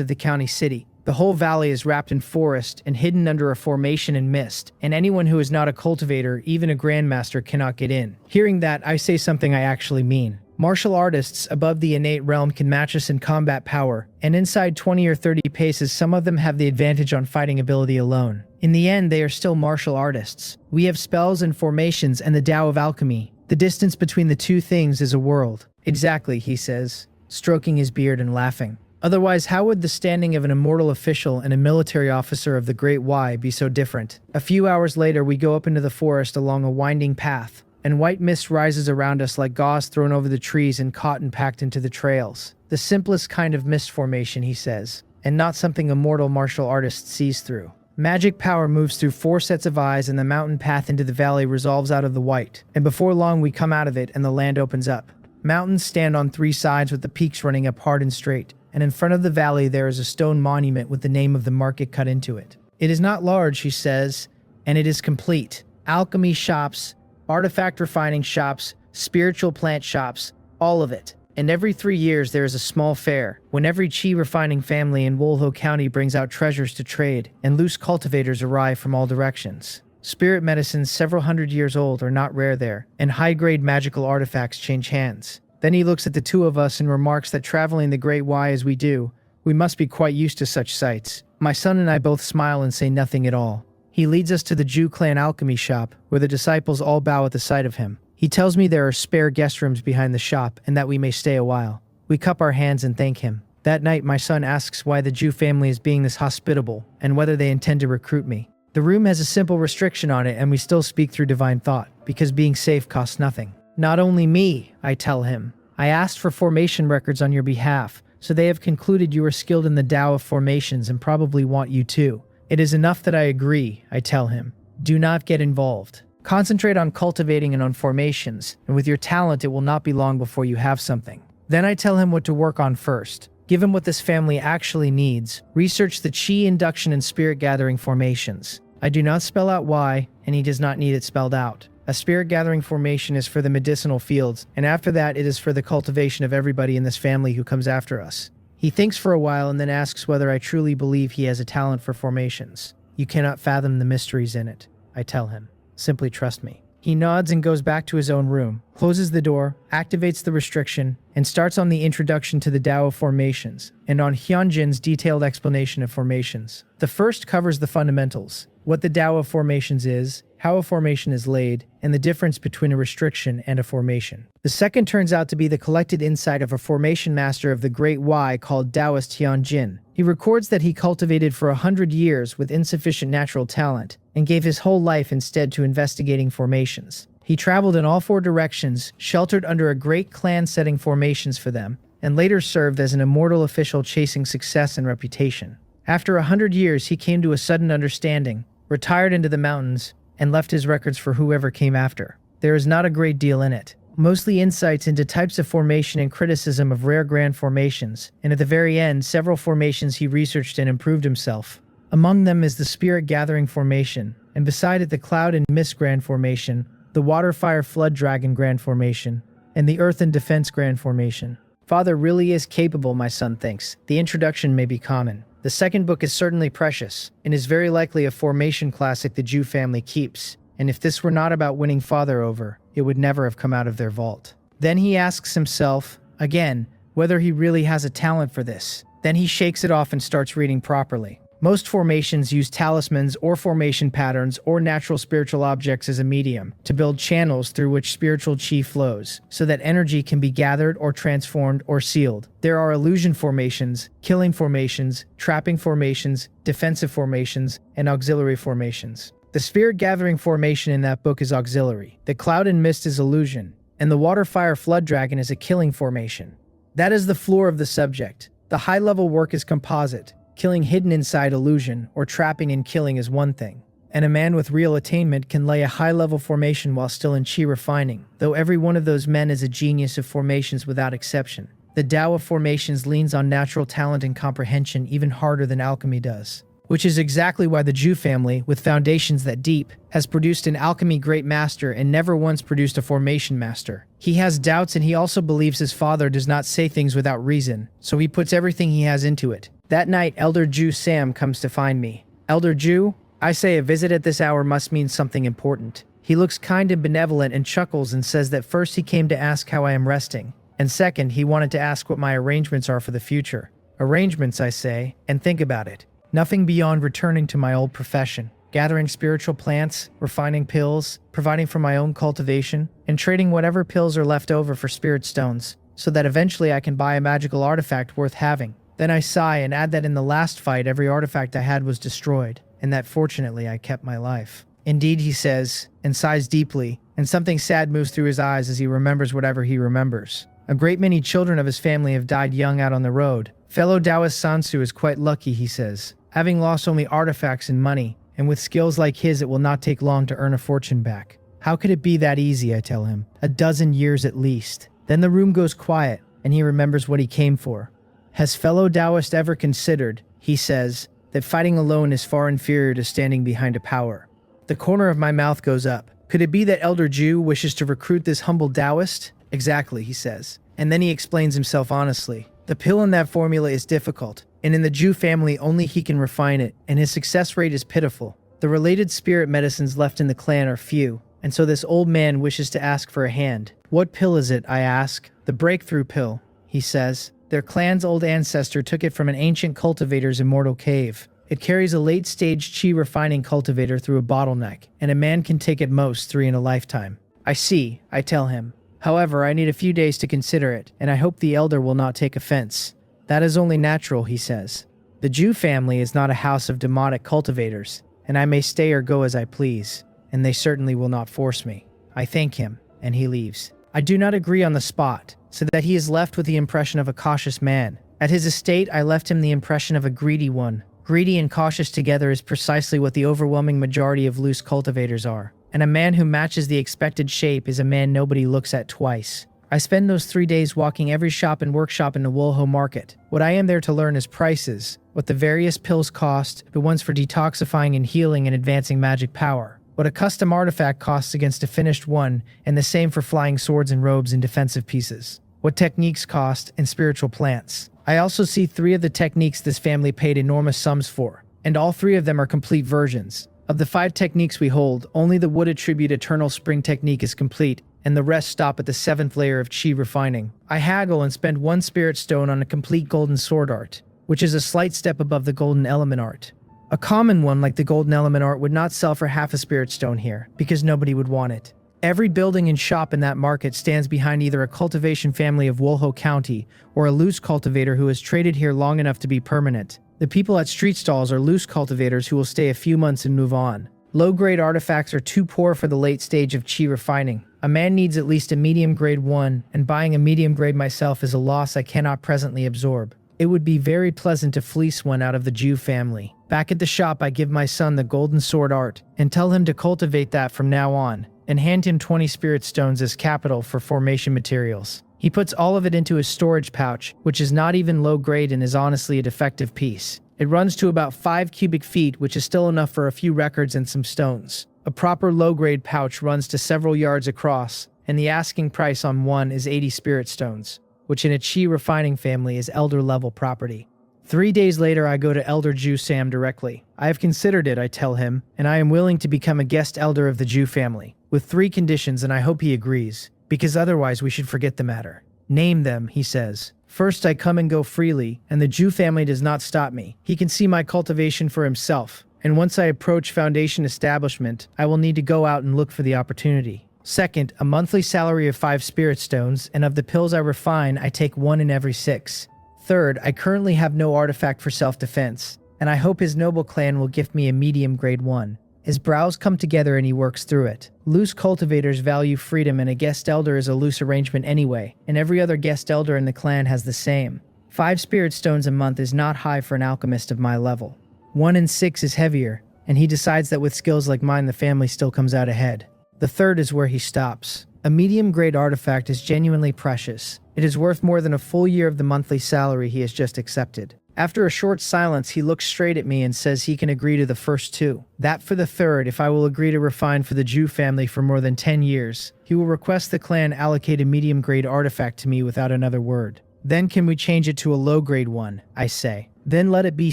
of the county city. The whole valley is wrapped in forest and hidden under a formation in mist, and anyone who is not a cultivator, even a grandmaster, cannot get in. Hearing that, I say something I actually mean. Martial artists above the innate realm can match us in combat power, and inside 20 or 30 paces some of them have the advantage on fighting ability alone. In the end, they are still martial artists. We have spells and formations and the Tao of alchemy. The distance between the two things is a world. Exactly, he says, stroking his beard and laughing. Otherwise, how would the standing of an immortal official and a military officer of the Great Y be so different? A few hours later, we go up into the forest along a winding path, and white mist rises around us like gauze thrown over the trees and cotton packed into the trails. The simplest kind of mist formation, he says, and not something a mortal martial artist sees through. Magic power moves through 4 sets of eyes, and the mountain path into the valley resolves out of the white, and before long we come out of it and the land opens up. Mountains stand on 3 sides with the peaks running up hard and straight, and in front of the valley there is a stone monument with the name of the market cut into it. It is not large, he says, and it is complete. Alchemy shops, artifact refining shops, spiritual plant shops, all of it. And every 3 years there is a small fair, when every chi refining family in Wolho County brings out treasures to trade, and loose cultivators arrive from all directions. Spirit medicines several hundred years old are not rare there, and high-grade magical artifacts change hands. Then he looks at the two of us and remarks that traveling the Great Y as we do, we must be quite used to such sights. My son and I both smile and say nothing at all. He leads us to the Jew clan alchemy shop, where the disciples all bow at the sight of him. He tells me there are spare guest rooms behind the shop and that we may stay a while. We cup our hands and thank him. That night, my son asks why the Jew family is being this hospitable and whether they intend to recruit me. The room has a simple restriction on it and we still speak through divine thought, because being safe costs nothing. Not only me, I tell him. I asked for formation records on your behalf, so they have concluded you are skilled in the Tao of formations and probably want you too. It is enough that I agree, I tell him. Do not get involved. Concentrate on cultivating and on formations, and with your talent it will not be long before you have something. Then I tell him what to work on first. Give him what this family actually needs. Research the chi induction and spirit gathering formations. I do not spell out why, and he does not need it spelled out. A spirit gathering formation is for the medicinal fields, and after that it is for the cultivation of everybody in this family who comes after us. He thinks for a while and then asks whether I truly believe he has a talent for formations. You cannot fathom the mysteries in it, I tell him. Simply trust me. He nods and goes back to his own room, closes the door, activates the restriction, and starts on the introduction to the Tao of formations, and on Hyunjin's detailed explanation of formations. The first covers the fundamentals, what the Tao of formations is, how a formation is laid, and the difference between a restriction and a formation. The second turns out to be the collected insight of a formation master of the Great Y called Taoist Hyunjin. He records that he cultivated for 100 years with insufficient natural talent, and gave his whole life instead to investigating formations. He traveled in all 4 directions, sheltered under a great clan setting formations for them, and later served as an immortal official chasing success and reputation. After 100 years, he came to a sudden understanding, retired into the mountains, and left his records for whoever came after. There is not a great deal in it. Mostly insights into types of formation and criticism of rare grand formations, and at the very end, several formations he researched and improved himself. Among them is the Spirit Gathering formation, and beside it the Cloud and Mist Grand formation, the Water Fire Flood Dragon Grand Formation, and the Earth and Defense Grand Formation. Father really is capable, my son thinks. The introduction may be common. The second book is certainly precious, and is very likely a formation classic the Jew family keeps, and if this were not about winning Father over, it would never have come out of their vault. Then he asks himself, again, whether he really has a talent for this. Then he shakes it off and starts reading properly. Most formations use talismans or formation patterns or natural spiritual objects as a medium to build channels through which spiritual chi flows, so that energy can be gathered or transformed or sealed. There are illusion formations, killing formations, trapping formations, defensive formations, and auxiliary formations. The spirit gathering formation in that book is auxiliary. The cloud and mist is illusion, and the water fire flood dragon is a killing formation. That is the floor of the subject. The high-level work is composite. Killing hidden inside illusion, or trapping and killing is one thing. And a man with real attainment can lay a high-level formation while still in chi refining, though every one of those men is a genius of formations without exception. The Tao of formations leans on natural talent and comprehension even harder than alchemy does. Which is exactly why the Jew family, with foundations that deep, has produced an alchemy great master and never once produced a formation master. He has doubts, and he also believes his father does not say things without reason, so he puts everything he has into it. That night, Elder Jew Sam comes to find me. Elder Jew, I say, a visit at this hour must mean something important. He looks kind and benevolent and chuckles and says that first he came to ask how I am resting, and second, he wanted to ask what my arrangements are for the future. Arrangements, I say, and think about it. Nothing beyond returning to my old profession, gathering spiritual plants, refining pills, providing for my own cultivation, and trading whatever pills are left over for spirit stones, so that eventually I can buy a magical artifact worth having. Then I sigh and add that in the last fight every artifact I had was destroyed, and that fortunately I kept my life. Indeed, he says, and sighs deeply, and something sad moves through his eyes as he remembers whatever he remembers. A great many children of his family have died young out on the road. Fellow Taoist Sansu is quite lucky, he says, having lost only artifacts and money, and with skills like his it will not take long to earn a fortune back. How could it be that easy, I tell him? 12 years at least. Then the room goes quiet, and he remembers what he came for. Has fellow Taoist ever considered, he says, that fighting alone is far inferior to standing behind a power? The corner of my mouth goes up. Could it be that Elder Jew wishes to recruit this humble Taoist? Exactly, he says. And then he explains himself honestly. The pill in that formula is difficult, and in the Jew family only he can refine it, and his success rate is pitiful. The related spirit medicines left in the clan are few, and so this old man wishes to ask for a hand. What pill is it, I ask? The breakthrough pill, he says. Their clan's old ancestor took it from an ancient cultivator's immortal cave. It carries a late-stage chi refining cultivator through a bottleneck, and a man can take at most 3 in a lifetime. I see, I tell him. However, I need a few days to consider it, and I hope the elder will not take offense. That is only natural, he says. The Jew family is not a house of demonic cultivators, and I may stay or go as I please, and they certainly will not force me. I thank him, and he leaves. I do not agree on the spot, so that he is left with the impression of a cautious man. At his estate, I left him the impression of a greedy one. Greedy and cautious together is precisely what the overwhelming majority of loose cultivators are. And a man who matches the expected shape is a man nobody looks at twice. I spend those 3 days walking every shop and workshop in the Wolho market. What I am there to learn is prices, what the various pills cost, the ones for detoxifying and healing and advancing magic power, what a custom artifact costs against a finished one, and the same for flying swords and robes and defensive pieces, what techniques cost, and spiritual plants. I also see 3 of the techniques this family paid enormous sums for, and all 3 of them are complete versions. Of the 5 techniques we hold, only the Wood Attribute Eternal Spring technique is complete, and the rest stop at the 7th layer of chi refining. I haggle and spend 1 spirit stone on a complete golden sword art, which is a slight step above the golden element art. A common one like the golden element art would not sell for half a spirit stone here, because nobody would want it. Every building and shop in that market stands behind either a cultivation family of Wolho County or a loose cultivator who has traded here long enough to be permanent. The people at street stalls are loose cultivators who will stay a few months and move on. Low-grade artifacts are too poor for the late stage of chi refining. A man needs at least a medium grade one, and buying a medium grade myself is a loss I cannot presently absorb. It would be very pleasant to fleece one out of the Jew family. Back at the shop, I give my son the golden sword art, and tell him to cultivate that from now on, and hand him 20 spirit stones as capital for formation materials. He puts all of it into his storage pouch, which is not even low grade and is honestly a defective piece. It runs to about 5 cubic feet, which is still enough for a few records and some stones. A proper low-grade pouch runs to several yards across, and the asking price on one is 80 spirit stones, which in a chi refining family is elder-level property. 3 days later, I go to Elder Jew Sam directly. I have considered it, I tell him, and I am willing to become a guest elder of the Jew family, with 3 conditions, and I hope he agrees, because otherwise we should forget the matter. Name them, he says. First, I come and go freely, and the Jew family does not stop me. He can see my cultivation for himself, and once I approach Foundation establishment, I will need to go out and look for the opportunity. Second, a monthly salary of 5 spirit stones, and of the pills I refine, I take 1 in every 6. Third, I currently have no artifact for self-defense, and I hope his noble clan will gift me a medium grade 1. His brows come together and he works through it. Loose cultivators value freedom, and a guest elder is a loose arrangement anyway, and every other guest elder in the clan has the same. 5 spirit stones a month is not high for an alchemist of my level. 1 in 6 is heavier, and he decides that with skills like mine the family still comes out ahead. The third is where he stops. A medium-grade artifact is genuinely precious. It is worth more than a full year of the monthly salary he has just accepted. After a short silence, he looks straight at me and says he can agree to the first 2. That for the third, if I will agree to refine for the Jew family for more than 10 years, he will request the clan allocate a medium-grade artifact to me without another word. Then can we change it to a low-grade one, I say. Then let it be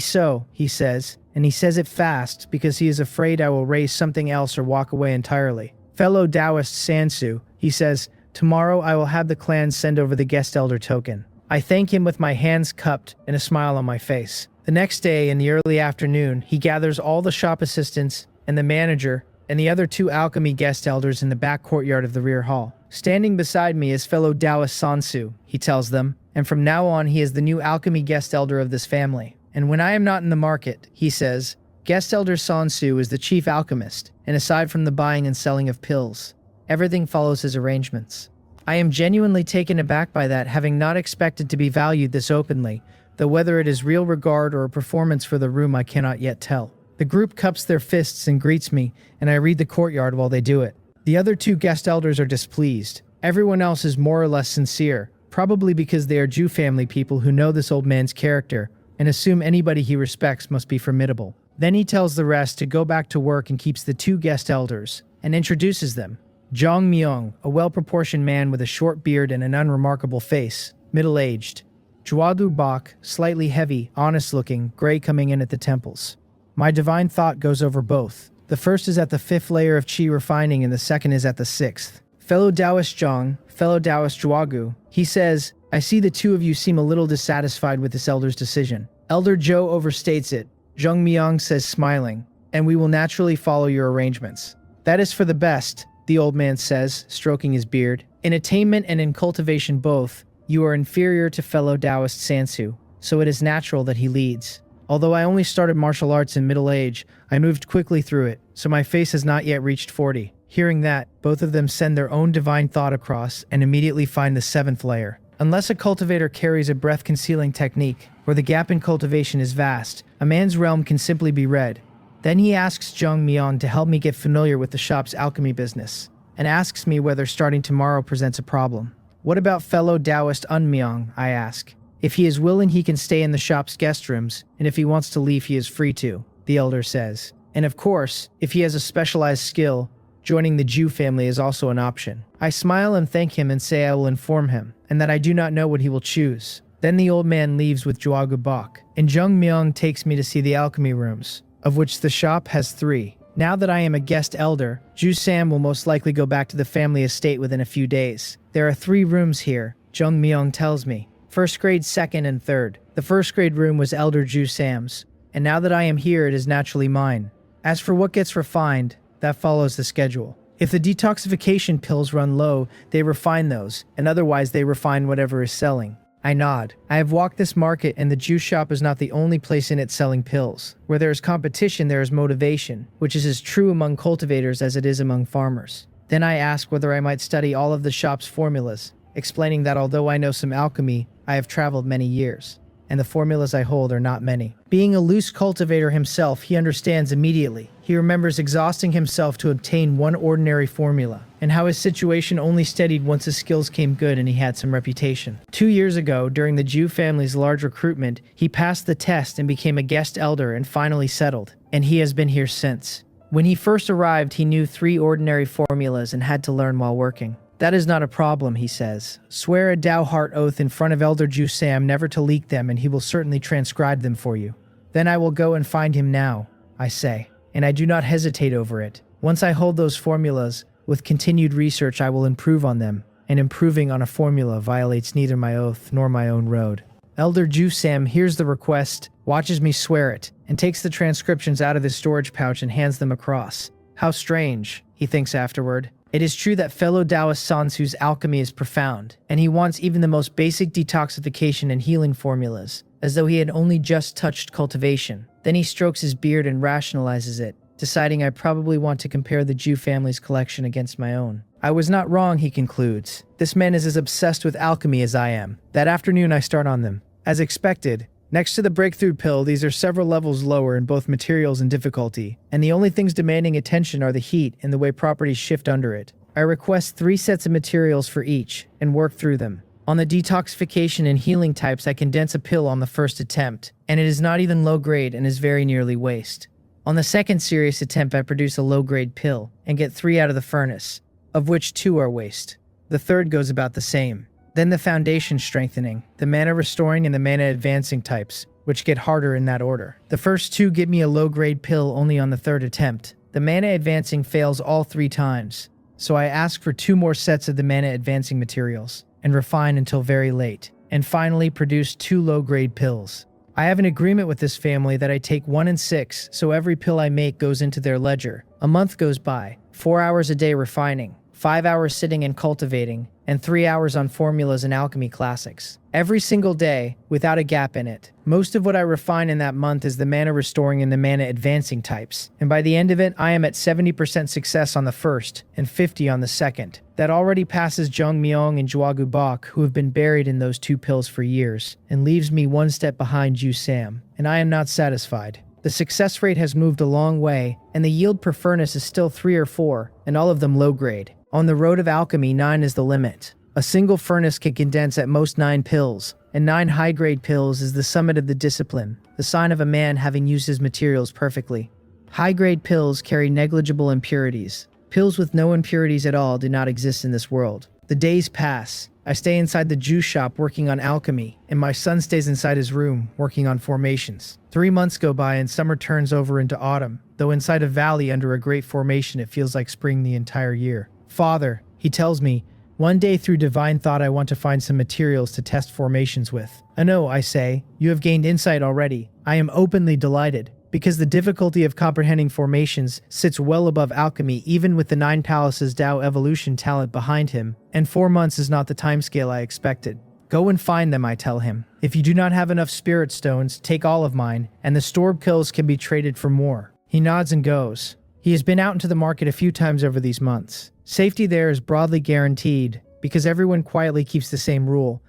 so, he says, and he says it fast because he is afraid I will raise something else or walk away entirely. Fellow Taoist Sansu, he says, tomorrow I will have the clan send over the guest elder token. I thank him with my hands cupped and a smile on my face. The next day, in the early afternoon, he gathers all the shop assistants and the manager and the other 2 alchemy guest elders in the back courtyard of the rear hall. Standing beside me is fellow Taoist Sansu, he tells them, and from now on he is the new alchemy guest elder of this family. And when I am not in the market, he says, guest elder Sansu is the chief alchemist, and aside from the buying and selling of pills, everything follows his arrangements. I am genuinely taken aback by that, having not expected to be valued this openly, though whether it is real regard or a performance for the room I cannot yet tell. The group cups their fists and greets me, and I read the courtyard while they do it. The other 2 guest elders are displeased. Everyone else is more or less sincere, probably because they are Jew family people who know this old man's character, and assume anybody he respects must be formidable. Then he tells the rest to go back to work and keeps the 2 guest elders, and introduces them. Zhang Myung, a well-proportioned man with a short beard and an unremarkable face, middle-aged. Zhuadu Bak, slightly heavy, honest-looking, gray coming in at the temples. My divine thought goes over both. The first is at the 5th layer of chi refining and the second is at the 6th. Fellow Taoist Zhang, fellow Taoist Zhuagu, he says, I see the 2 of you seem a little dissatisfied with this elder's decision. Elder Zhou overstates it, Zhang Myung says smiling, and we will naturally follow your arrangements. That is for the best, the old man says, stroking his beard. In attainment and in cultivation both, you are inferior to fellow Taoist Sansu, so it is natural that he leads. Although I only started martial arts in middle age, I moved quickly through it, so my face has not yet reached 40. Hearing that, both of them send their own divine thought across and immediately find the 7th layer. Unless a cultivator carries a breath-concealing technique, where the gap in cultivation is vast, a man's realm can simply be read. Then he asks Zhang Myung to help me get familiar with the shop's alchemy business, and asks me whether starting tomorrow presents a problem. What about fellow Taoist Un Myung, I ask. If he is willing, he can stay in the shop's guest rooms, and if he wants to leave, he is free to, the elder says. And of course, if he has a specialized skill, joining the Jew family is also an option. I smile and thank him and say I will inform him, and that I do not know what he will choose. Then the old man leaves with Zhuagu Bak, and Zhang Myung takes me to see the alchemy rooms, of which the shop has 3. Now that I am a guest elder, Ju Sam will most likely go back to the family estate within a few days. There are 3 rooms here, Zhang Myung tells me. 1st grade, 2nd, and 3rd. The 1st grade room was Elder Ju Sam's, and now that I am here, it is naturally mine. As for what gets refined, that follows the schedule. If the detoxification pills run low, they refine those, and otherwise they refine whatever is selling. I nod. I have walked this market, and the Jew shop is not the only place in it selling pills. Where there is competition, there is motivation, which is as true among cultivators as it is among farmers. Then I ask whether I might study all of the shop's formulas, explaining that although I know some alchemy, I have traveled many years, and the formulas I hold are not many. Being a loose cultivator himself, he understands immediately. He remembers exhausting himself to obtain one ordinary formula, and how his situation only steadied once his skills came good and he had some reputation. 2 years ago, during the Jew family's large recruitment, he passed the test and became a guest elder and finally settled, and he has been here since. When he first arrived, he knew 3 ordinary formulas and had to learn while working. That is not a problem, he says. Swear a Tao heart oath in front of Elder Ju Sam never to leak them, and he will certainly transcribe them for you. Then I will go and find him now, I say, and I do not hesitate over it. Once I hold those formulas, with continued research I will improve on them, and improving on a formula violates neither my oath nor my own road. Elder Ju Sam hears the request, watches me swear it, and takes the transcriptions out of his storage pouch and hands them across. How strange, he thinks afterward. It is true that fellow Taoist Sansu's alchemy is profound, and he wants even the most basic detoxification and healing formulas, as though he had only just touched cultivation. Then he strokes his beard and rationalizes it, deciding I probably want to compare the Ju family's collection against my own. I was not wrong, he concludes. This man is as obsessed with alchemy as I am. That afternoon I start on them. As expected, next to the breakthrough pill, these are several levels lower in both materials and difficulty, and the only things demanding attention are the heat and the way properties shift under it. I request 3 sets of materials for each, and work through them. On the detoxification and healing types, I condense a pill on the first attempt, and it is not even low grade and is very nearly waste. On the second serious attempt, I produce a low grade pill, and get 3 out of the furnace, of which 2 are waste. The third goes about the same. Then the foundation strengthening, the mana restoring, and the mana advancing types, which get harder in that order. The first 2 give me a low-grade pill only on the 3rd attempt. The mana advancing fails all 3 times, so I ask for 2 more sets of the mana advancing materials, and refine until very late, and finally produce 2 low-grade pills. I have an agreement with this family that I take 1 in 6, so every pill I make goes into their ledger. A month goes by, 4 hours a day refining, 5 hours sitting and cultivating, and 3 hours on formulas and alchemy classics. Every single day, without a gap in it. Most of what I refine in that month is the mana restoring and the mana advancing types, and by the end of it, I am at 70% success on the first, and 50 on the second. That already passes Zheng Myong and Zhuagu Bok, who have been buried in those 2 pills for years, and leaves me 1 step behind Ju Sam, and I am not satisfied. The success rate has moved a long way, and the yield per furnace is still 3 or 4, and all of them low grade. On the road of alchemy, 9 is the limit. A single furnace can condense at most 9 pills, and 9 high-grade pills is the summit of the discipline, the sign of a man having used his materials perfectly. High-grade pills carry negligible impurities. Pills with no impurities at all do not exist in this world. The days pass. I stay inside the Ju shop working on alchemy, and my son stays inside his room working on formations. 3 months go by and summer turns over into autumn, though inside a valley under a great formation it feels like spring the entire year. Father, he tells me, one day through divine thought I want to find some materials to test formations with. I know, I say, you have gained insight already. I am openly delighted, because the difficulty of comprehending formations sits well above alchemy even with the 9 palaces Tao evolution talent behind him, and 4 months is not the timescale I expected. Go and find them, I tell him. If you do not have enough spirit stones, take all of mine, and the stored pills can be traded for more. He nods and goes. He has been out into the market a few times over these months. Safety there is broadly guaranteed because everyone quietly keeps the same rule,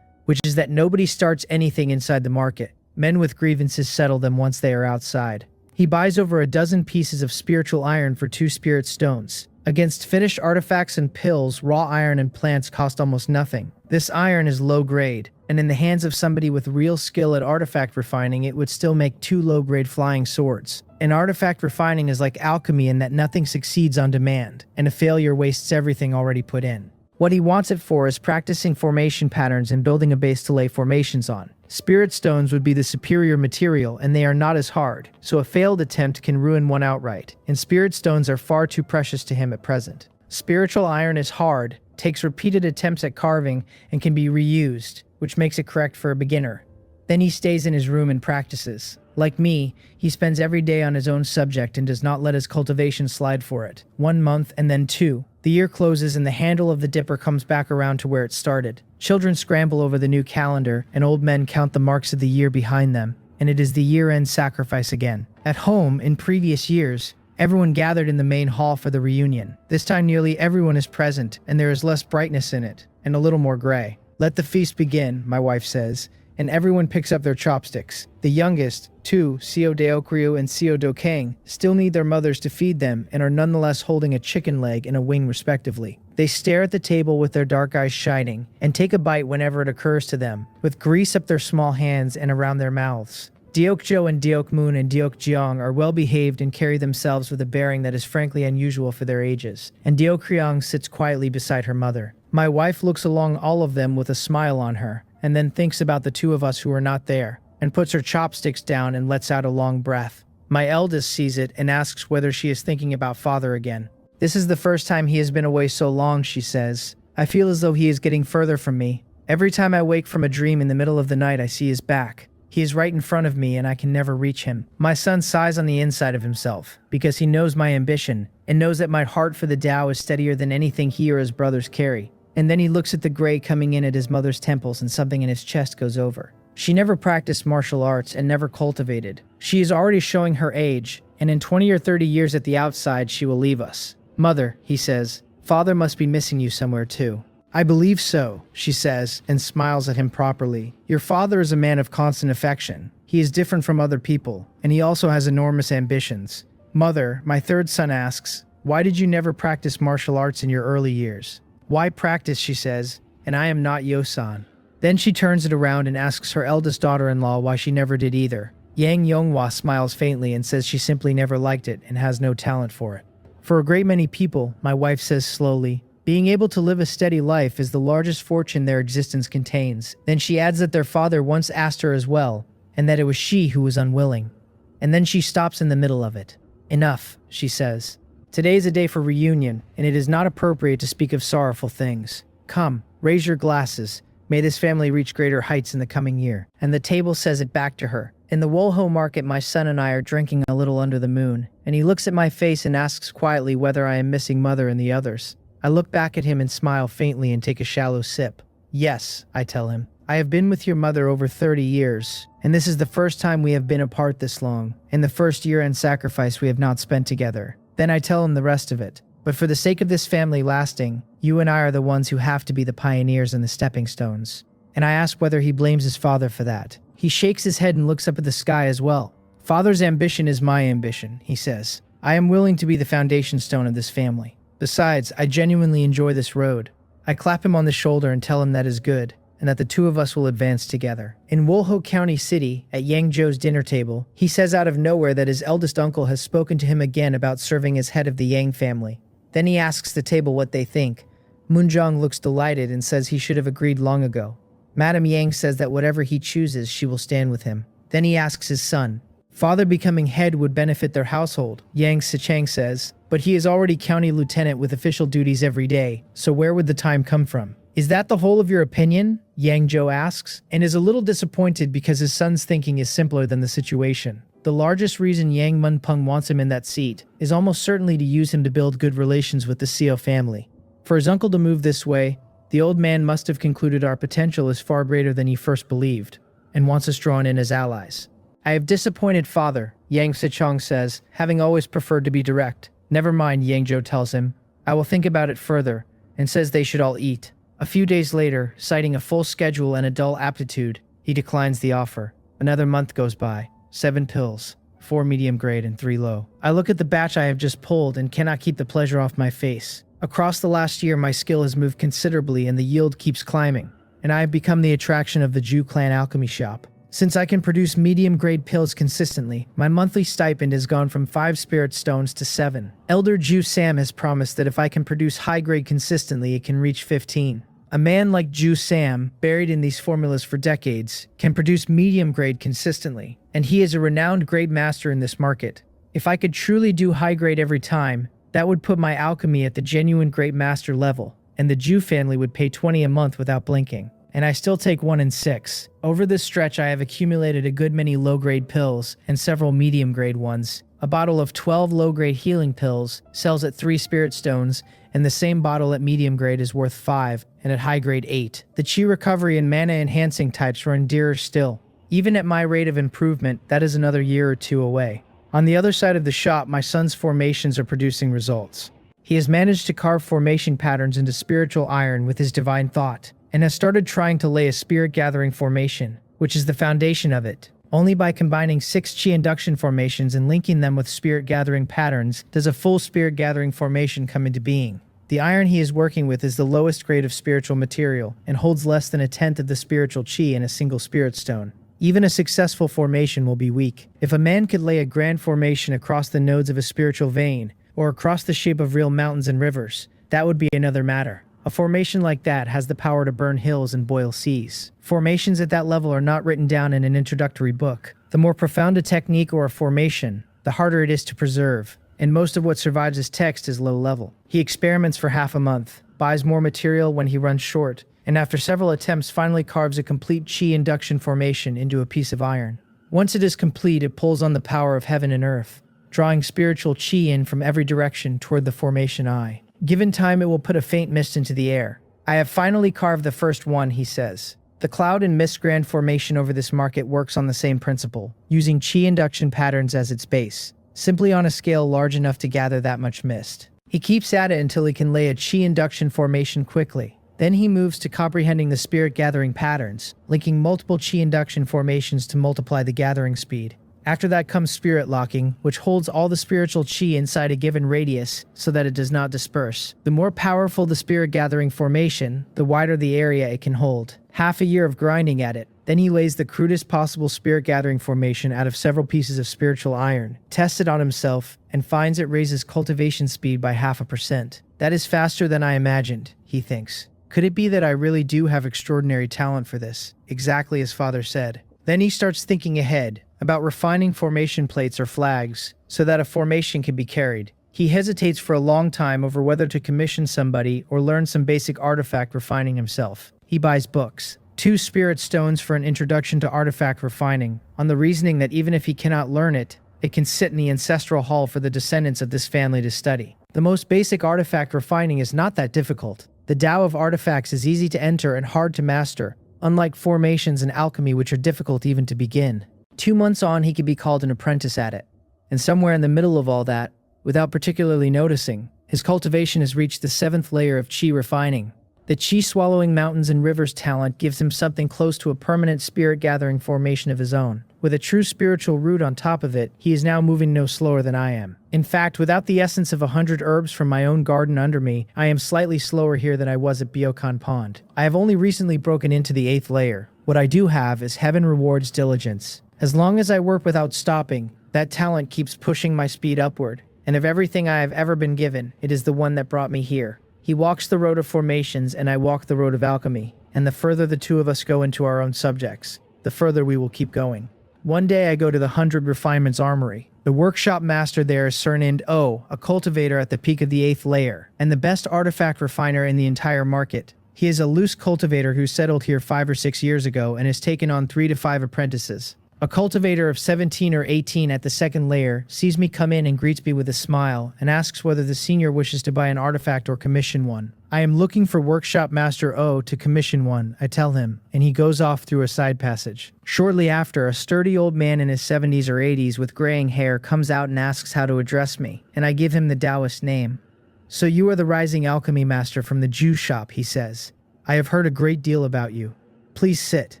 which is that nobody starts anything inside the market. Men with grievances settle them once they are outside. He buys over a dozen pieces of spiritual iron for 2 spirit stones. Against finished artifacts and pills, raw iron and plants cost almost nothing. This iron is low grade, and in the hands of somebody with real skill at artifact refining, it would still make 2 low-grade flying swords. And artifact refining is like alchemy in that nothing succeeds on demand, and a failure wastes everything already put in. What he wants it for is practicing formation patterns and building a base to lay formations on. Spirit stones would be the superior material, and they are not as hard, so a failed attempt can ruin one outright, and spirit stones are far too precious to him at present. Spiritual iron is hard, takes repeated attempts at carving, and can be reused, which makes it correct for a beginner. Then he stays in his room and practices. Like me, he spends every day on his own subject and does not let his cultivation slide for it. 1 month and then 2. The year closes and the handle of the dipper comes back around to where it started. Children scramble over the new calendar and old men count the marks of the year behind them, and it is the year-end sacrifice again. At home, in previous years, everyone gathered in the main hall for the reunion. This time nearly everyone is present, and there is less brightness in it, and a little more gray. Let the feast begin, my wife says, and everyone picks up their chopsticks. The youngest, 2, Seo Deokryu and Seo Dokang, still need their mothers to feed them and are nonetheless holding a chicken leg and a wing respectively. They stare at the table with their dark eyes shining and take a bite whenever it occurs to them, with grease up their small hands and around their mouths. Deokjo and Deokmoon and Deokjeong are well behaved and carry themselves with a bearing that is frankly unusual for their ages, and Deokryong sits quietly beside her mother. My wife looks along all of them with a smile on her, and then thinks about the two of us who are not there, and puts her chopsticks down and lets out a long breath. My eldest sees it and asks whether she is thinking about father again. This is the first time he has been away so long, she says. I feel as though he is getting further from me. Every time I wake from a dream in the middle of the night, I see his back. He is right in front of me and I can never reach him. My son sighs on the inside of himself because he knows my ambition and knows that my heart for the Tao is steadier than anything he or his brothers carry. And then he looks at the gray coming in at his mother's temples and something in his chest goes over. She never practiced martial arts and never cultivated. She is already showing her age, and in 20 or 30 years at the outside she will leave us. Mother, he says, father must be missing you somewhere too. I believe so, she says, and smiles at him properly. Your father is a man of constant affection. He is different from other people, and he also has enormous ambitions. Mother, my third son asks, why did you never practice martial arts in your early years? Why practice, she says, and I am not Yosan. Then she turns it around and asks her eldest daughter-in-law why she never did either. Yang Yonghwa smiles faintly and says she simply never liked it and has no talent for it. For a great many people, my wife says slowly, being able to live a steady life is the largest fortune their existence contains. Then she adds that their father once asked her as well, and that it was she who was unwilling. And then she stops in the middle of it. Enough, she says. Today is a day for reunion, and it is not appropriate to speak of sorrowful things. Come, raise your glasses. May this family reach greater heights in the coming year. And the table says it back to her. In the Wolho market, my son and I are drinking a little under the moon, and he looks at my face and asks quietly whether I am missing mother and the others. I look back at him and smile faintly and take a shallow sip. Yes, I tell him. I have been with your mother over 30 years, and this is the first time we have been apart this long, and the first year-end sacrifice we have not spent together. Then I tell him the rest of it. But for the sake of this family lasting, you and I are the ones who have to be the pioneers and the stepping stones. And I ask whether he blames his father for that. He shakes his head and looks up at the sky as well. Father's ambition is my ambition, he says. I am willing to be the foundation stone of this family. Besides, I genuinely enjoy this road. I clap him on the shoulder and tell him that is good, and that the two of us will advance together. In Wolho County City, at Yang Zhou's dinner table, he says out of nowhere that his eldest uncle has spoken to him again about serving as head of the Yang family. Then he asks the table what they think. Moonjong looks delighted and says he should have agreed long ago. Madame Yang says that whatever he chooses, she will stand with him. Then he asks his son. Father becoming head would benefit their household, Yang Sichang says, but he is already county lieutenant with official duties every day, so where would the time come from? Is that the whole of your opinion? Yang Zhou asks, and is a little disappointed because his son's thinking is simpler than the situation. The largest reason Yang Munpeng wants him in that seat is almost certainly to use him to build good relations with the Seo family. For his uncle to move this way, the old man must have concluded our potential is far greater than he first believed, and wants us drawn in as allies. I have disappointed father, Yang Sichang says, having always preferred to be direct. Never mind, Yang Zhou tells him. I will think about it further, and says they should all eat. A few days later, citing a full schedule and a dull aptitude, he declines the offer. Another month goes by. 7 pills, 4 medium grade and 3 low. I look at the batch I have just pulled and cannot keep the pleasure off my face. Across the last year, my skill has moved considerably and the yield keeps climbing, and I have become the attraction of the Zhu clan alchemy shop. Since I can produce medium-grade pills consistently, my monthly stipend has gone from 5 spirit stones to 7. Elder Zhu Sam has promised that if I can produce high-grade consistently, it can reach 15. A man like Zhu Sam, buried in these formulas for decades, can produce medium-grade consistently, and he is a renowned grade master in this market. If I could truly do high-grade every time, that would put my alchemy at the genuine great master level, and the Zhu family would pay 20 a month without blinking. And I still take 1 in 6. Over this stretch, I have accumulated a good many low-grade pills and several medium-grade ones. A bottle of 12 low-grade healing pills sells at 3 spirit stones, and the same bottle at medium grade is worth 5, and at high grade 8. The chi recovery and mana enhancing types run dearer still. Even at my rate of improvement, that is another year or 2 away. On the other side of the shop, my son's formations are producing results. He has managed to carve formation patterns into spiritual iron with his divine thought, and has started trying to lay a spirit-gathering formation, which is the foundation of it. Only by combining 6 chi induction formations and linking them with spirit-gathering patterns does a full spirit-gathering formation come into being. The iron he is working with is the lowest grade of spiritual material, and holds less than 1/10 of the spiritual chi in a single spirit stone. Even a successful formation will be weak. If a man could lay a grand formation across the nodes of a spiritual vein, or across the shape of real mountains and rivers, that would be another matter. A formation like that has the power to burn hills and boil seas. Formations at that level are not written down in an introductory book. The more profound a technique or a formation, the harder it is to preserve, and most of what survives as text is low level. He experiments for half a month, buys more material when he runs short, and after several attempts finally carves a complete chi induction formation into a piece of iron. Once it is complete, it pulls on the power of heaven and earth, drawing spiritual chi in from every direction toward the formation eye. Given time, it will put a faint mist into the air. I have finally carved the first one, he says. The cloud and mist grand formation over this market works on the same principle, using chi induction patterns as its base, simply on a scale large enough to gather that much mist. He keeps at it until he can lay a chi induction formation quickly. Then he moves to comprehending the spirit gathering patterns, linking multiple chi induction formations to multiply the gathering speed. After that comes spirit locking, which holds all the spiritual chi inside a given radius so that it does not disperse. The more powerful the spirit gathering formation, the wider the area it can hold. Half a year of grinding at it. Then he lays the crudest possible spirit gathering formation out of several pieces of spiritual iron, tests it on himself, and finds it raises cultivation speed by 0.5%. That is faster than I imagined, he thinks. Could it be that I really do have extraordinary talent for this, exactly as Father said? Then he starts thinking ahead, about refining formation plates or flags, so that a formation can be carried. He hesitates for a long time over whether to commission somebody or learn some basic artifact refining himself. He buys books, 2 spirit stones for an introduction to artifact refining, on the reasoning that even if he cannot learn it, it can sit in the ancestral hall for the descendants of this family to study. The most basic artifact refining is not that difficult. The Tao of artifacts is easy to enter and hard to master, unlike formations and alchemy which are difficult even to begin. 2 months on, he could be called an apprentice at it. And somewhere in the middle of all that, without particularly noticing, his cultivation has reached the 7th layer of chi refining. The chi swallowing mountains and rivers talent gives him something close to a permanent spirit gathering formation of his own. With a true spiritual root on top of it, he is now moving no slower than I am. In fact, without the essence of 100 herbs from my own garden under me, I am slightly slower here than I was at Byokan Pond. I have only recently broken into the 8th layer. What I do have is heaven rewards diligence. As long as I work without stopping, that talent keeps pushing my speed upward. And of everything I have ever been given, it is the one that brought me here. He walks the road of formations, and I walk the road of alchemy. And the further the two of us go into our own subjects, the further we will keep going. One day I go to the 100 Refinements Armory. The workshop master there is surnamed O, a cultivator at the peak of the 8th layer, and the best artifact refiner in the entire market. He is a loose cultivator who settled here 5 or 6 years ago and has taken on 3 to 5 apprentices. A cultivator of 17 or 18 at the 2nd layer sees me come in and greets me with a smile and asks whether the senior wishes to buy an artifact or commission one. I am looking for Workshop Master O to commission one, I tell him, and he goes off through a side passage. Shortly after, a sturdy old man in his 70s or 80s with graying hair comes out and asks how to address me, and I give him the Taoist name. So you are the rising alchemy master from the Jew shop, he says. I have heard a great deal about you. Please sit.